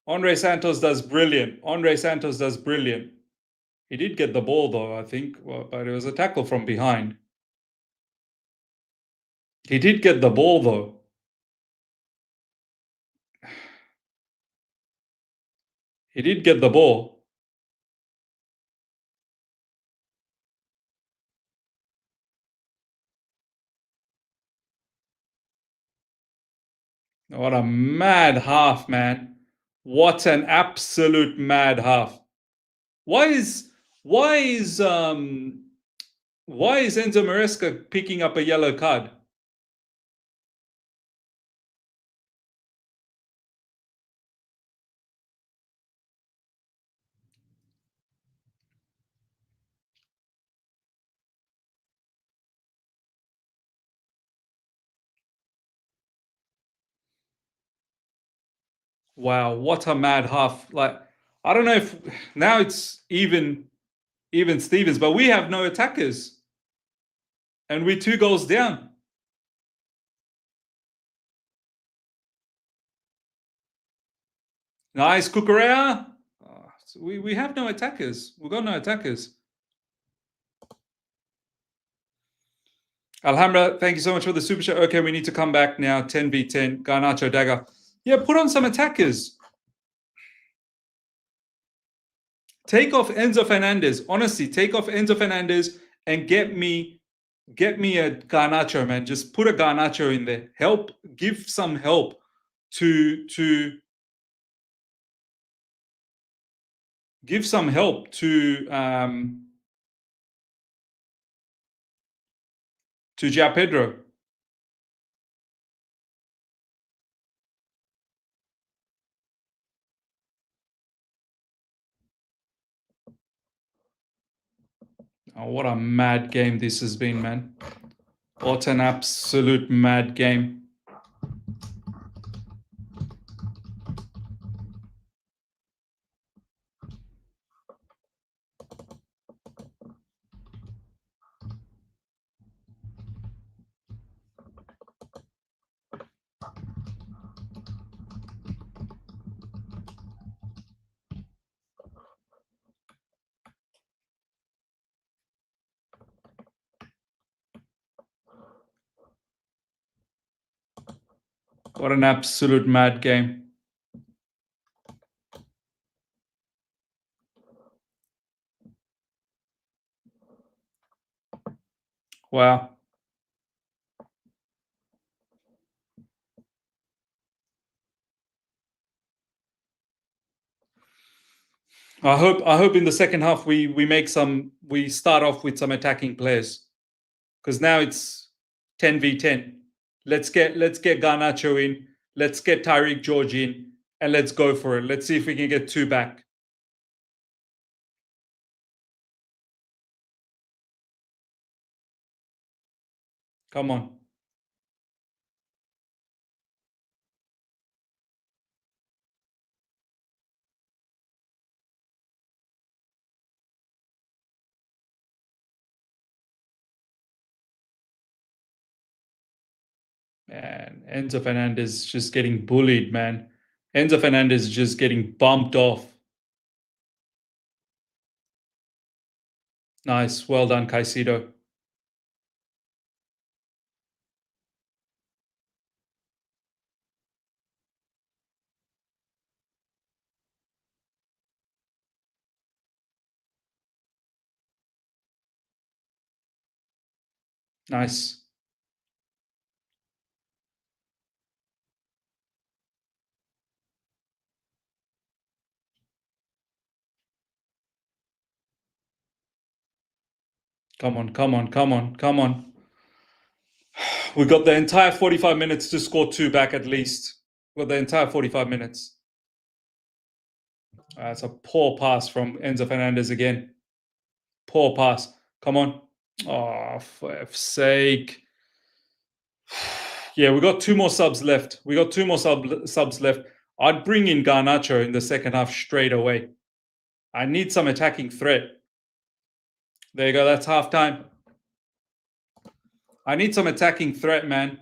Andre Santos does brilliant. Andre Santos does brilliant. He did get the ball, though, I think, but it was a tackle from behind. He did get the ball, though. He did get the ball. What a mad half, man. What an absolute mad half. Why is why is um why is Enzo Maresca picking up a yellow card? Wow, what a mad half. Like, I don't know if now it's even Stevens, but we have no attackers. And we're 2 goals down. Nice Cucurella. So we have no attackers. We've got no attackers. Alhambra, thank you so much for the super chat. Okay, we need to come back now. 10v10. Garnacho dagger. Yeah, put on some attackers. Take off Enzo Fernandez. Honestly, take off Enzo Fernandez and get me a Garnacho, man. Just put a Garnacho in there. Help, give some help to give some help to João Pedro. Oh, what a mad game this has been, man. What an absolute mad game. What an absolute mad game. Wow. I hope in the second half we start off with some attacking players. Because now it's 10v10. Let's get Garnacho in, let's get Tyreek George in, and let's go for it. Let's see if we can get 2 back. Come on. Man, Enzo Fernandez is just getting bullied, man. Enzo Fernandez is just getting bumped off. Nice. Well done, Caicedo. Nice. Come on, come on, come on, come on. We got the entire 45 minutes to score 2 back at least. We got the entire 45 minutes. That's a poor pass from Enzo Fernandez again. Poor pass. Come on. Oh, for F's sake. Yeah, we got 2 more subs left. We got 2 more subs left. I'd bring in Garnacho in the second half straight away. I need some attacking threat. There you go. That's halftime. I need some attacking threat, man.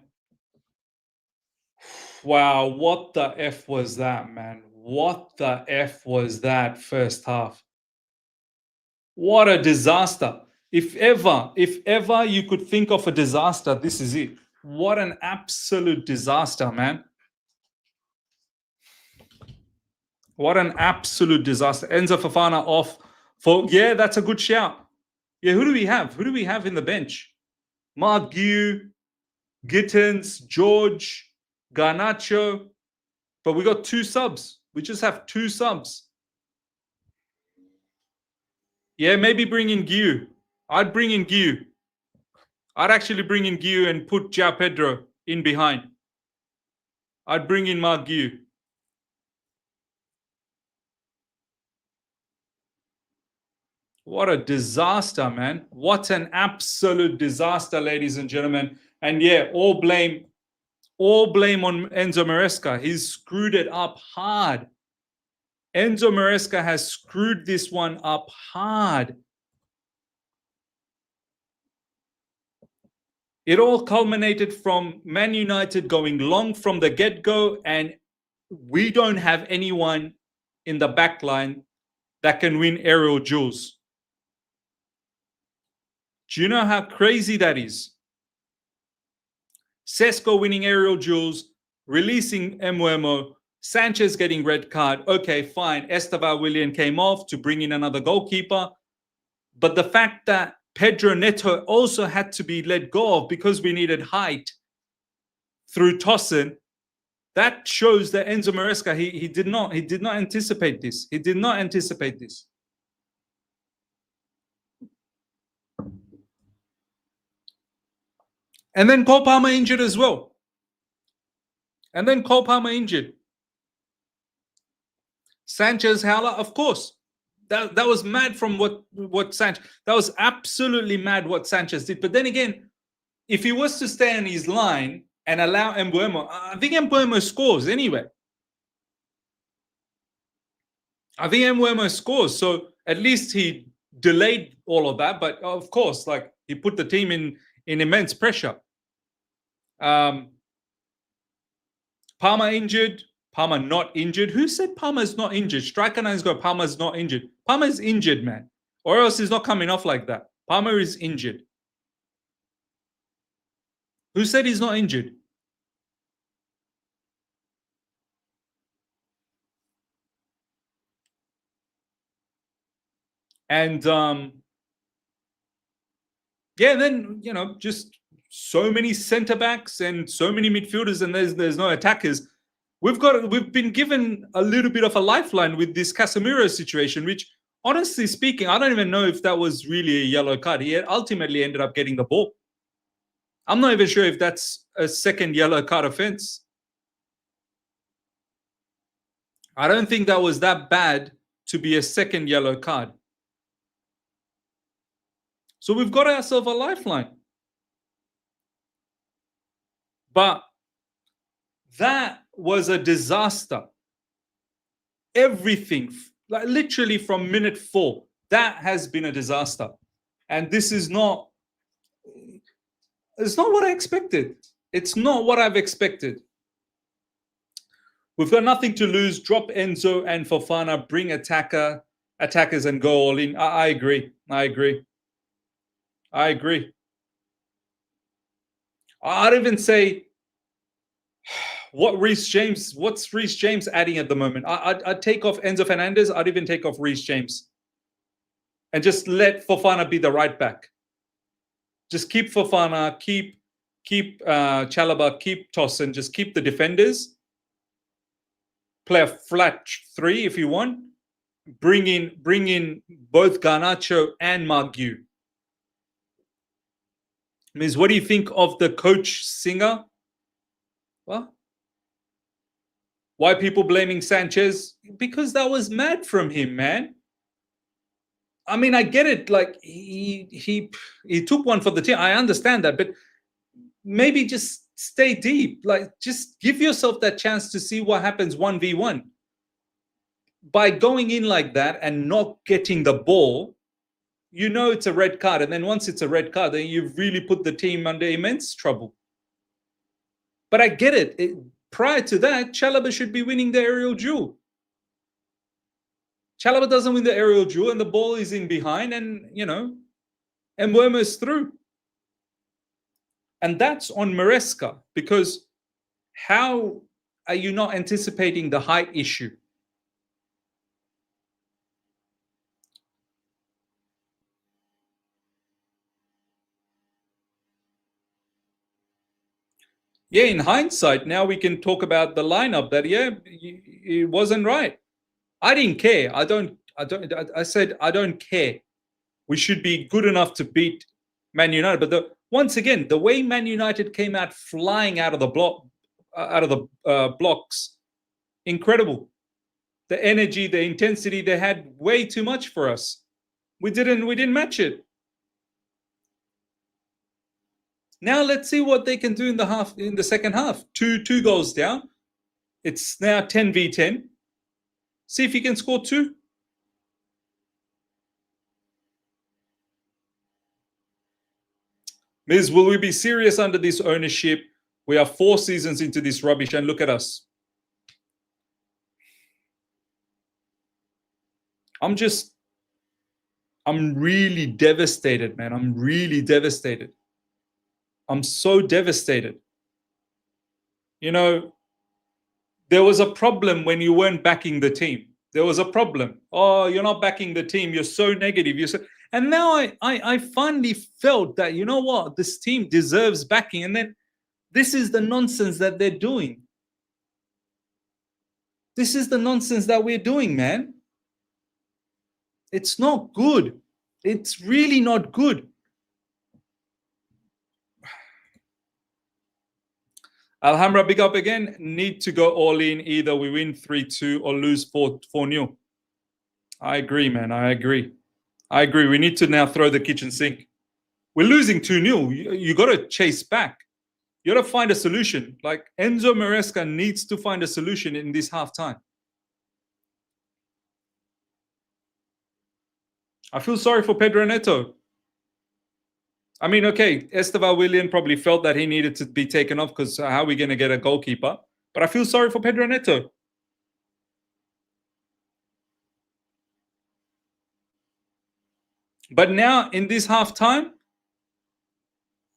Wow, what the F was that, man? What the F was that first half? What a disaster. If ever you could think of a disaster, this is it. What an absolute disaster, man. What an absolute disaster. Enzo Fofana off for, yeah, that's a good shout. Yeah, who do we have? Who do we have in the bench? Mark Guiu, Gittins, George, Garnacho. But we got 2 subs. We just have 2 subs. Yeah, maybe bring in Guiu. I'd bring in Guiu. I'd actually bring in Guiu and put João Pedro in behind. I'd bring in Mark Guiu. What a disaster, man. What an absolute disaster, ladies and gentlemen. And yeah, all blame on Enzo Maresca. He's screwed it up hard. Enzo Maresca has screwed this one up hard. It all culminated from Man United going long from the get-go, and we don't have anyone in the back line that can win aerial duels. Do you know how crazy that is? Sesko winning aerial duels, releasing Mbeumo, Sanchez getting red card. Okay, fine. Estevao Willian came off to bring in another goalkeeper. But the fact that Pedro Neto also had to be let go of because we needed height through Tosin, that shows that Enzo Maresca, he did not anticipate this. He did not anticipate this. And then Cole Palmer injured as well. Sanchez, Howler, of course. That was mad from what Sanchez. That was absolutely mad what Sanchez did. But then again, if he was to stay on his line and allow Mbeumo, I think Mbeumo scores anyway. So at least he delayed all of that. But of course, like, he put the team in immense pressure. Palmer injured. Palmer not injured. Who said Palmer's not injured? Striker 9's got Palmer's not injured. Palmer's injured, man. Or else he's not coming off like that. Palmer is injured. Who said he's not injured? And yeah, then, you know, just so many center backs and so many midfielders, and there's no attackers. We've been given a little bit of a lifeline with this Casemiro situation, which, honestly speaking, I don't even know if that was really a yellow card. He ultimately ended up getting the ball. I'm not even sure if that's a second yellow card offense. I don't think that was that bad to be a second yellow card. So we've got ourselves a lifeline. But that was a disaster. Everything, like literally from minute 4, that has been a disaster. And this is not, it's not what I expected. It's not what I've expected. We've got nothing to lose. Drop Enzo and Fofana, bring attackers and go all in. I agree. I'd even say, what's Reece James adding at the moment? I'd take off Enzo Fernandez. I'd even take off Reece James. And just let Fofana be the right back. Just keep Fofana, keep Chalobah, keep Tosin. Just keep the defenders. Play a flat 3 if you want. Bring in both Garnacho and Mark Guiu. Miz, what do you think of the coach Singer? Well, why people blaming Sanchez? Because that was mad from him, man. I mean, I get it. Like, he took one for the team. I understand that, but maybe just stay deep. Like, just give yourself that chance to see what happens 1v1. By going in like that and not getting the ball, you know it's a red card. And then once it's a red card, then you've really put the team under immense trouble. But I get it. Prior to that, Chalobah should be winning the aerial duel. Chalobah doesn't win the aerial duel, and the ball is in behind, and and Mbeumo's through. And that's on Maresca, because how are you not anticipating the height issue? Yeah, in hindsight, now we can talk about the lineup that, it wasn't right. I didn't care. I said, I don't care. We should be good enough to beat Man United. But once again, the way Man United came out flying out of the blocks, incredible. The energy, the intensity, they had way too much for us. We didn't match it. Now let's see what they can do in the second half. Two goals down. It's now 10v10. See if you can score 2. Miz, will we be serious under this ownership? We are 4 seasons into this rubbish, and look at us. I'm really devastated, man. I'm really devastated. I'm so devastated. There was a problem when you weren't backing the team. There was a problem. Oh, you're not backing the team. You're so negative. And now I finally felt that, you know what? This team deserves backing. And then this is the nonsense that they're doing. This is the nonsense that we're doing, man. It's not good. It's really not good. Alhambra, big up again. Need to go all in. Either we win 3-2 or lose 4-0. I agree, man. I agree. We need to now throw the kitchen sink. We're losing 2-0. You got to chase back. You got to find a solution. Like Enzo Maresca needs to find a solution in this halftime. I feel sorry for Pedro Neto. I mean, okay, Esteval Willian probably felt that he needed to be taken off because how are we going to get a goalkeeper? But I feel sorry for Pedro Neto. But now in this halftime,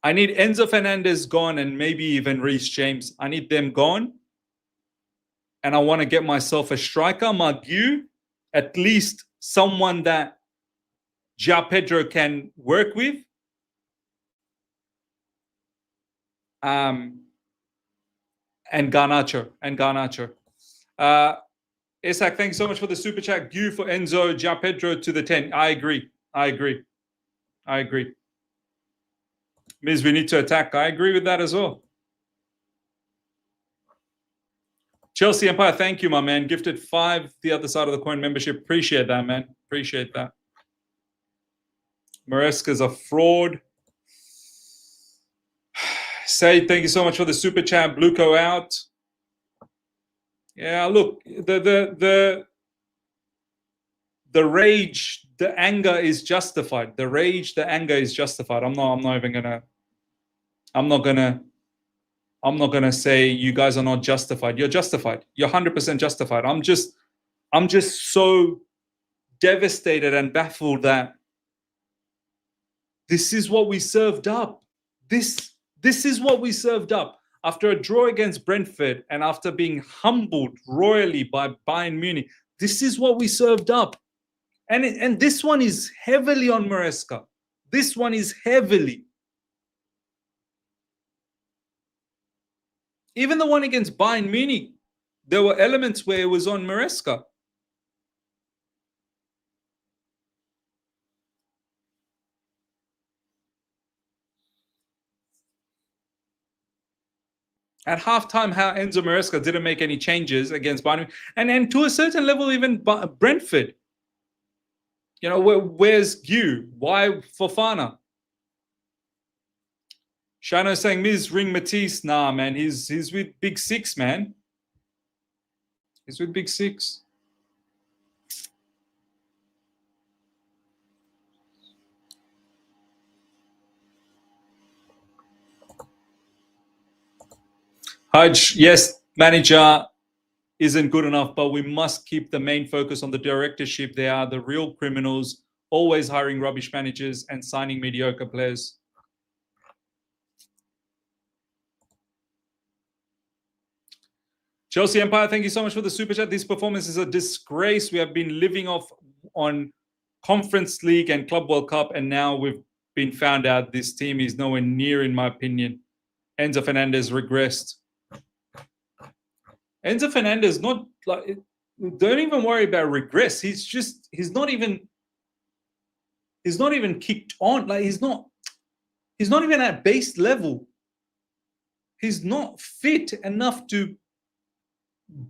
I need Enzo Fernandez gone and maybe even Reece James. I need them gone. And I want to get myself a striker, Margu, at least someone that Pedro can work with. And Garnacho. Isak, thanks so much for the super chat. Gu for Enzo, Pedro to the 10. I agree. Miz, we need to attack. I agree with that as well. Chelsea Empire, thank you, my man. Gifted 5 the other side of the coin membership. Appreciate that, man. Appreciate that. Maresca's a fraud. Say thank you so much for the super chat. Bluco out. Yeah, look, the rage, the anger is justified. The rage, the anger is justified. I'm not gonna say you guys are not justified. You're justified. You're 100% justified. I'm just so devastated and baffled that this is what we served up. This is what we served up after a draw against Brentford and after being humbled royally by Bayern Munich. This is what we served up. And this one is heavily on Maresca. This one is heavily. Even the one against Bayern Munich, there were elements where it was on Maresca. At halftime, how Enzo Maresca didn't make any changes against Bayern Munich. And to a certain level, even Brentford. Where's Gu? Why Fofana? Shano saying, Miz, ring Matisse. Nah, man, he's with Big Six, man. He's with Big Six. Hudge, yes, manager. isn't good enough, but we must keep the main focus on the directorship. They are the real criminals, always hiring rubbish managers and signing mediocre players. Chelsea Empire, thank you so much for the super chat. This performance is a disgrace. We have been living off on Conference League and Club World Cup, and now we've been found out this team is nowhere near, in my opinion. Enzo Fernandez regressed. Enzo Fernandez, not like, don't even worry about regress. He's not even kicked on. Like he's not even at base level. He's not fit enough to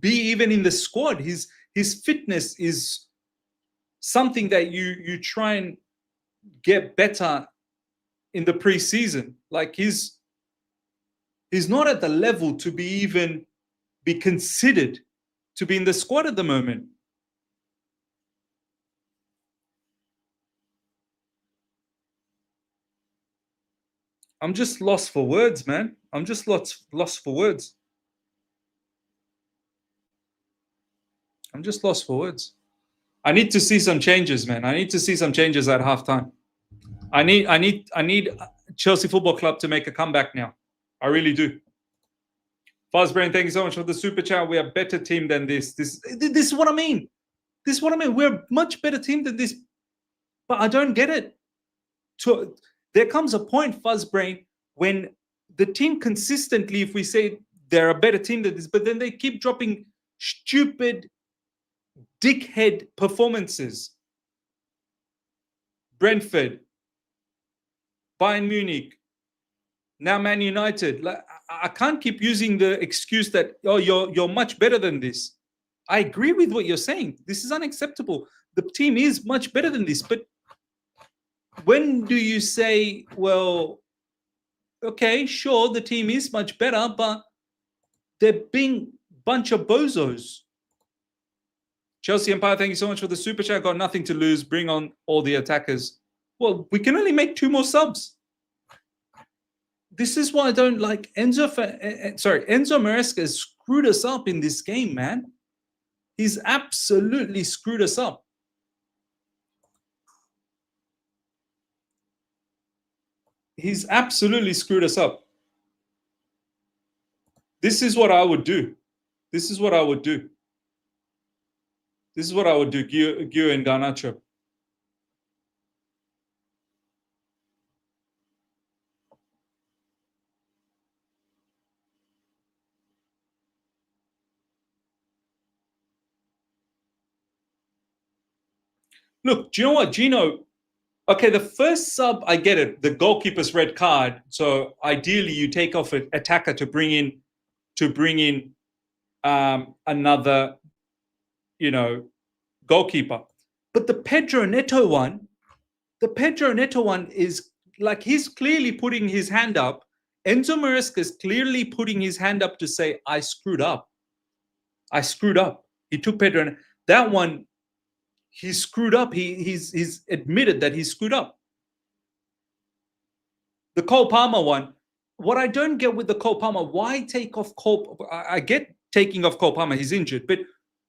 be even in the squad. His fitness is something that you try and get better in the preseason. Like he's not at the level to be considered to be in the squad at the moment. I'm just lost for words, man. I'm just lost for words. I'm just lost for words. I need to see some changes, man. I need to see some changes at halftime. I need Chelsea Football Club to make a comeback now. I really do. Fuzzbrain, thank you so much for the super chat. We are a better team than this. This is what I mean. This is what I mean. We're a much better team than this. But I don't get it. There comes a point, Fuzzbrain, when the team consistently, if we say they're a better team than this, but then they keep dropping stupid dickhead performances. Brentford, Bayern Munich, now Man United. Like, I can't keep using the excuse that, oh, you're much better than this. I agree with what you're saying. This is unacceptable. The team is much better than this. But when do you say, well, okay, sure, the team is much better, but they're being a bunch of bozos. Chelsea Empire, thank you so much for the super chat. Got nothing to lose. Bring on all the attackers. Well, we can only make 2 more subs. This is why I don't like Enzo Maresca has screwed us up in this game, man. He's absolutely screwed us up. He's absolutely screwed us up. This is what I would do. This is what I would do. This is what I would do, Gio and Garnacho. Look, do you know what, Gino? Okay, the first sub, I get it. The goalkeeper's red card. So ideally, you take off an attacker to bring in another, goalkeeper. But the Pedro Neto one is like he's clearly putting his hand up. Enzo Maresca is clearly putting his hand up to say, I screwed up. I screwed up. He took Pedro. That one, he screwed up. He's admitted that he screwed up. The Cole Palmer one, what I don't get with the Cole Palmer, why take off Cole? I get taking off Cole Palmer, he's injured, but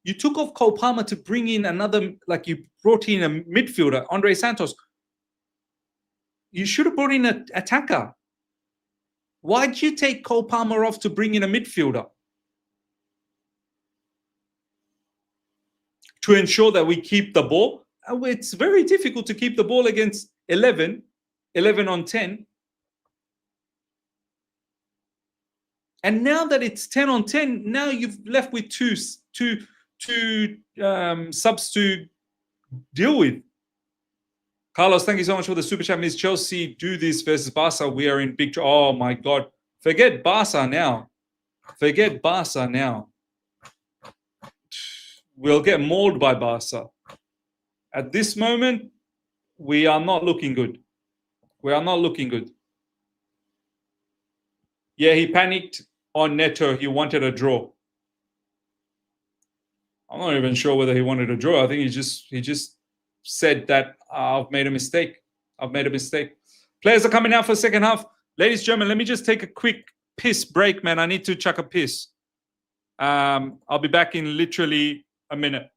you took off Cole Palmer to bring in another, like you brought in a midfielder, Andre Santos. You should have brought in an attacker. Why'd you take Cole Palmer off to bring in a midfielder? To ensure that we keep the ball. It's very difficult to keep the ball against 11 on 10. And now that it's 10 on 10, now you've left with two subs to deal with. Carlos, thank you so much for the super chat. Miss Chelsea do this versus Barca. We are in big trouble. Oh my God. Forget Barca now. Forget Barca now. We'll get mauled by Barca. At this moment, we are not looking good. We are not looking good. Yeah, he panicked on Neto. He wanted a draw. I'm not even sure whether he wanted a draw. I think he just said that I've made a mistake. I've made a mistake. Players are coming out for the second half. Ladies and gentlemen, let me just take a quick piss break, man. I need to chuck a piss. I'll be back in literally a minute.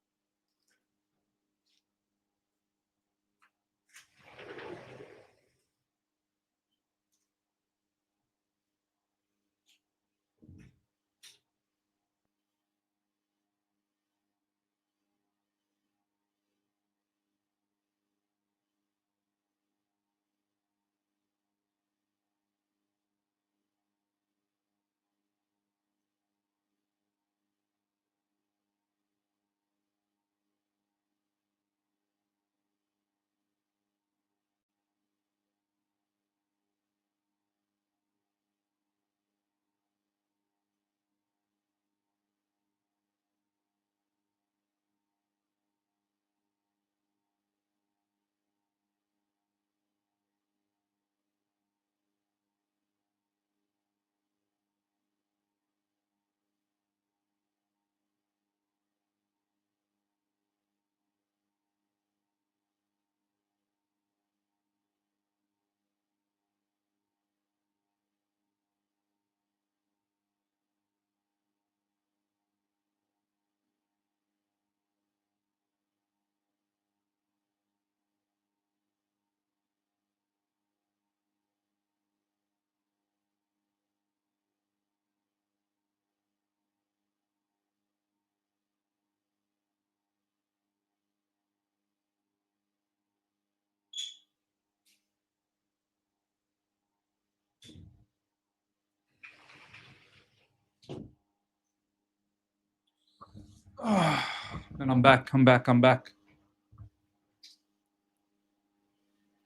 And I'm back.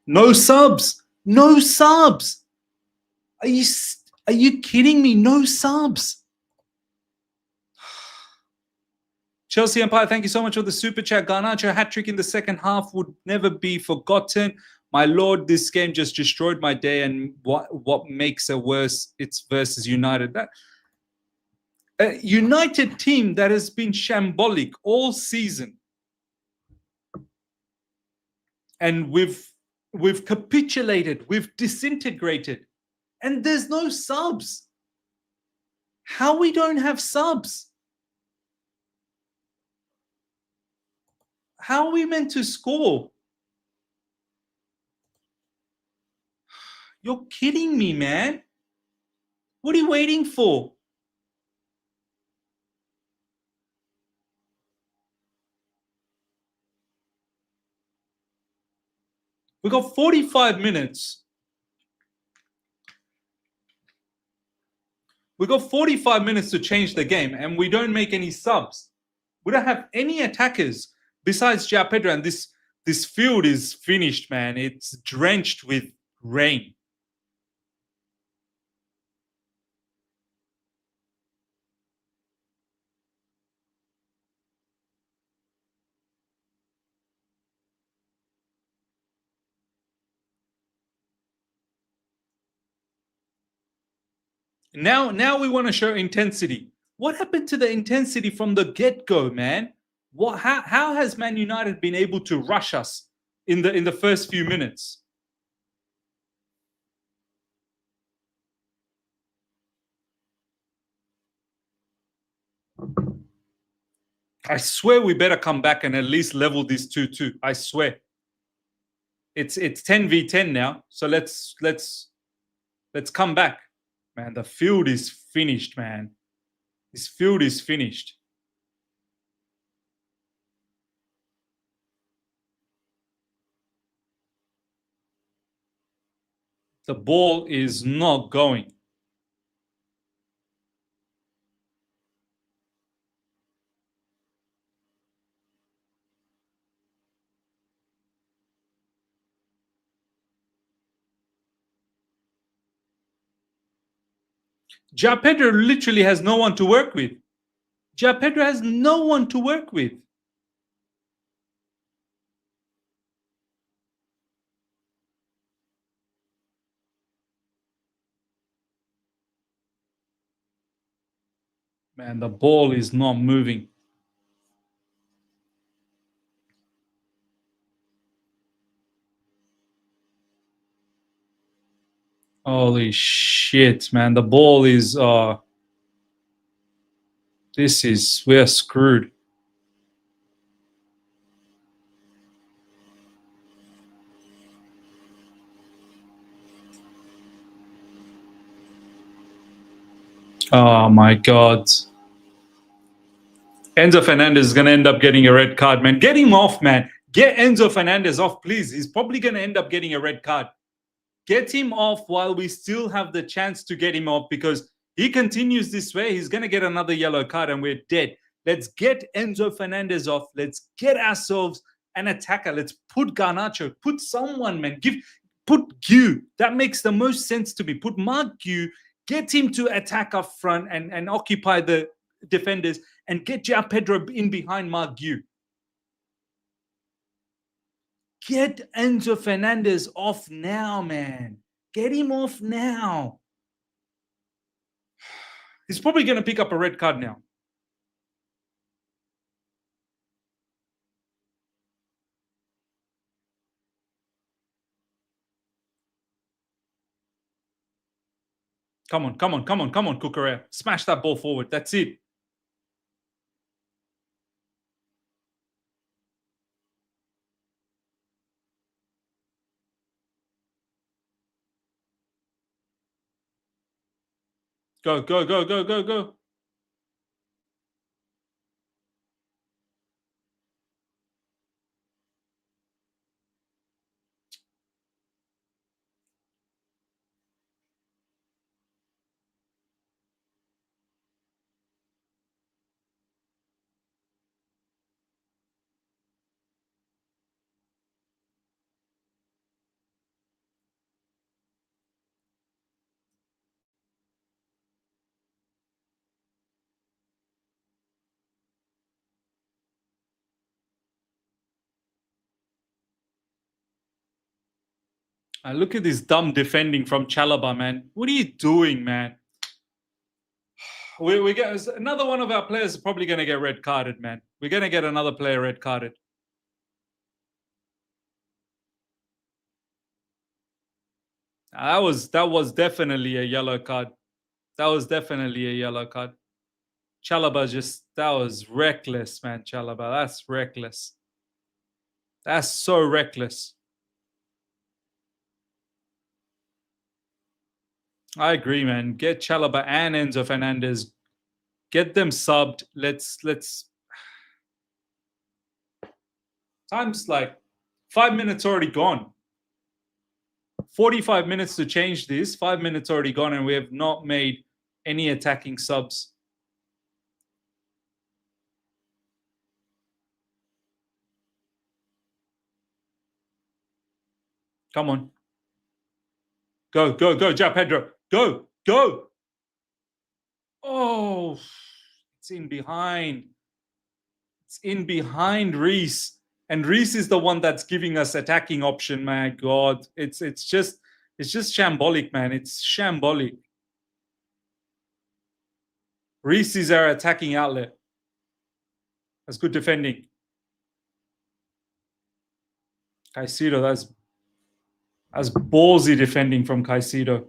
No subs. Are you kidding me? No subs. Chelsea Empire, thank you so much for the super chat. Garnacho hat trick in the second half would never be forgotten. My lord, this game just destroyed my day. And what makes it worse? It's versus United. That a United team that has been shambolic all season, and we've capitulated, we've disintegrated, and there's no subs. How we don't have subs? How are we meant to score? You're kidding me, man. What are you waiting for? We got 45 minutes. We got 45 minutes to change the game, and we don't make any subs. We don't have any attackers besides João Pedro, and this field is finished, man. It's drenched with rain. Now we want to show intensity. What happened to the intensity from the get-go, man? How has Man United been able to rush us in the first few minutes? I swear we better come back and at least level this 2-2. I swear. It's 10v10 now. So let's come back. Man, the field is finished, man. This field is finished. The ball is not going. João Pedro literally has no one to work with. João Pedro has no one to work with. Man, the ball is not moving. Holy shit, man. The ball is we're screwed. Oh my God. Enzo Fernandez is going to end up getting a red card, man. Get him off, man. Get Enzo Fernandez off, please. He's probably going to end up getting a red card. Get him off while we still have the chance to get him off, because he continues this way, he's going to get another yellow card and we're dead. Let's get Enzo Fernandez off. Let's get ourselves an attacker. Let's put Garnacho. Put someone, man. Put Gu. That makes the most sense to me. Put Mark Gu. Get him to attack up front and occupy the defenders, and get João Pedro in behind Mark Gu. Get Enzo Fernandez off now, man. Get him off now. He's probably going to pick up a red card now. Come on, Cucurella. Smash that ball forward. That's it. Go. Look at this dumb defending from Chalobah, man. What are you doing, man? We get another one of our players is probably going to get red carded, man. We're going to get another player red carded. That was definitely a yellow card. That was definitely a yellow card. Chalobah that was reckless, man. Chalobah, that's reckless. That's so reckless. I agree, man. Get Chalobah and Enzo Fernandez. Get them subbed. Let's. Time's like 5 minutes already gone. 45 minutes to change this. 5 minutes already gone, and we have not made any attacking subs. Come on. Go, João Pedro. Go. Oh, it's in behind. It's in behind Reese. And Reese is the one that's giving us attacking option. My God, it's just shambolic, man. It's shambolic. Reese is our attacking outlet. That's good defending. Caicedo, that's ballsy defending from Caicedo.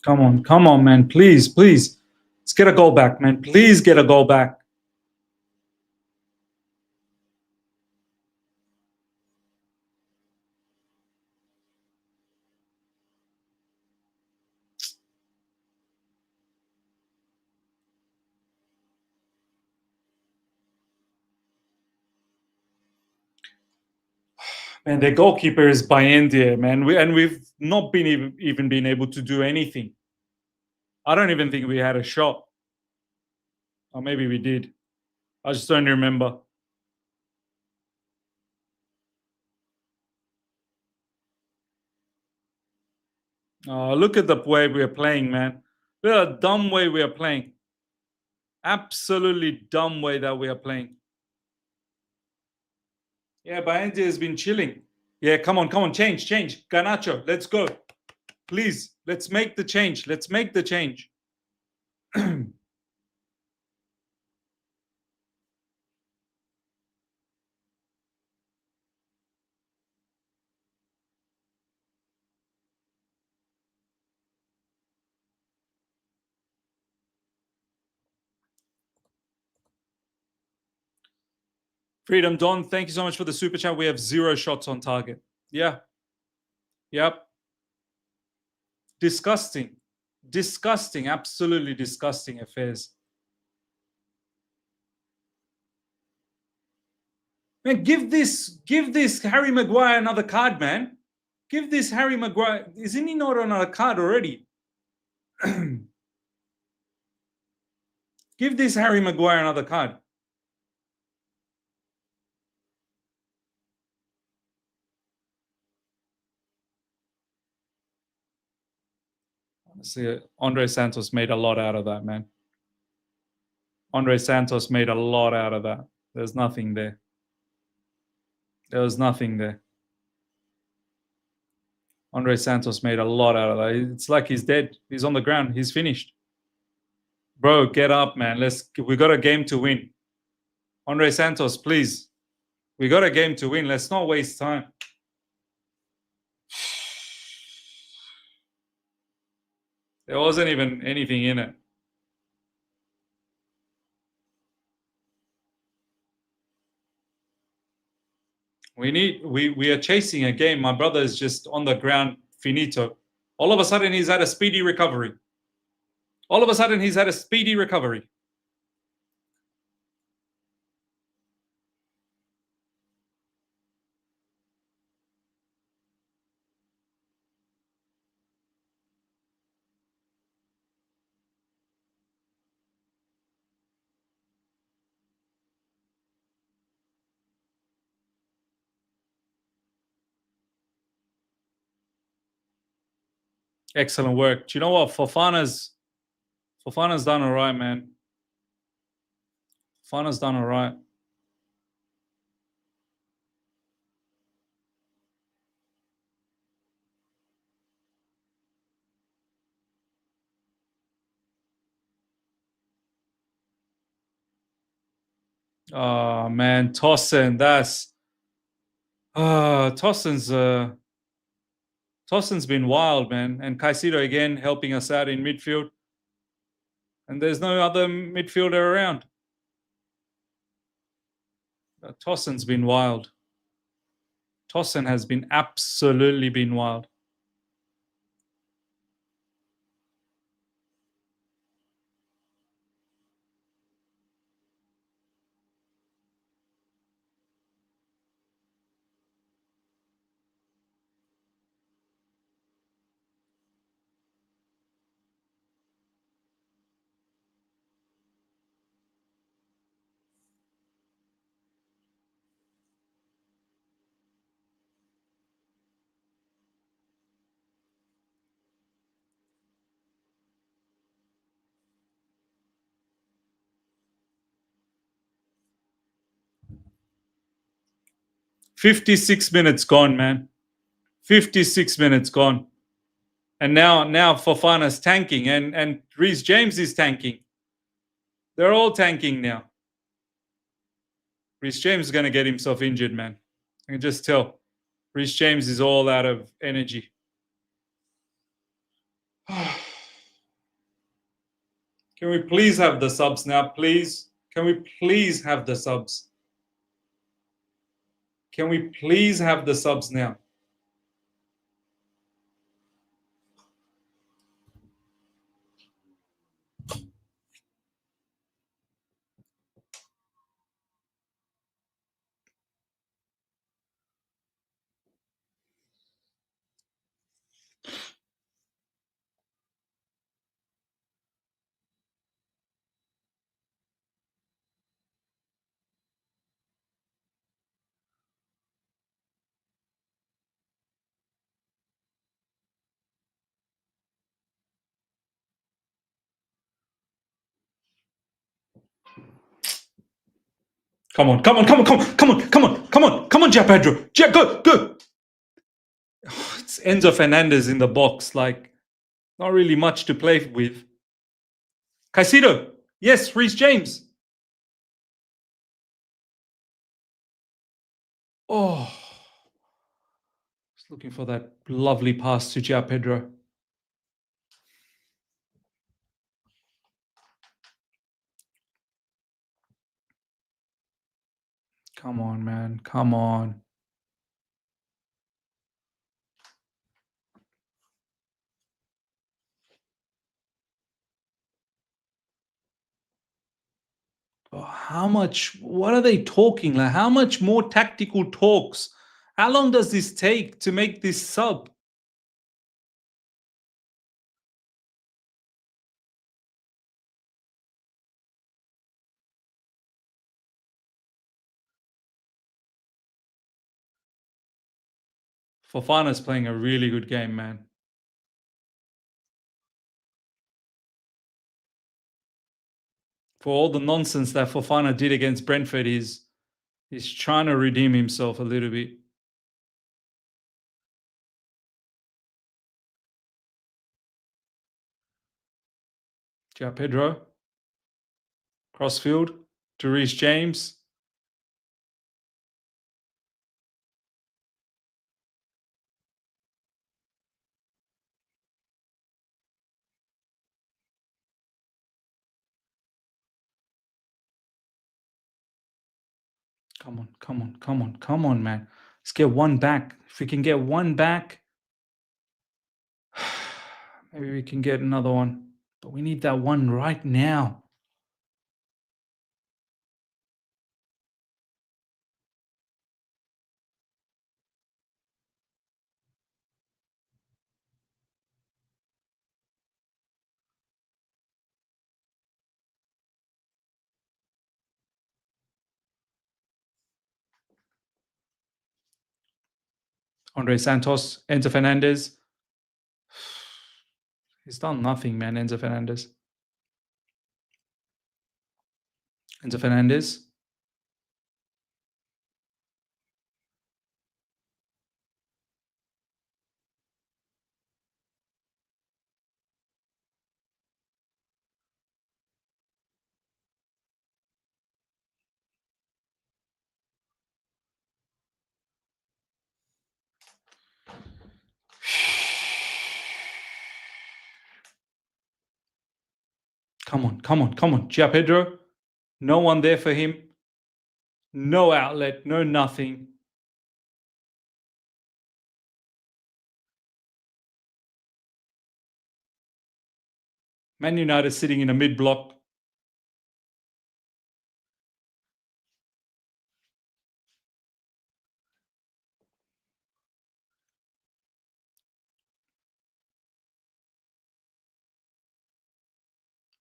Come on, man. Please. Let's get a goal back, man. Please get a goal back. Man, their goalkeeper is Bayendia, man. We've not been even been able to do anything. I don't even think we had a shot. Or maybe we did. I just don't remember. Oh, look at the way we are playing, man. Look at the dumb way we are playing. Absolutely dumb way that we are playing. Yeah, but Andy has been chilling. Yeah, come on, change. Garnacho, let's go. Please, let's make the change. Let's make the change. Freedom Don, thank you so much for the super chat. We have 0 shots on target. Yeah. Yep. Disgusting. Disgusting. Absolutely disgusting affairs. Man, give this Harry Maguire another card, man. Give this Harry Maguire. Isn't he not on a card already? Give this Harry Maguire another card. Honestly, Andre Santos made a lot out of that, man. Andre Santos made a lot out of that. There's nothing there. There was nothing there. Andre Santos made a lot out of that. It's like he's dead. He's on the ground. He's finished. Bro, get up, man. We got a game to win. Andre Santos, please. We got a game to win. Let's not waste time. There wasn't even anything in it. We are chasing a game. My brother is just on the ground, finito. All of a sudden, he's had a speedy recovery. All of a sudden, he's had a speedy recovery. Excellent work. Do you know what? Fofana's done all right, man. Fofana's done all right. Oh man, Tosin, that's Tosin's been wild, man. And Caicedo again helping us out in midfield. And there's no other midfielder around. Tosin's been wild. Tosin has been absolutely been wild. "56 minutes gone, man. 56 minutes gone. And now Fofana's tanking and Reece James is tanking. They're all tanking now. Reece James is going to get himself injured, man. I can just tell. Reece James is all out of energy. Can we please have the subs now, please? Can we please have the subs? Can we please have the subs now? Come on, come on, come on, come on, come on, come on, come on, come on, João Pedro. Go, go. It's Enzo Fernandez in the box. Like, not really much to play with. Caicedo. Yes, Reece James. Oh, just looking for that lovely pass to João Pedro. Come on, man. Come on. Oh, how much? What are they talking? Like, how much more tactical talks? How long does this take to make this sub? Fofana's playing a really good game, man. For all the nonsense that Fofana did against Brentford, he's trying to redeem himself a little bit. João Pedro. Crossfield to Reece James. Come on, come on, come on, come on, man. Let's get one back. If we can get one back, maybe we can get another one. But we need that one right now. Andre Santos, Enzo Fernandez. He's done nothing, man, Enzo Fernandez. Enzo Fernandez. Come on, come on, come on. João Pedro. No one there for him. No outlet, no nothing. Man United sitting in a mid block.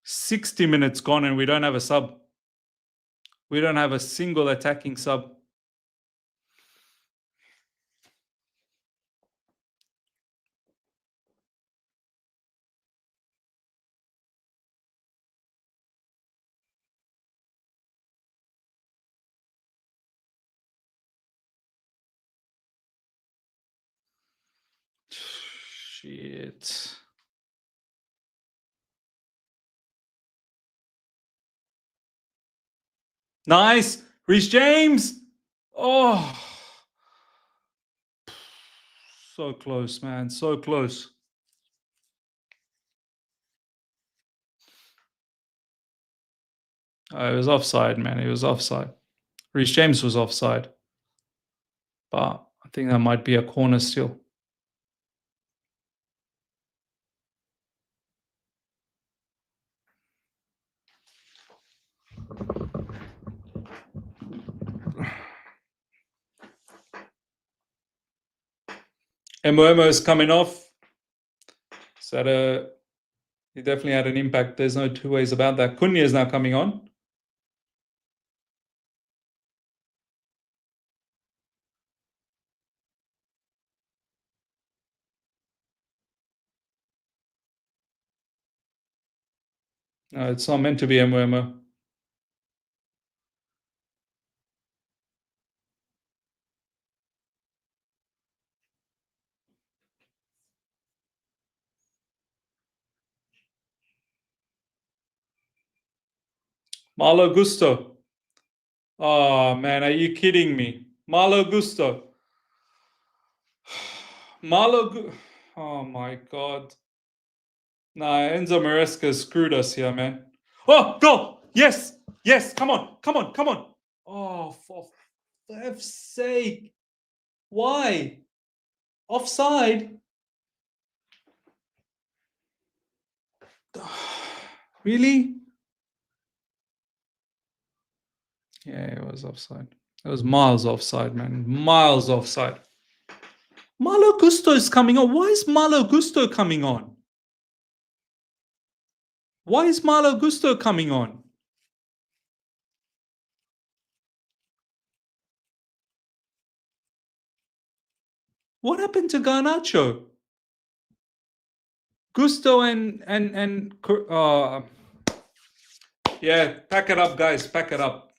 $60 minutes gone and we don't have a sub. We don't have a single attacking sub. Shit. Nice. Reece James. Oh. So close, man. So close. It was offside, man. It was offside. Reece James was offside. But I think that might be a corner still. Mbomo is coming off. So he definitely had an impact. There's no two ways about that. Cunha is now coming on. No, it's not meant to be Mbomo. Malo Gusto. Oh, man, are you kidding me? Malo Gusto. Oh, my God. Nah, Enzo Maresca screwed us here, man. Oh, go! Yes! Yes! Come on! Come on! Come on! Oh, for F's sake. Why? Offside? Really? Yeah, it was offside. It was miles offside, man. Miles offside. Malo Gusto is coming on. Why is Malo Gusto coming on? Why is Malo Gusto coming on? What happened to Garnacho? Gusto and yeah, pack it up, guys. Pack it up.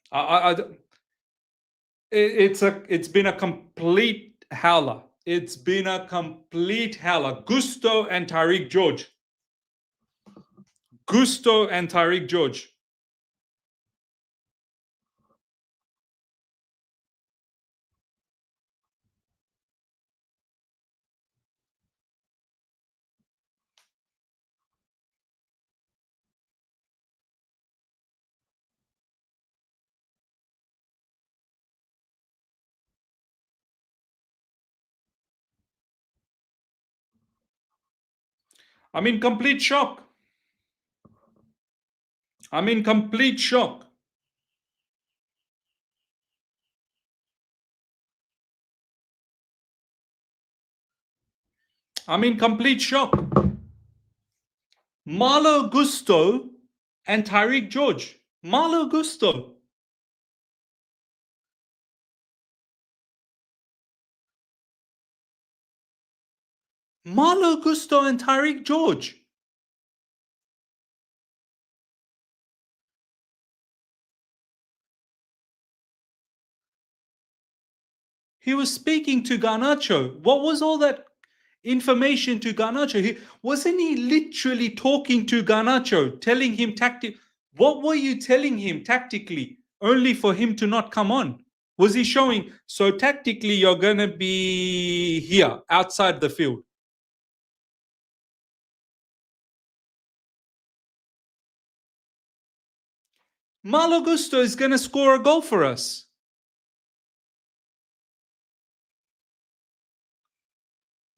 It's been a complete howler. It's been a complete howler. Gusto and Tariq George. Gusto and Tariq George. I'm in complete shock. I'm in complete shock. I'm in complete shock. Malo Gusto and Tariq George. Malo Gusto. Malo Gusto and Tariq George. He was speaking to Garnacho. What was all that information to Garnacho? Wasn't he literally talking to Garnacho, telling him tactic? What were you telling him tactically, only for him to not come on? Was he showing, so tactically you're going to be here, outside the field? Malo Gusto is going to score a goal for us.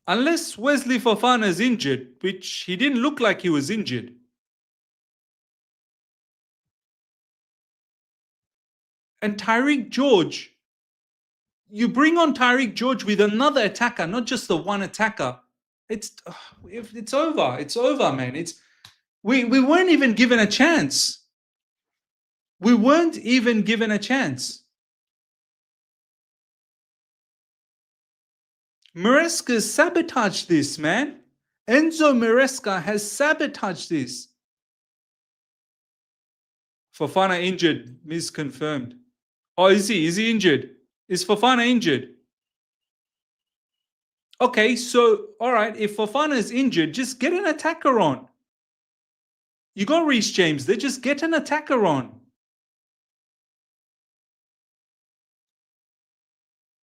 Unless Wesley Fofana is injured, which he didn't look like he was injured. And Tariq George, you bring on Tariq George with another attacker, not just the one attacker. It's over. It's over, man. We weren't even given a chance. We weren't even given a chance. Maresca sabotaged this, man. Enzo Maresca has sabotaged this. Fofana injured, misconfirmed. Oh, is he? Is he injured? Is Fofana injured? Okay, so, all right, if Fofana is injured, just get an attacker on. You got Reece James there, just get an attacker on.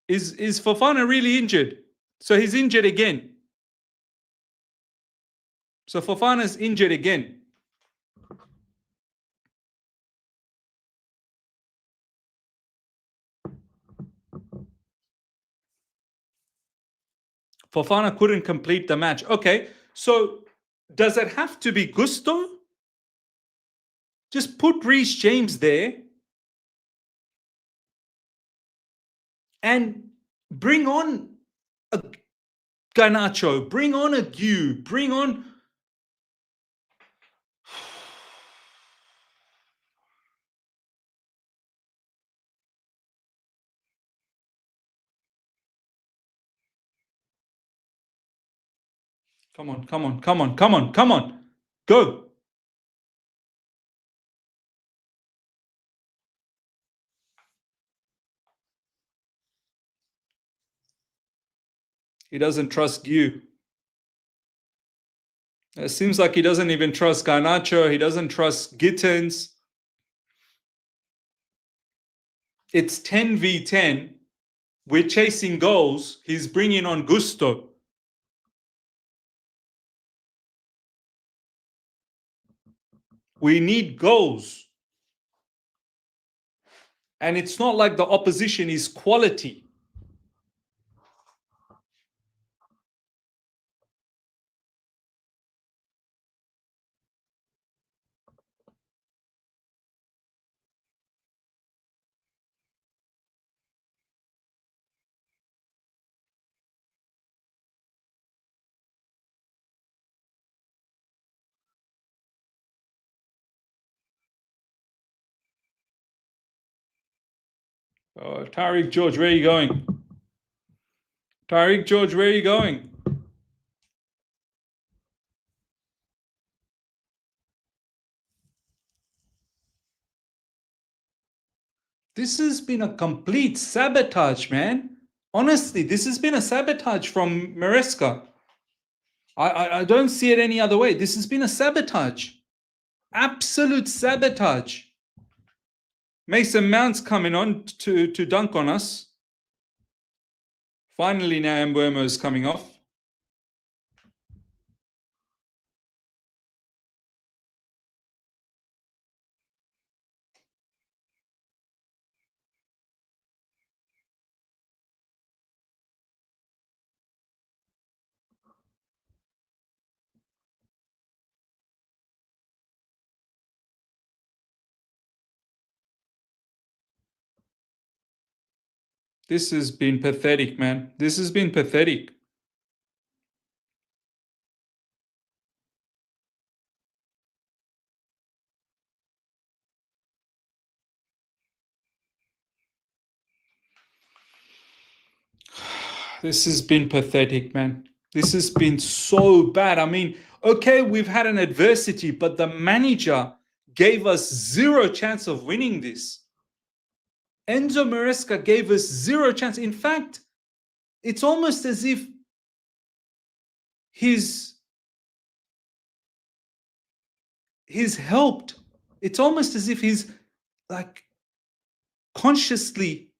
Is Fofana really injured? So he's injured again. So Fofana's injured again. Fofana couldn't complete the match. Okay, so does it have to be Gusto? Just put Reece James there and bring on a Garnacho, bring on a Gu, bring on... Come on, come on, come on, come on, come on. Go. He doesn't trust Gu. It seems like he doesn't even trust Garnacho. He doesn't trust Gittins. It's 10v10. We're chasing goals. He's bringing on Gusto. We need goals. And it's not like the opposition is quality. Tariq George, where are you going? Tariq George, where are you going? This has been a complete sabotage, man. Honestly, this has been a sabotage from Maresca. I don't see it any other way. This has been a sabotage. Absolute sabotage. Mason Mount's coming on to dunk on us. Finally, now Mbuemo is coming off. This has been pathetic, man. This has been pathetic. This has been pathetic, man. This has been so bad. I mean, okay, we've had an adversity, but the manager gave us zero chance of winning this. Enzo Maresca gave us zero chance. In fact, it's almost as if he's helped. It's almost as if he's like consciously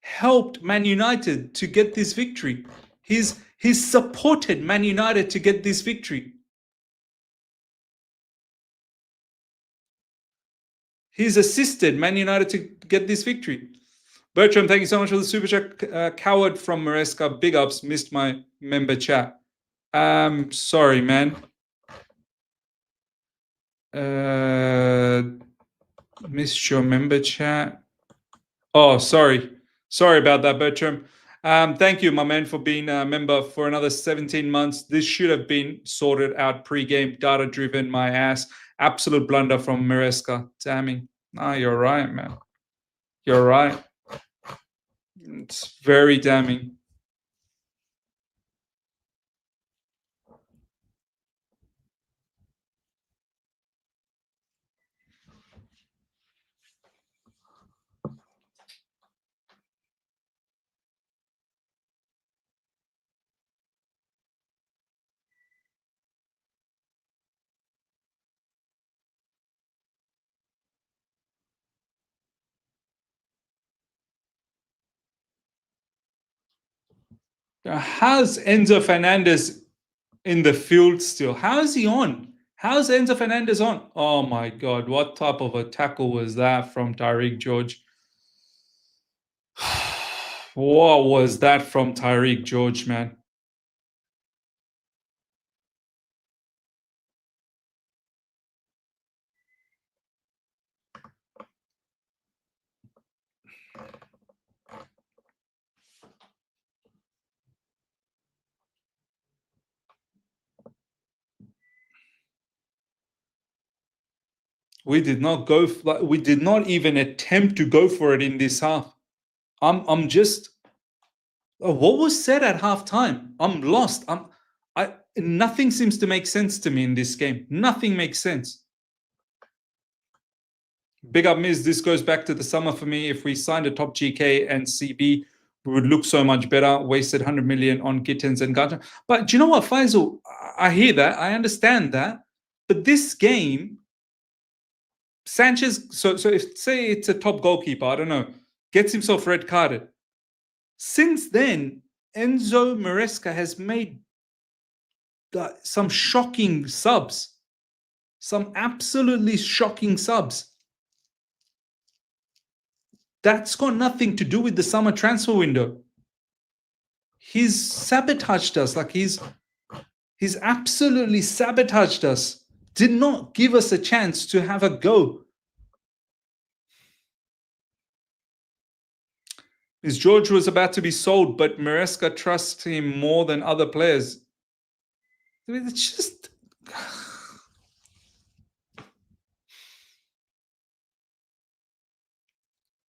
helped Man United to get this victory. He's supported Man United to get this victory. He's assisted Man United to get this victory. Bertram, thank you so much for the super chat. Coward from Maresca, big ups. Missed my member chat. Sorry, man. Missed your member chat. Oh, sorry. Sorry about that, Bertram. Thank you, my man, for being a member for another 17 months. This should have been sorted out pre-game, data-driven, my ass. Absolute blunder from Maresca. Damning. Ah, you're right, man. You're right. It's very damning. How's Enzo Fernandez in the field still? How is he on? How's Enzo Fernandez on? Oh my God, what type of a tackle was that from Tariq George? What was that from Tariq George, man? We did not go. We did not even attempt to go for it in this half. I'm just. What was said at halftime? I'm lost. Nothing seems to make sense to me in this game. Nothing makes sense. Big up, Miz. This goes back to the summer for me. If we signed a top GK and CB, we would look so much better. Wasted 100 million on Gittins and Gaja. But do you know what, Faisal? I hear that. I understand that. But this game, Sanchez, so if say it's a top goalkeeper, I don't know, gets himself red carded. Since then, Enzo Maresca has made some shocking subs, some absolutely shocking subs. That's got nothing to do with the summer transfer window. He's sabotaged us. Like he's absolutely sabotaged us. Did not give us a chance to have a go. Is George was about to be sold, but Maresca trusts him more than other players. I mean, it's just.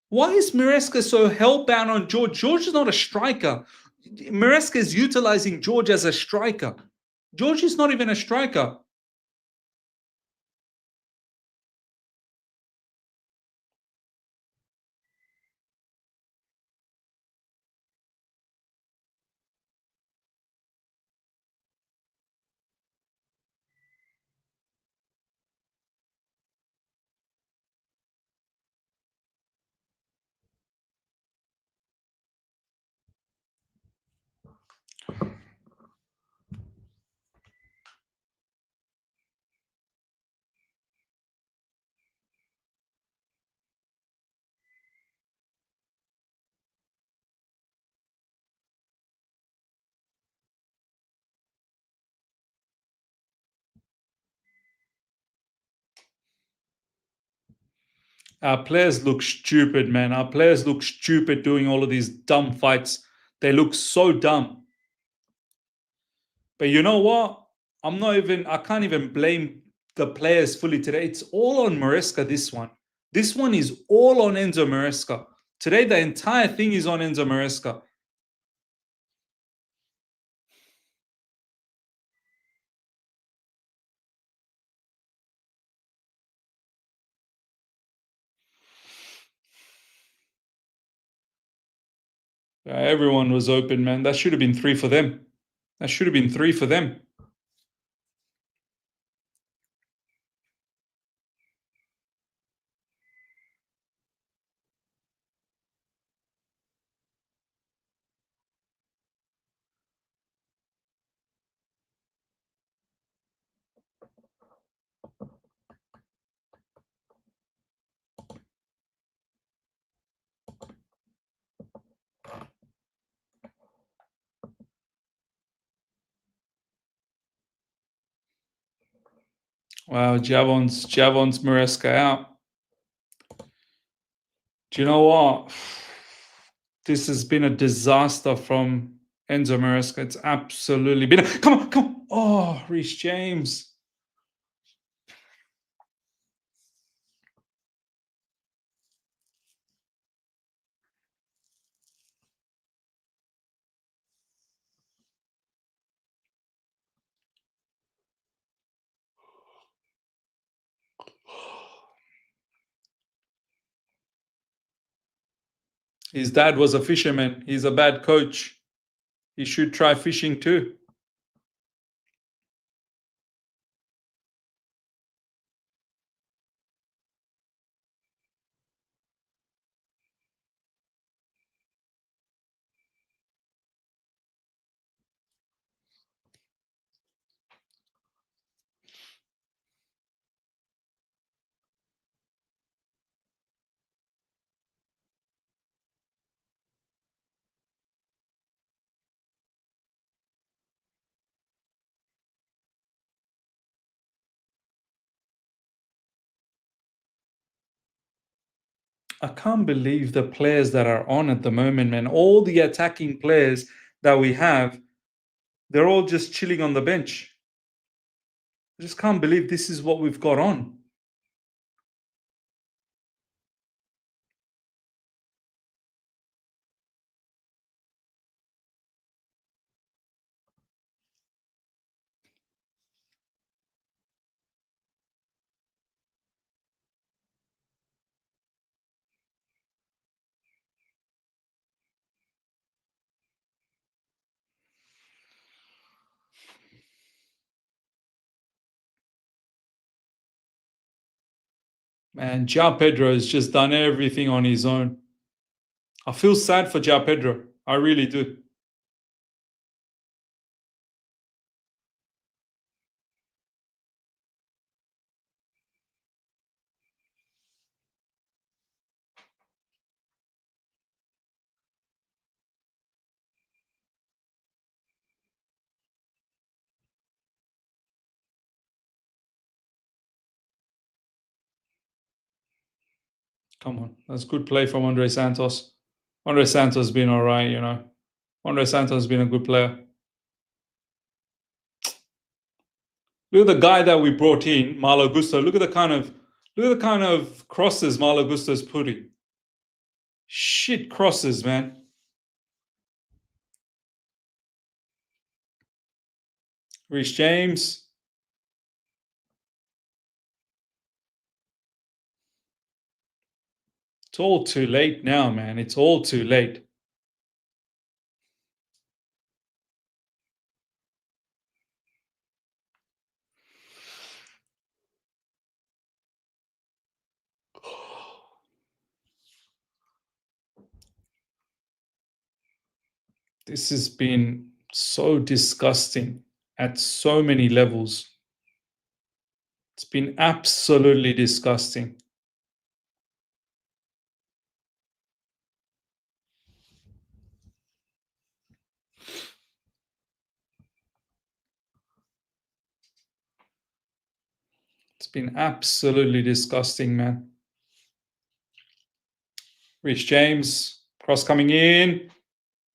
Why is Maresca so hellbound on George? George is not a striker. Maresca is utilizing George as a striker. George is not even a striker. Our players look stupid, man. Our players look stupid doing all of these dumb fights. They look so dumb. But you know what? I can't even blame the players fully today. It's all on Maresca, this one. This one is all on Enzo Maresca. Today, the entire thing is on Enzo Maresca. Everyone was open, man. That should have been 3 for them. That should have been 3 for them. Wow, Javon's Maresca out. Do you know what? This has been a disaster from Enzo Maresca. It's absolutely been come on. Oh, Reece James. His dad was a fisherman. He's a bad coach. He should try fishing too. I can't believe the players that are on at the moment, man. All the attacking players that we have, they're all just chilling on the bench. I just can't believe this is what we've got on. Man, João Pedro has just done everything on his own. I feel sad for João Pedro. I really do. Come on. That's good play from Andre Santos. Andre Santos has been all right, you know. Andre Santos has been a good player. Look at the guy that we brought in, Malo Gusto. Look at the kind of crosses Malo Gusto's putting. Shit crosses, man. Reece James. It's all too late now, man. It's all too late. This has been so disgusting at so many levels. It's been absolutely disgusting. It's been absolutely disgusting, man. Reece James, cross coming in.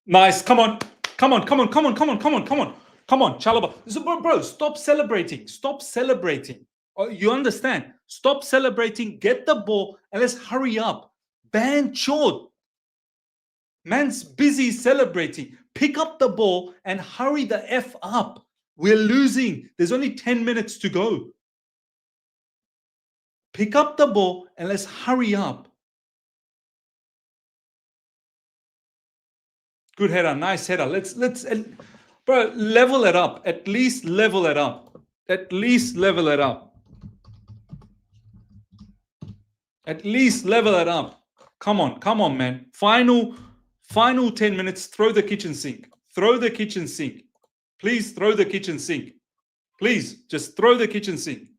Nice. Come on. Come on. Come on. Come on. Come on. Come on. Come on. Come on. Chalaba. So, bro, stop celebrating. Stop celebrating. Oh, you understand? Stop celebrating. Get the ball and let's hurry up. Ban short. Man's busy celebrating. Pick up the ball and hurry the F up. We're losing. There's only 10 minutes to go. Pick up the ball and let's hurry up. Good header, nice header. Let's bro, level it up. At least level it up. At least level it up. At least level it up. Come on, man. Final 10 minutes. Throw the kitchen sink. Throw the kitchen sink. Please throw the kitchen sink. Please just throw the kitchen sink.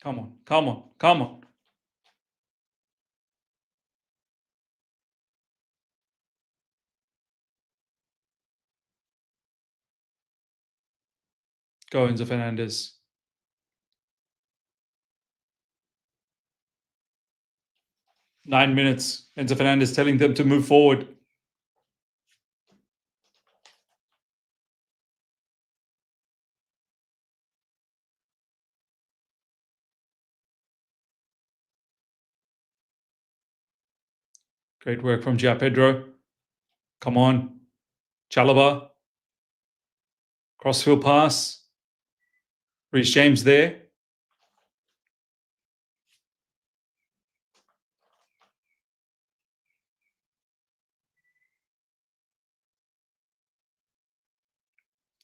Come on, come on, come on. Go, Enzo Fernandez. Nine minutes. Enzo Fernandez telling them to move forward. Great work from João Pedro. Come on. Chalaba. Crossfield pass. Reece James there.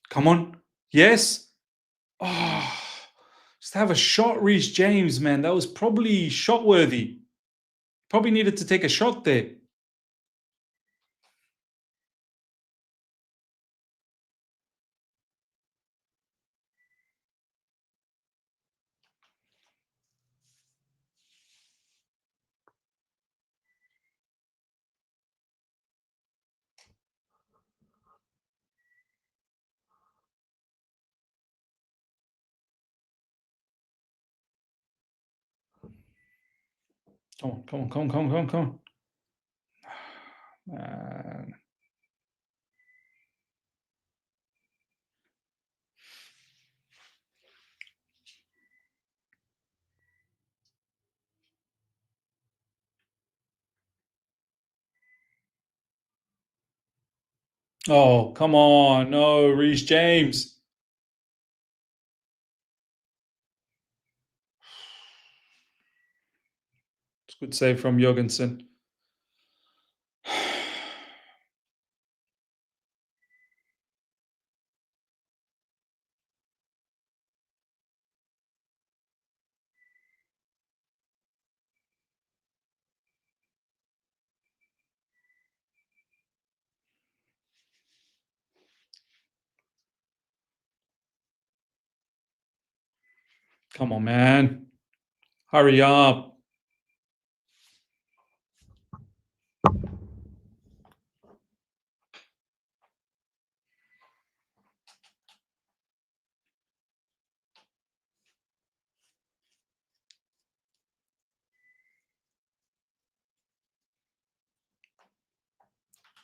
Come on. Yes. Oh, just have a shot, Reece James, man. That was probably shot worthy. Probably needed to take a shot there. Come on, come on, come on, come on, come on, come on. Man. Oh, come on. No, Reece James. It's a good save from Jorgensen. Come on, man. Hurry up.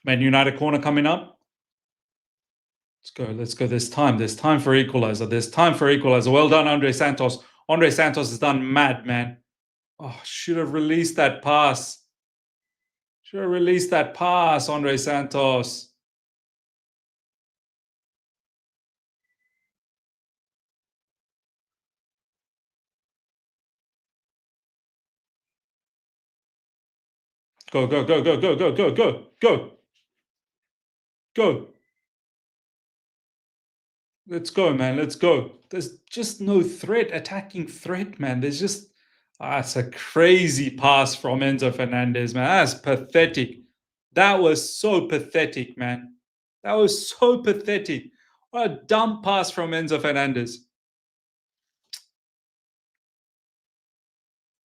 Man United corner coming up. Let's go. Let's go. There's time. There's time for equalizer. There's time for equalizer. Well done, Andre Santos. Andre Santos has done mad, man. Oh, should have released that pass. Should have released that pass, Andre Santos. Go, go, go, go, go, go, go, go, go. Go. Let's go, man. Let's go. There's just no threat, attacking threat, man. There's just that's a crazy pass from Enzo Fernandez, man. That's pathetic. That was so pathetic, man. That was so pathetic. What a dumb pass from Enzo Fernandez.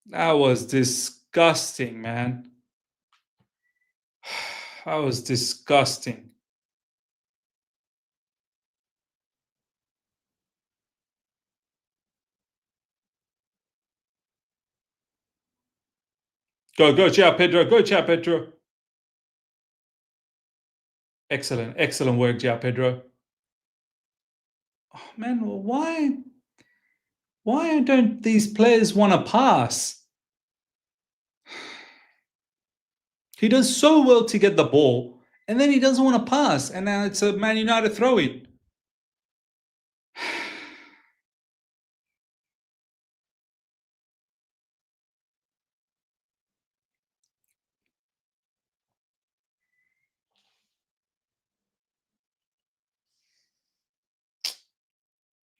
That was disgusting, man. That was disgusting. Go, go, João Pedro. Go, João Pedro. Excellent, excellent work, João Pedro. Oh, man, why don't these players want to pass? He does so well to get the ball, and then he doesn't want to pass, and now it's a Man United throw-in.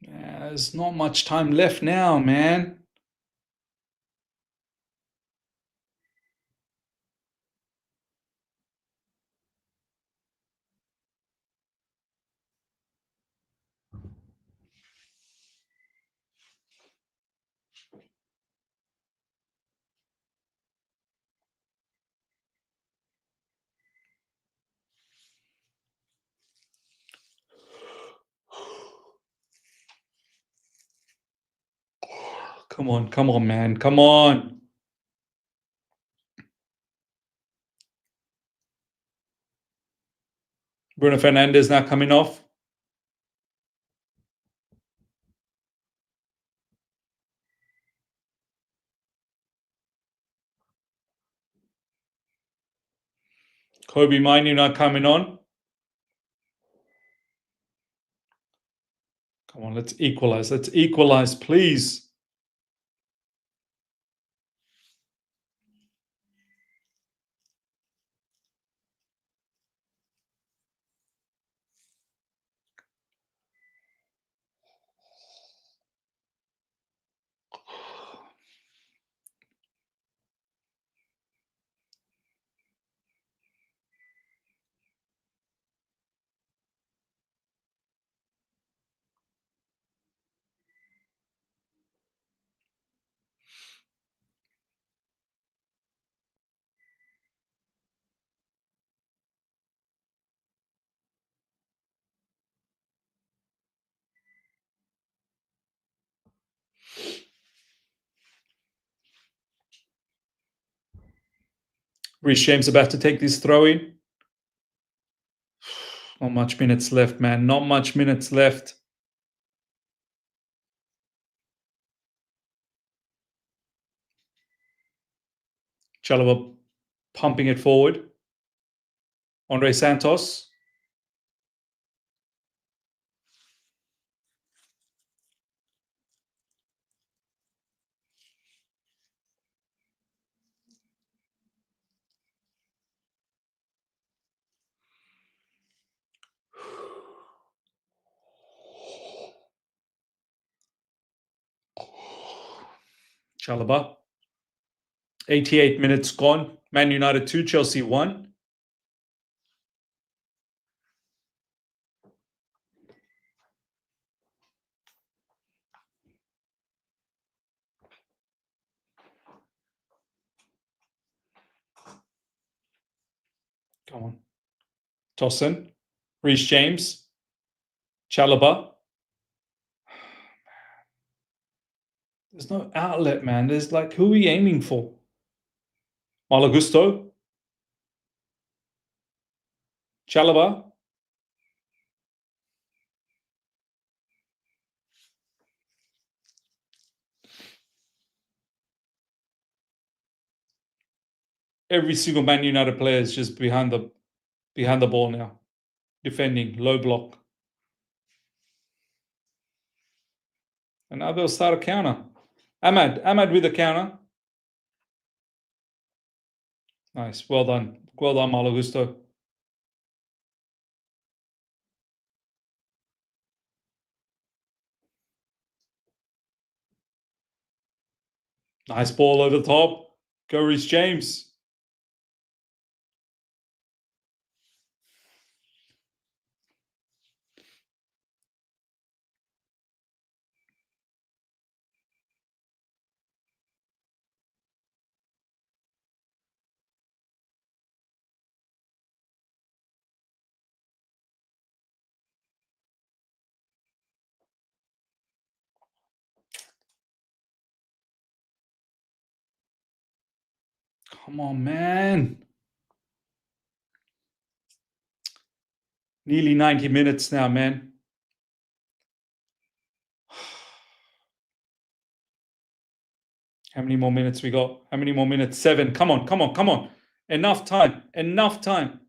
Yeah, there's not much time left now, man. Come on, man. Come on. Bruno Fernandez now coming off. Kobe Mainoo not coming on. Come on, let's equalize. Let's equalize, please. Reece James about to take this throw in. Not much minutes left, man. Not much minutes left. Chalobah pumping it forward. Andre Santos. Chalobah. 88 minutes gone. Man United 2, Chelsea 1. Come on. Tosin. Reece James. Chalobah. There's no outlet, man. There's like, who are we aiming for? Malagusto. Chalobah. Every single Man United player is just behind the ball now. Defending, low block. And now they'll start a counter. Ahmad with a counter. Nice. Well done. Well done, Malagusto. Nice ball over the top. Go Reece James. Come on, man. Nearly 90 minutes now, man. How many more minutes we got? How many more minutes? 7. Come on, come on, come on. Enough time. Enough time.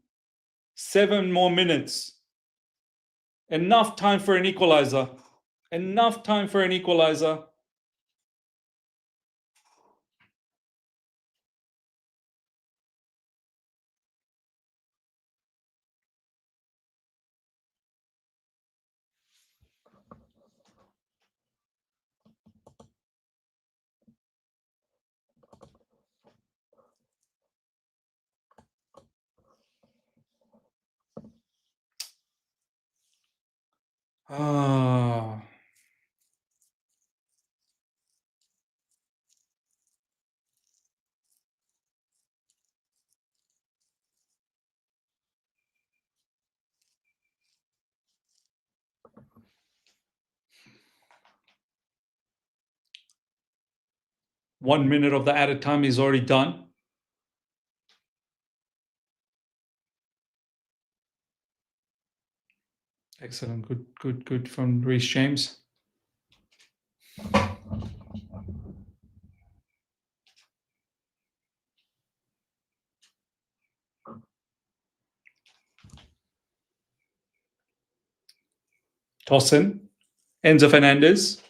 7 more minutes. Enough time for an equalizer. Enough time for an equalizer. Ah. One minute of the added time is already done. Excellent. Good from Reece James. Tosin. Enzo Fernandez.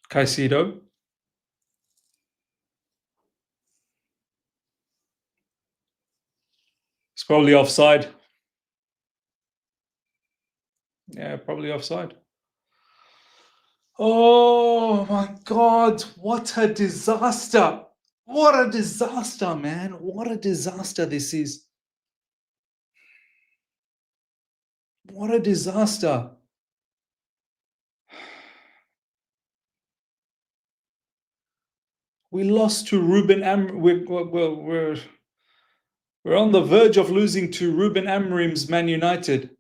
Caicedo. It's probably offside. Yeah, probably offside. Oh my God, what a disaster. What a disaster, man. What a disaster this is. What a disaster. We lost to Ruben Amorim. We're on the verge of losing to Ruben Amorim's Man United.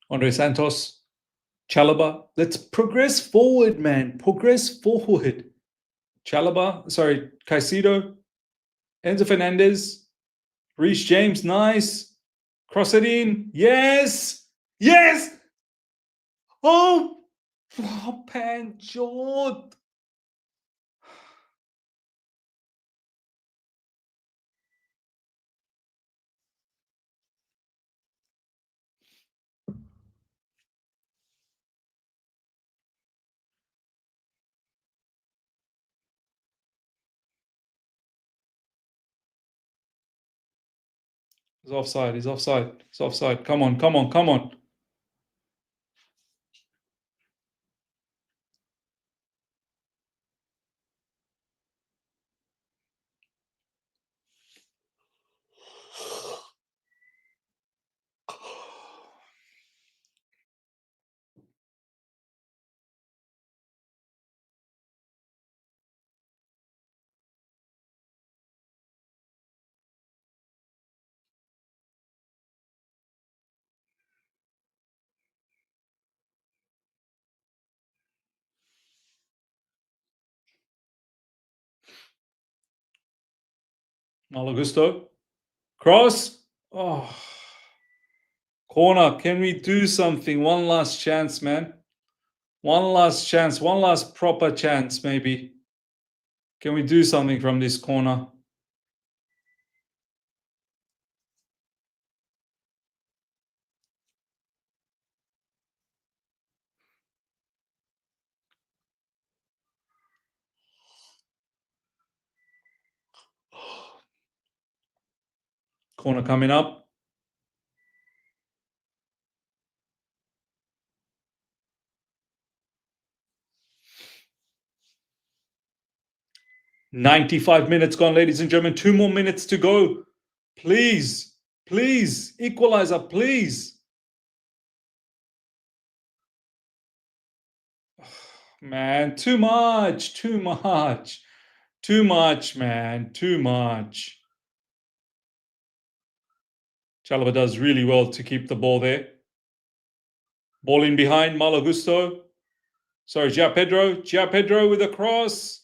Andre Santos, Chalobah. Let's progress forward, man. Progress forward. Chalobah, sorry, Caicedo, Enzo Fernandez, Reece James, nice. Cross it in. Yes. Yes. Oh, Panjot. He's offside. He's offside. He's offside. Come on. Come on. Come on. Malagusto. Cross. Oh. Corner. Can we do something? One last chance, man. One last chance. One last proper chance, maybe. Can we do something from this corner? Corner coming up. "95 minutes gone, ladies and gentlemen. 2 more minutes to go. Please, please, equalizer, please." Man, too much, too much. Too much, man, too much. Chalaba does really well to keep the ball there. Ball in behind, Malagusto. Sorry, Gia Pedro with a cross.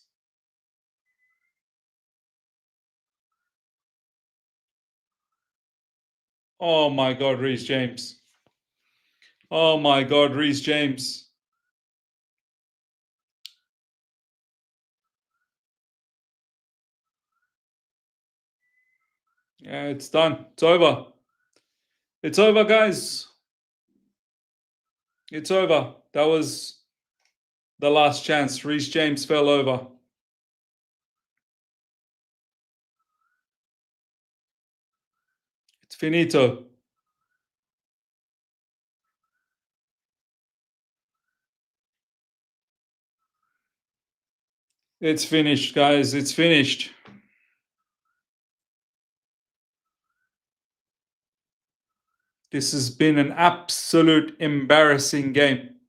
Oh my God, Reece James. Oh my God, Reece James. Yeah, it's done. It's over. It's over, guys. It's over. That was the last chance. Reece James fell over. It's finito. It's finished, guys. It's finished. This has been an absolute embarrassing game.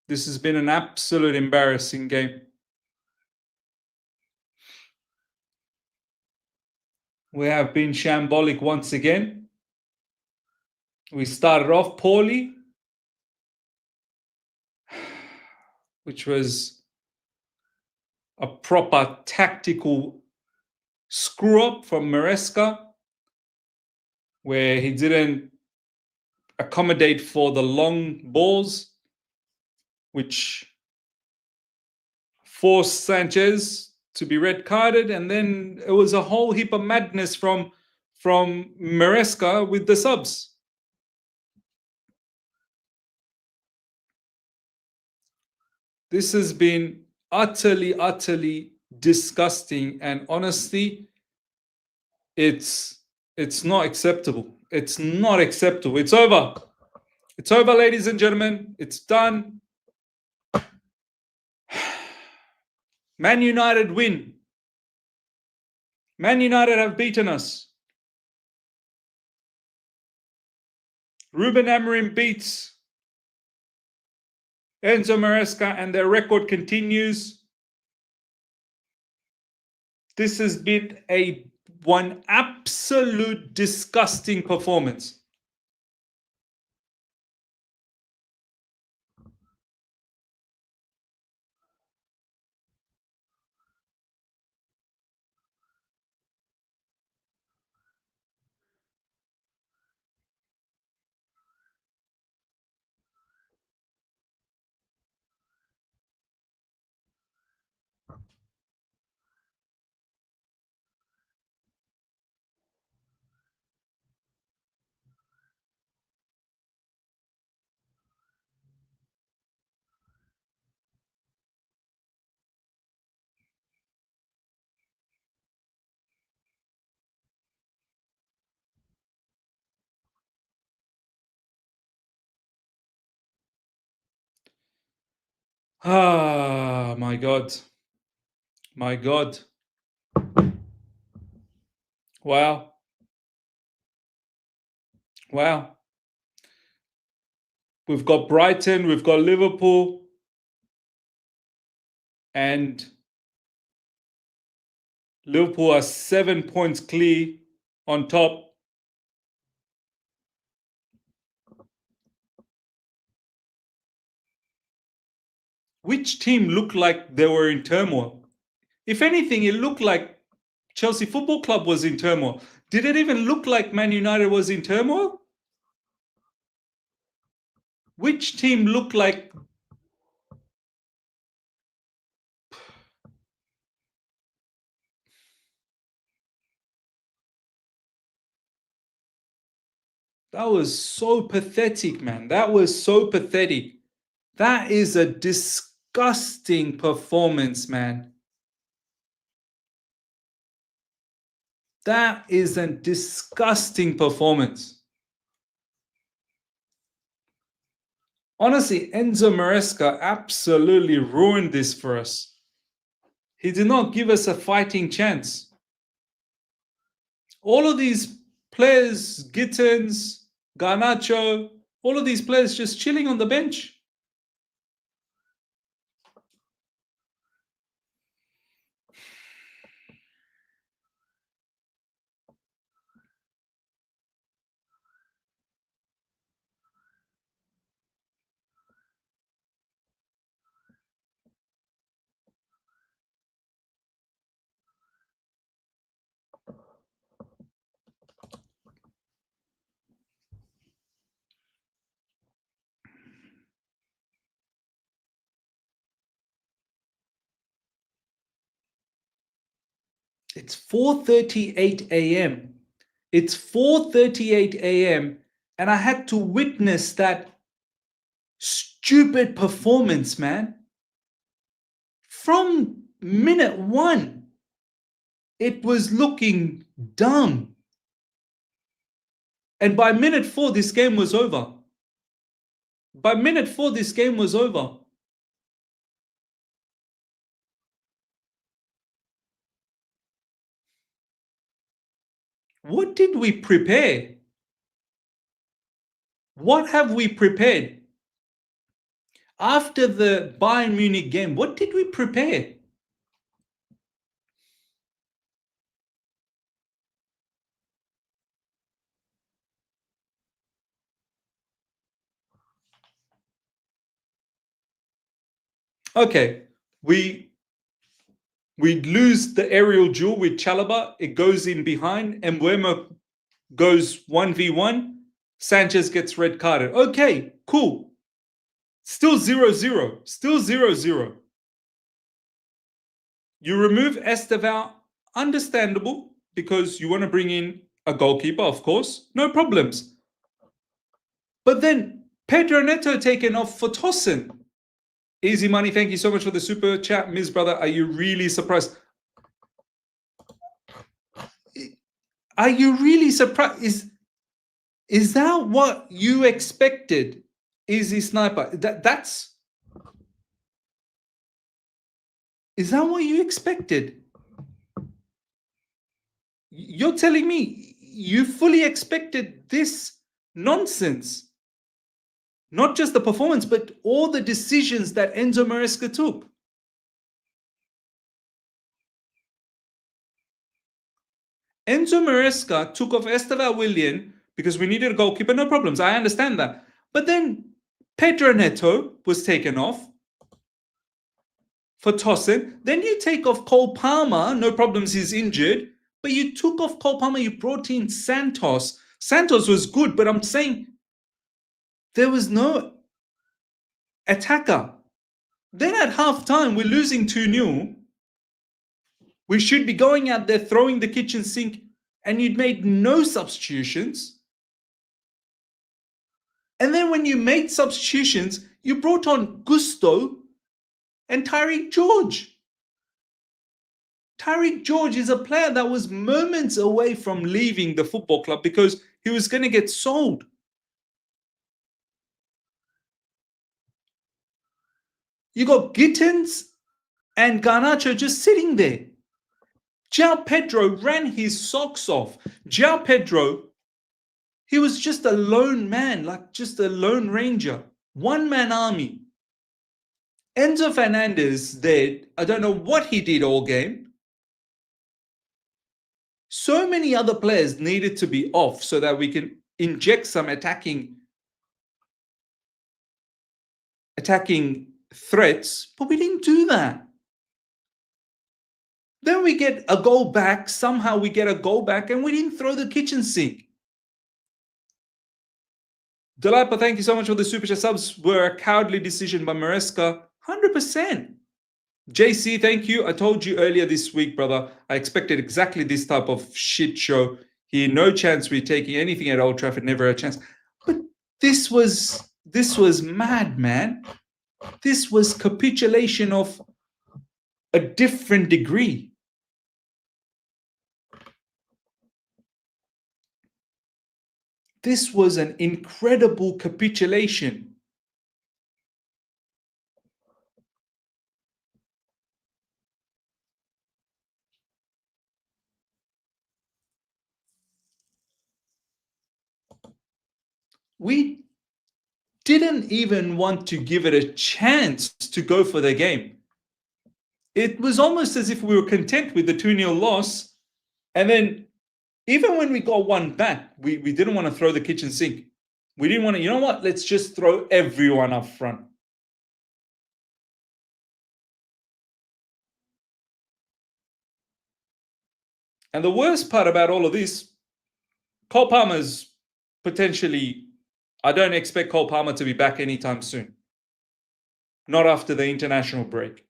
This has been an absolute embarrassing game. We have been shambolic once again. We started off poorly, which was a proper tactical screw up from Maresca, where he didn't accommodate for the long balls, which forced Sanchez to be red carded, and then it was a whole heap of madness from Maresca with the subs. This has been utterly disgusting, and honestly, it's not acceptable. It's not acceptable. It's over. It's over, ladies and gentlemen. It's done. Man United win. Man United have beaten us. Ruben Amorim beats Enzo Maresca, and their record continues. This has been one absolute disgusting performance. Ah, my God. My God. Wow. Wow. We've got Brighton, we've got Liverpool, and Liverpool are 7 points clear on top. Which team looked like they were in turmoil? If anything, it looked like Chelsea Football Club was in turmoil. Did it even look like Man United was in turmoil? Which team looked like... That was so pathetic, man. That was so pathetic. That is a disgusting performance, man. That is a disgusting performance. Honestly, Enzo Maresca absolutely ruined this for us. He did not give us a fighting chance. All of these players, Gittins, Garnacho, all of these players just chilling on the bench. It's 4:38 a.m. It's 4:38 a.m. and I had to witness that stupid performance, man. From minute one, it was looking dumb. And by minute 4, this game was over. By minute 4, this game was over. What did we prepare? What have we prepared? After the Bayern Munich game, what did we prepare? Okay, we lose the aerial duel with Chalaba. It goes in behind. Mbeumo goes 1v1. Sanchez gets red carded. Okay, cool. Still 0-0. Still 0-0. You remove Esteval. Understandable, because you want to bring in a goalkeeper, of course. No problems. But then Pedro Neto taken off for Tosin. Easy money, thank you so much for the super chat. Ms. Brother, are you really surprised? Are you really surprised? Is that what you expected? Easy sniper. Is that what you expected? You're telling me you fully expected this nonsense? Not just the performance, but all the decisions that Enzo Maresca took. Enzo Maresca took off Esteval Willian because we needed a goalkeeper. No problems. I understand that. But then Pedro Neto was taken off for Tosin. Then you take off Cole Palmer. No problems. He's injured. But you took off Cole Palmer. You brought in Santos. Santos was good, but I'm saying there was no attacker. Then at halftime, we're losing 2-0. We should be going out there throwing the kitchen sink, and you'd made no substitutions. And then when you made substitutions, you brought on Gusto and Tyreek George. Tyreek George is a player that was moments away from leaving the football club because he was going to get sold. You got Gittins and Garnacho just sitting there. João Pedro ran his socks off. João Pedro, he was just a lone man, like just a lone ranger, one man army. Enzo Fernandez there, I don't know what he did all game. So many other players needed to be off so that we can inject some attacking threats, but we didn't do that. Then we get a goal back. Somehow we get a goal back and we didn't throw the kitchen sink. Delapa, thank you so much for the super chat subs. Were a cowardly decision by Maresca. 100%. JC, thank you. I told you earlier this week, brother, I expected exactly this type of shit show. Here, no chance we're taking anything at Old Trafford, never a chance. But this was mad, man. This was capitulation of a different degree. This was an incredible capitulation. We didn't even want to give it a chance to go for the game. It was almost as if we were content with the 2-0 loss. And then even when we got one back, we didn't want to throw the kitchen sink. We didn't want to, you know what? Let's just throw everyone up front. And the worst part about all of this, Cole Palmer's potentially, I don't expect Cole Palmer to be back anytime soon. Not after the international break.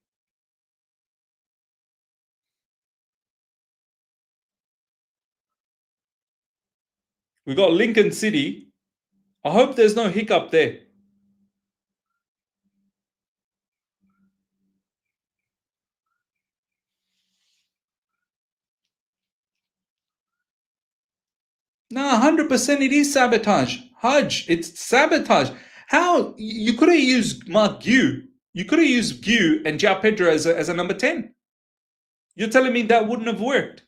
We got Lincoln City. I hope there's no hiccup there. No, 100% it is sabotage. Hudge, it's sabotage. How? You could have used Mark Gue. You could have used Gue and João Pedro as a number 10. You're telling me that wouldn't have worked?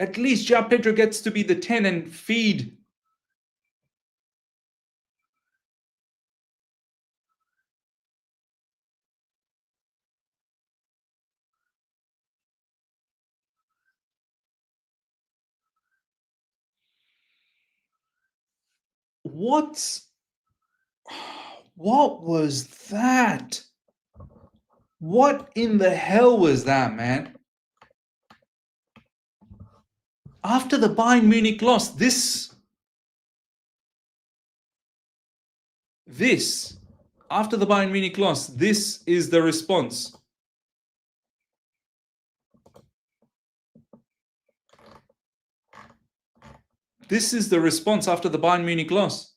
At least João Pedro gets to be the 10 and feed. What was that? What in the hell was that, man? After the Bayern Munich loss, after the Bayern Munich loss, this is the response. This is the response after the Bayern Munich loss.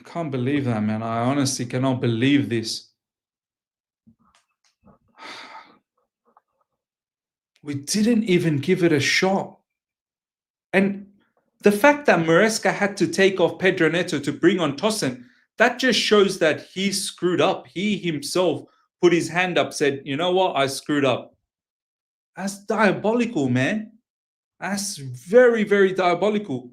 I can't believe that, man. I honestly cannot believe this. We didn't even give it a shot. And the fact that Maresca had to take off Pedro Neto to bring on Tosin, that just shows that he screwed up. He himself put his hand up, said, you know what, I screwed up. That's diabolical, man. That's very, very diabolical.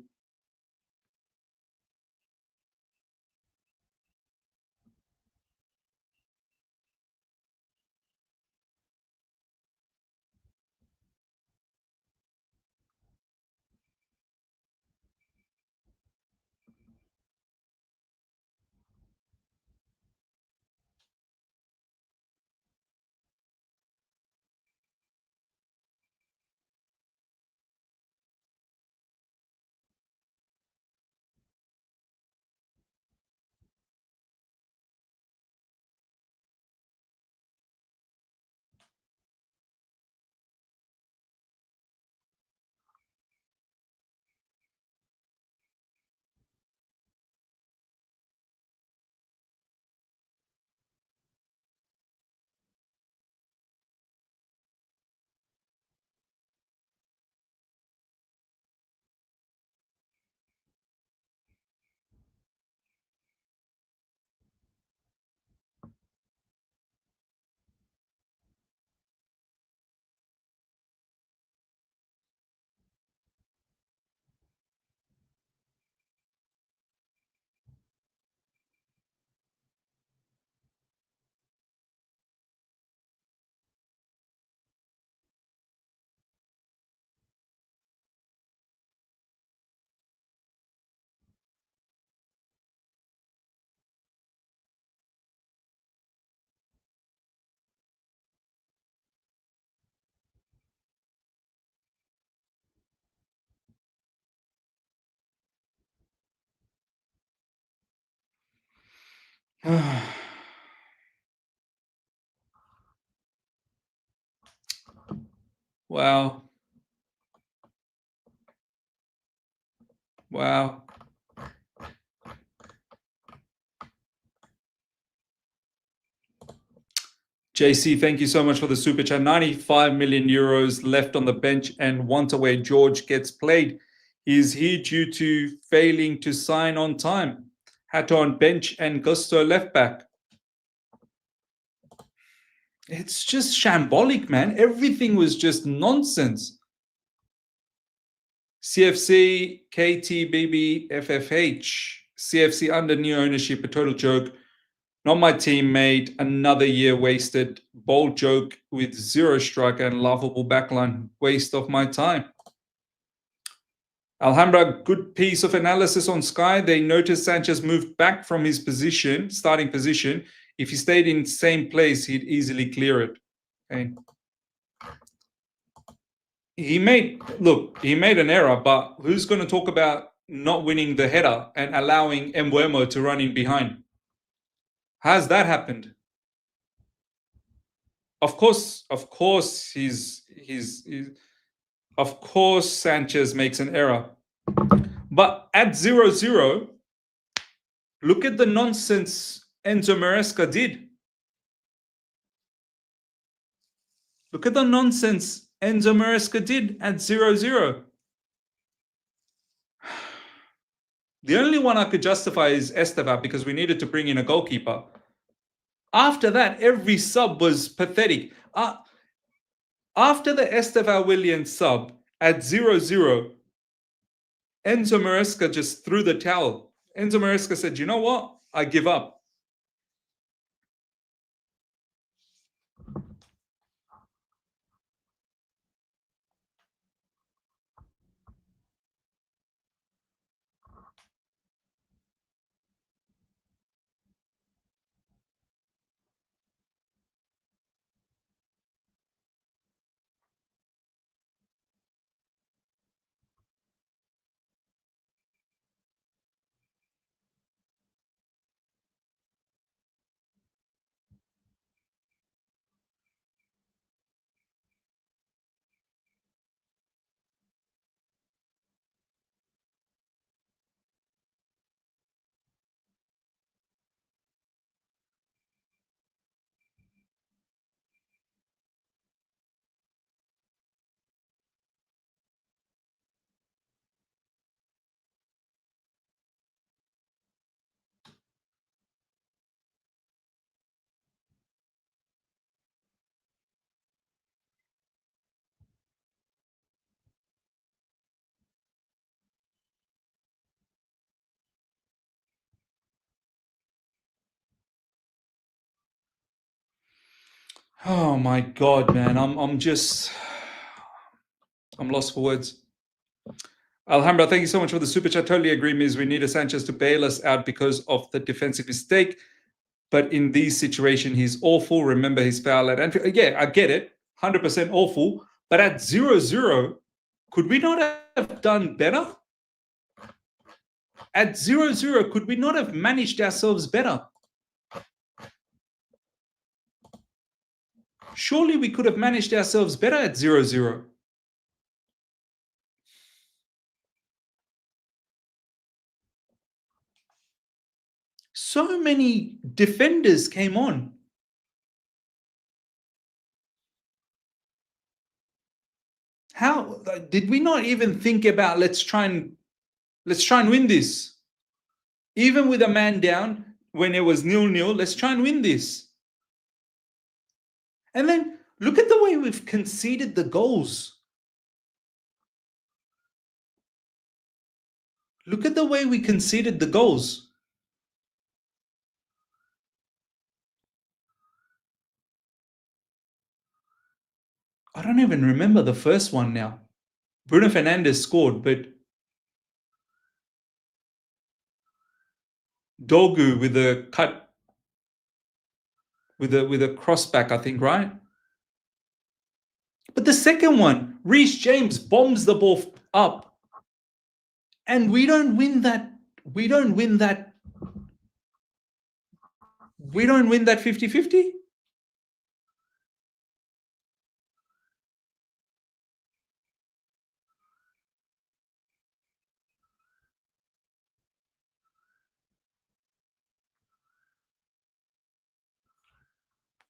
Wow. Wow. JC, thank you so much for the super chat. 95 million euros left on the bench and want away George gets played. Is he due to failing to sign on time? Hato on bench and Gusto left back. It's just shambolic, man. Everything was just nonsense. CFC, KTBB, FFH. CFC under new ownership, a total joke. Not my teammate, another year wasted. Bold joke with zero striker and laughable backline. Waste of my time. Alhambra, good piece of analysis on Sky. They noticed Sanchez moved back from his position, starting position. If he stayed in the same place, he'd easily clear it. Okay. He made an error, but who's going to talk about not winning the header and allowing Mbeumo to run in behind? How's that happened? Of course, Sanchez makes an error. But at 0-0, look at the nonsense Enzo Maresca did. Look at the nonsense Enzo Maresca did at 0-0. The only one I could justify is Esteva because we needed to bring in a goalkeeper. After that, every sub was pathetic. After the Esteva Williams sub at 0-0, Enzo Maresca just threw the towel. Enzo Maresca said, you know what? I give up. Oh my God, man. I'm lost for words. Alhambra, thank you so much for the super chat. Totally agree, Miz. We need a Sanchez to bail us out because of the defensive mistake. But in these situations, he's awful. Remember his foul at Anfield. Yeah, I get it. 100% awful. But at 0-0, could we not have done better? At 0-0, could we not have managed ourselves better? Surely we could have managed ourselves better at 0-0. So many defenders came on. How did we not even think about let's try and win this? Even with a man down, when it was 0-0, let's try and win this. And then look at the way we've conceded the goals. Look at the way we conceded the goals. I don't even remember the first one now. Bruno Fernandez scored, but Dogu with a cut, with a crossback, I think, right? But the second one, Reece James bombs the ball up, and we don't win that. We don't win that We don't win that 50-50.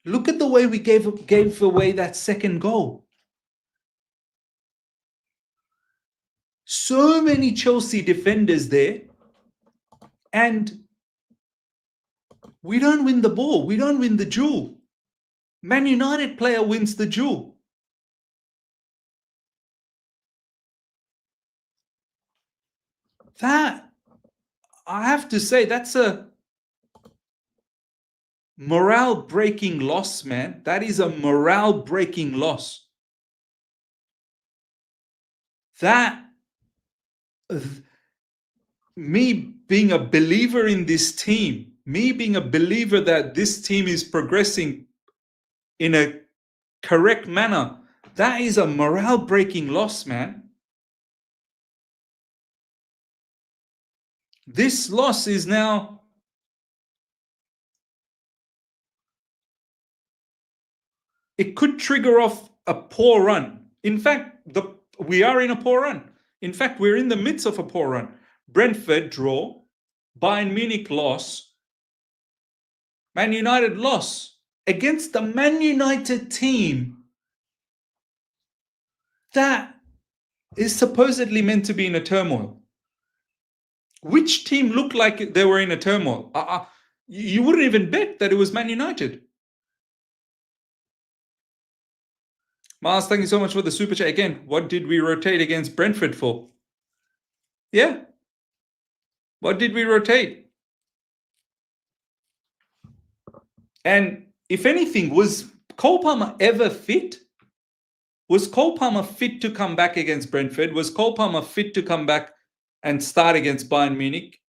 Look at the way we gave away that second goal. So many Chelsea defenders there, and we don't win the ball. We don't win the duel. Man United player wins the duel. That, I have to say, that's a morale-breaking loss, man. That is a morale-breaking loss. That, me being a believer in this team, me being a believer that this team is progressing in a correct manner, that is a morale-breaking loss, man. This loss is now, it could trigger off a poor run. In fact, we are in a poor run. In fact, we're in the midst of a poor run. Brentford draw, Bayern Munich loss, Man United loss against the Man United team that is supposedly meant to be in a turmoil. Which team looked like they were in a turmoil? You wouldn't even bet that it was Man United. Mars, thank you so much for the super chat. Again, what did we rotate against Brentford for? Yeah. What did we rotate? And if anything, was Cole Palmer ever fit? Was Cole Palmer fit to come back against Brentford? Was Cole Palmer fit to come back and start against Bayern Munich?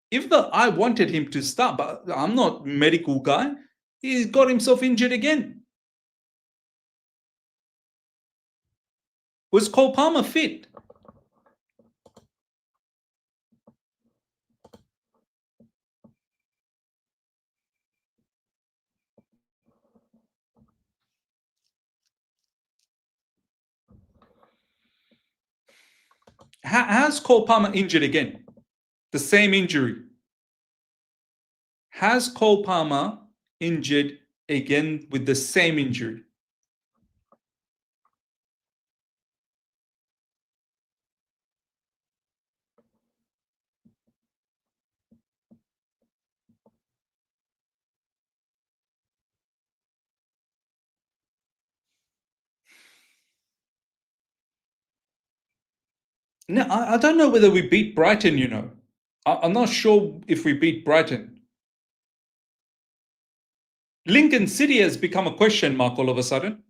I wanted him to start, but I'm not a medical guy. He got himself injured again. Was Cole Palmer fit? Has Cole Palmer injured again? The same injury. Has Cole Palmer injured again with the same injury? No, I don't know whether we beat Brighton, you know. I'm not sure if we beat Brighton. Lincoln City has become a question mark all of a sudden.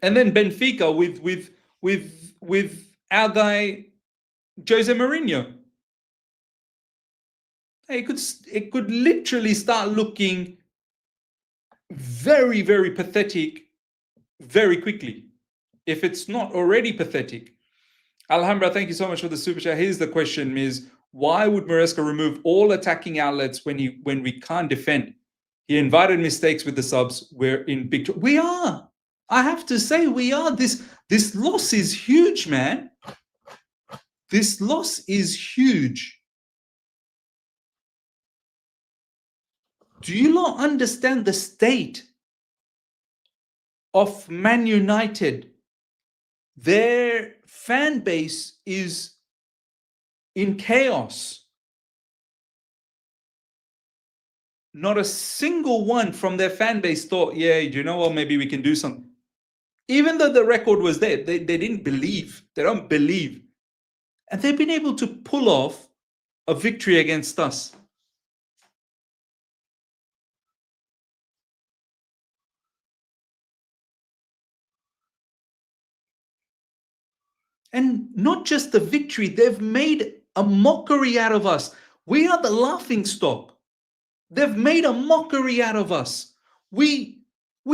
And then Benfica with our guy Jose Mourinho. It could literally start looking very, very pathetic very quickly, if it's not already pathetic. Alhambra, thank you so much for the super chat. Here's the question, Ms. Why would Maresca remove all attacking outlets when we can't defend? He invited mistakes with the subs. We're in big trouble. We are. I have to say, we are. This loss is huge, man. This loss is huge. Do you not understand the state of Man United? Their fan base is in chaos. Not a single one from their fan base thought, yeah, you know what, maybe we can do something. Even though the record was there, they didn't believe. They don't believe. And they've been able to pull off a victory against us. And not just the victory, they've made a mockery out of us. We are the laughing stock. They've made a mockery out of us. We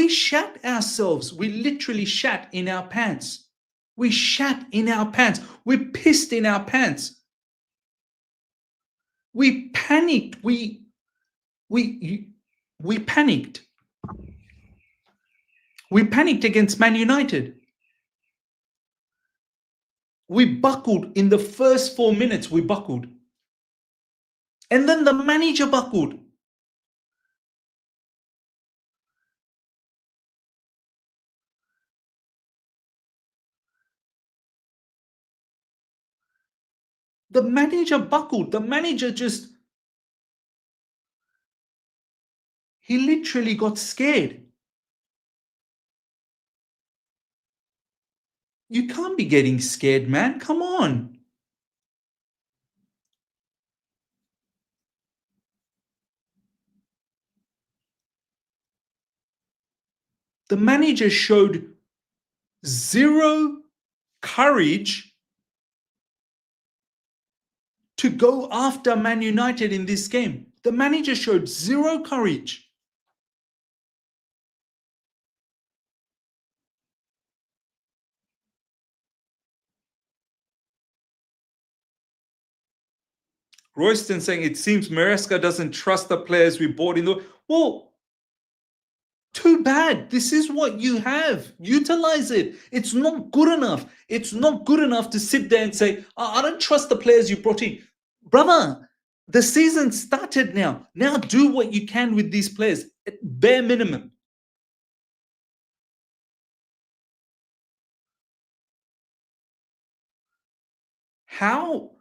shat ourselves. We literally shat in our pants. We shat in our pants. We pissed in our pants. We panicked. We panicked. We panicked against Man United. We buckled in the first 4 minutes. We buckled. And then the manager buckled. The manager buckled. The manager just, he literally got scared. You can't be getting scared, man. Come on. The manager showed zero courage to go after Man United in this game. The manager showed zero courage. Royston saying it seems Maresca doesn't trust the players we bought in the. Well, too bad. This is what you have. Utilize it. It's not good enough. It's not good enough to sit there and say, I don't trust the players you brought in. Brother, the season started now. Now do what you can with these players at bare minimum. How?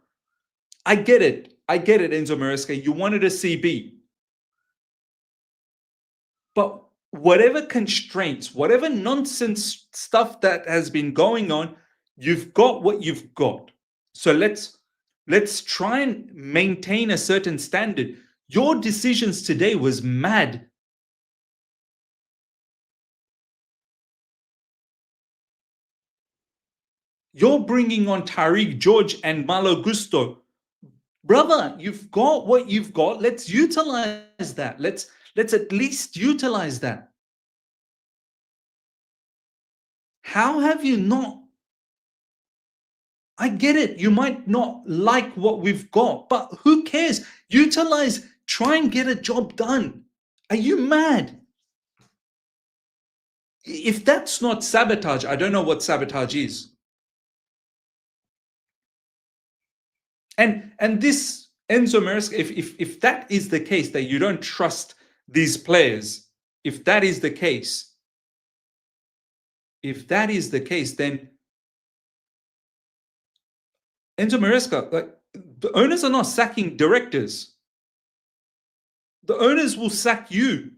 I get it. I get it, Enzo Maresca. You wanted a CB. But whatever constraints, whatever nonsense stuff that has been going on, you've got what you've got. So let's try and maintain a certain standard. Your decisions today was mad. You're bringing on Tariq George and Malo Gusto. Brother, you've got what you've got. Let's utilize that. Let's at least utilize that. How have you not? I get it. You might not like what we've got, but who cares? Utilize, try and get a job done. Are you mad? If that's not sabotage, I don't know what sabotage is. And this Enzo Maresca, if that is the case, that you don't trust these players, if that is the case, then Enzo Maresca, like, the owners are not sacking directors. The owners will sack you.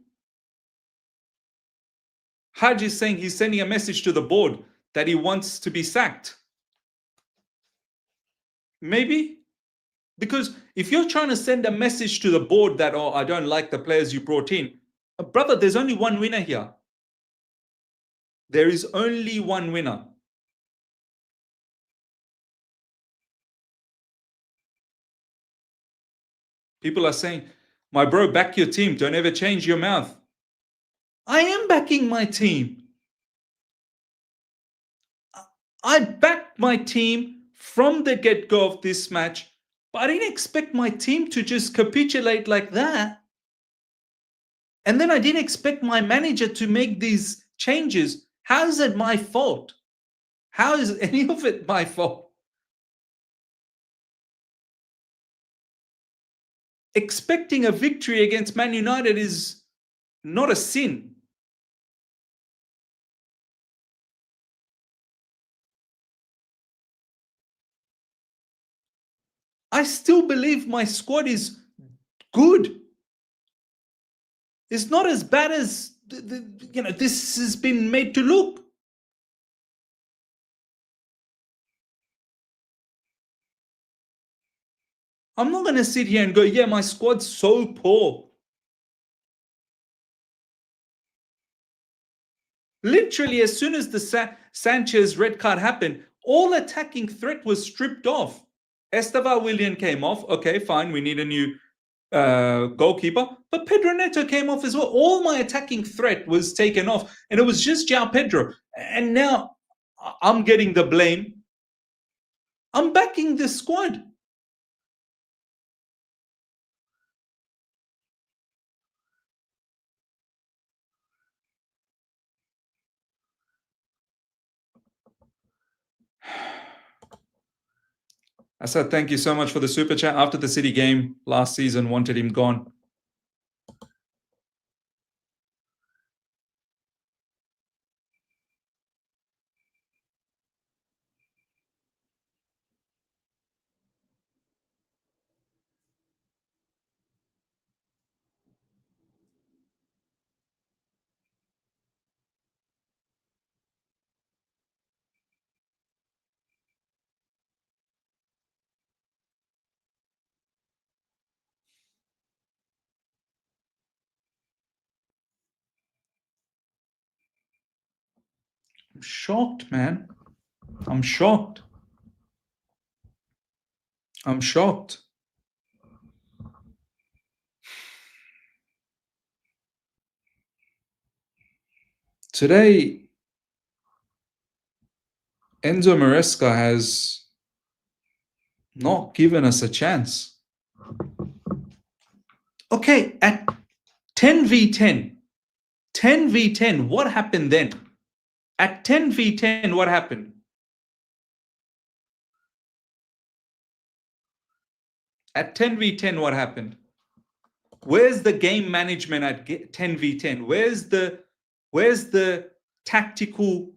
Haj is saying he's sending a message to the board that he wants to be sacked. Maybe. Because if you're trying to send a message to the board that, oh, I don't like the players you brought in, brother, there's only one winner here. There is only one winner. People are saying, my bro, back your team. Don't ever change your mouth. I am backing my team. I backed my team from the get-go of this match, but I didn't expect my team to just capitulate like that. And then I didn't expect my manager to make these changes. How is it my fault? How is any of it my fault? Expecting a victory against Man United is not a sin. I still believe my squad is good. It's not as bad as this has been made to look. I'm not going to sit here and go, yeah, my squad's so poor. Literally, as soon as the Sanchez red card happened, all attacking threat was stripped off. Esteban Willian came off. Okay, fine. We need a new goalkeeper. But Pedro Neto came off as well. All my attacking threat was taken off. And it was just João Pedro. And now I'm getting the blame. I'm backing this squad. I said thank you so much for the super chat. After the City game last season, wanted him gone. I'm shocked, man. I'm shocked. I'm shocked. Today, Enzo Maresca has not given us a chance. Okay, at 10v10, 10v10, what happened then? At 10v10, what happened? At 10v10, what happened? Where's the game management at 10v10? Where's the tactical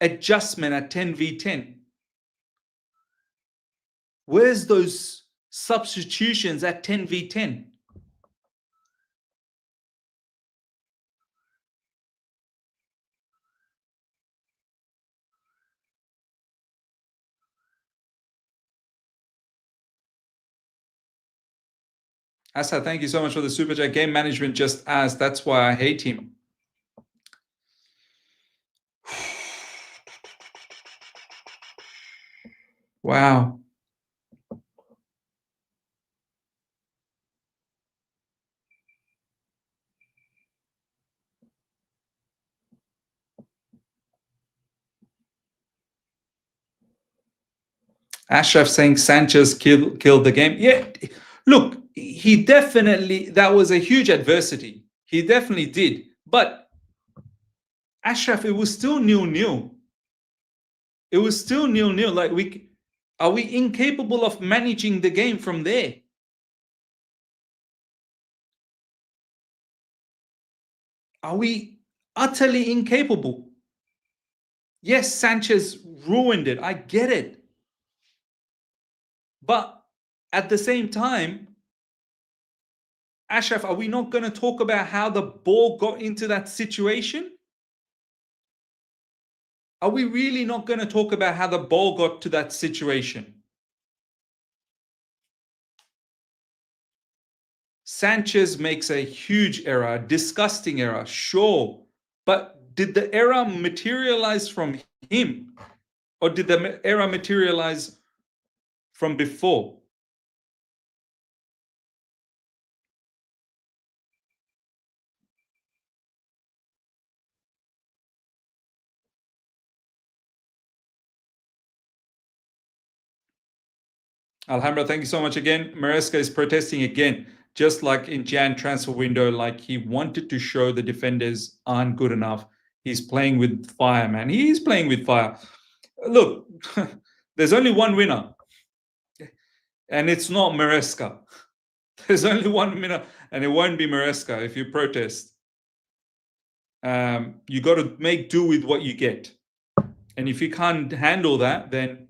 adjustment at 10v10? Where's those substitutions at 10v10? Asa, thank you so much for the super chat. Game management just asked. That's why I hate him. Wow. Ashraf saying Sanchez killed the game. Yeah, look, he definitely, that was a huge adversity. He definitely did. But Ashraf, it was still 0-0. It was still 0-0. Like, are we incapable of managing the game from there? Are we utterly incapable? Yes, Sanchez ruined it. I get it. But at the same time, Ashraf, are we not going to talk about how the ball got into that situation? Are we really not going to talk about how the ball got to that situation? Sanchez makes a huge error, a disgusting error, sure. But did the error materialize from him? Or did the error materialize from before? Alhambra, thank you so much again. Maresca is protesting again, just like in Jan transfer window, like he wanted to show the defenders aren't good enough. He's playing with fire, man. He's playing with fire. Look, there's only one winner, and it's not Maresca. There's only one winner, and it won't be Maresca if you protest. You got to make do with what you get. And if you can't handle that, then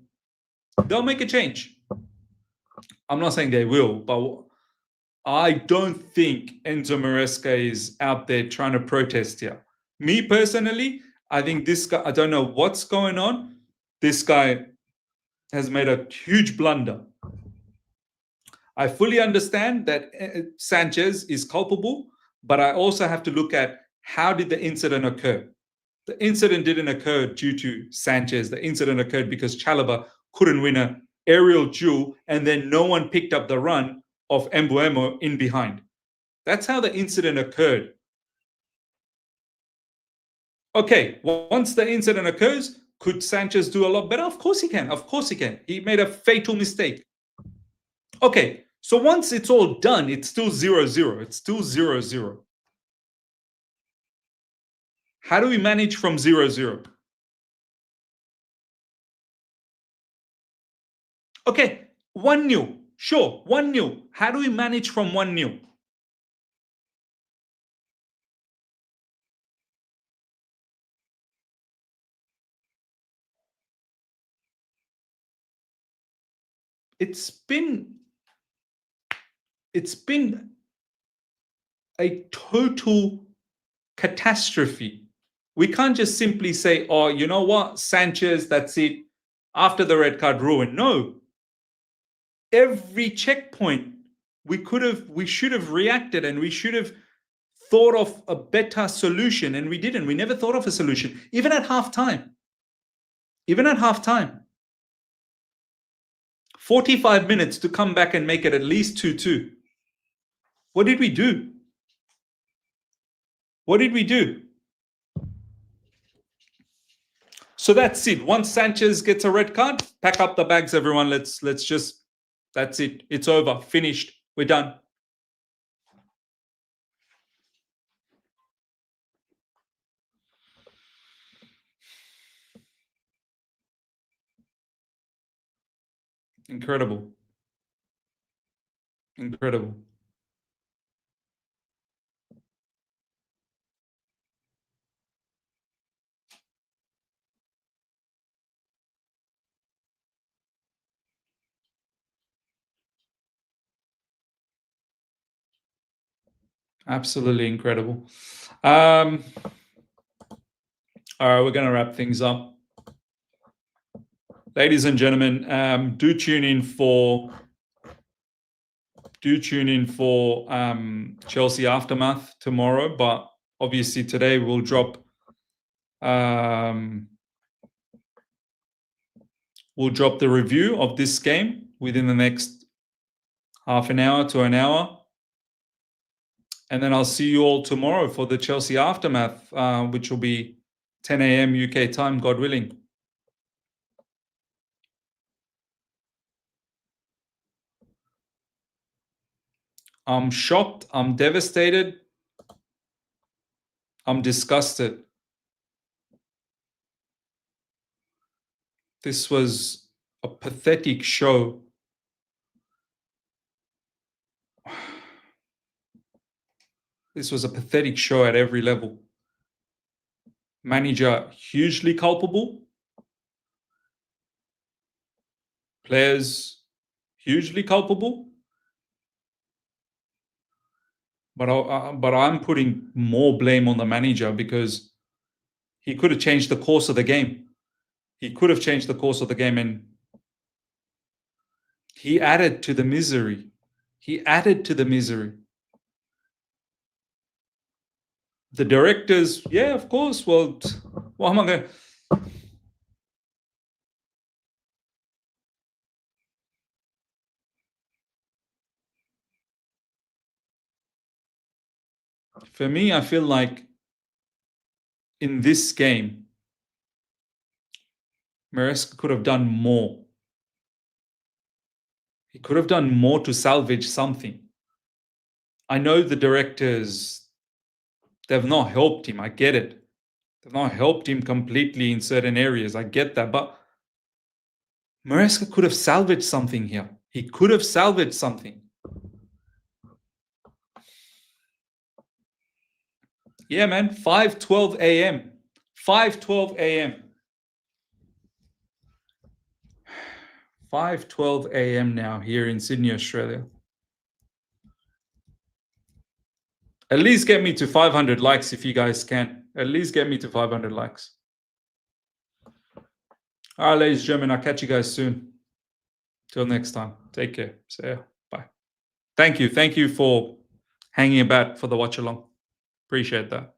they'll make a change. I'm not saying they will, but I don't think Enzo Maresca is out there trying to protest here. Me personally, I think this guy, I don't know what's going on. This guy has made a huge blunder. I fully understand that Sanchez is culpable, but I also have to look at how did the incident occur? The incident didn't occur due to Sanchez. The incident occurred because Chalobah couldn't win an aerial duel, and then no one picked up the run of Mbuemo in behind. That's how the incident occurred. Okay, once the incident occurs, could Sanchez do a lot better? Of course he can. Of course he can. He made a fatal mistake. Okay, so once it's all done, it's still 0-0. It's still 0-0. How do we manage from 0-0? Okay, 1-0. Sure, 1-0. How do we manage from 1-0? It's been a total catastrophe. We can't just simply say, oh, you know what, Sanchez, that's it. After the red card, ruined. No. Every checkpoint we should have reacted, and we should have thought of a better solution, and we didn't. We never thought of a solution, even at halftime. 45 minutes to come back and make it at least 2-2. What did we do? What did we do? So that's it. Once Sanchez gets a red card, pack up the bags, everyone. Let's just, that's it. It's over. Finished. We're done. Incredible. Incredible. Absolutely incredible. All right, we're going to wrap things up. Ladies and gentlemen, do tune in for Chelsea Aftermath tomorrow, but obviously today we'll drop the review of this game within the next half an hour to an hour. And then I'll see you all tomorrow for the Chelsea Aftermath, which will be 10 a.m. UK time, God willing. I'm shocked. I'm devastated. I'm disgusted. This was a pathetic show. This was a pathetic show at every level. Manager hugely culpable. Players hugely culpable. But I'm putting more blame on the manager, because he could have changed the course of the game. He could have changed the course of the game, and he added to the misery. He added to the misery. The directors, yeah, of course. Well, what am I going to... For me, I feel like in this game, Maresca could have done more. He could have done more to salvage something. I know the directors, they've not helped him. I get it. They've not helped him completely in certain areas. I get that. But Maresca could have salvaged something here. He could have salvaged something. Yeah, man. 5:12 a.m. 5:12 a.m. 5:12 a.m. now here in Sydney, Australia. At least get me to 500 likes if you guys can. At least get me to 500 likes. All right, ladies and gentlemen, I'll catch you guys soon. Till next time. Take care. See ya. Bye. Thank you. Thank you for hanging about for the watch along. Appreciate that.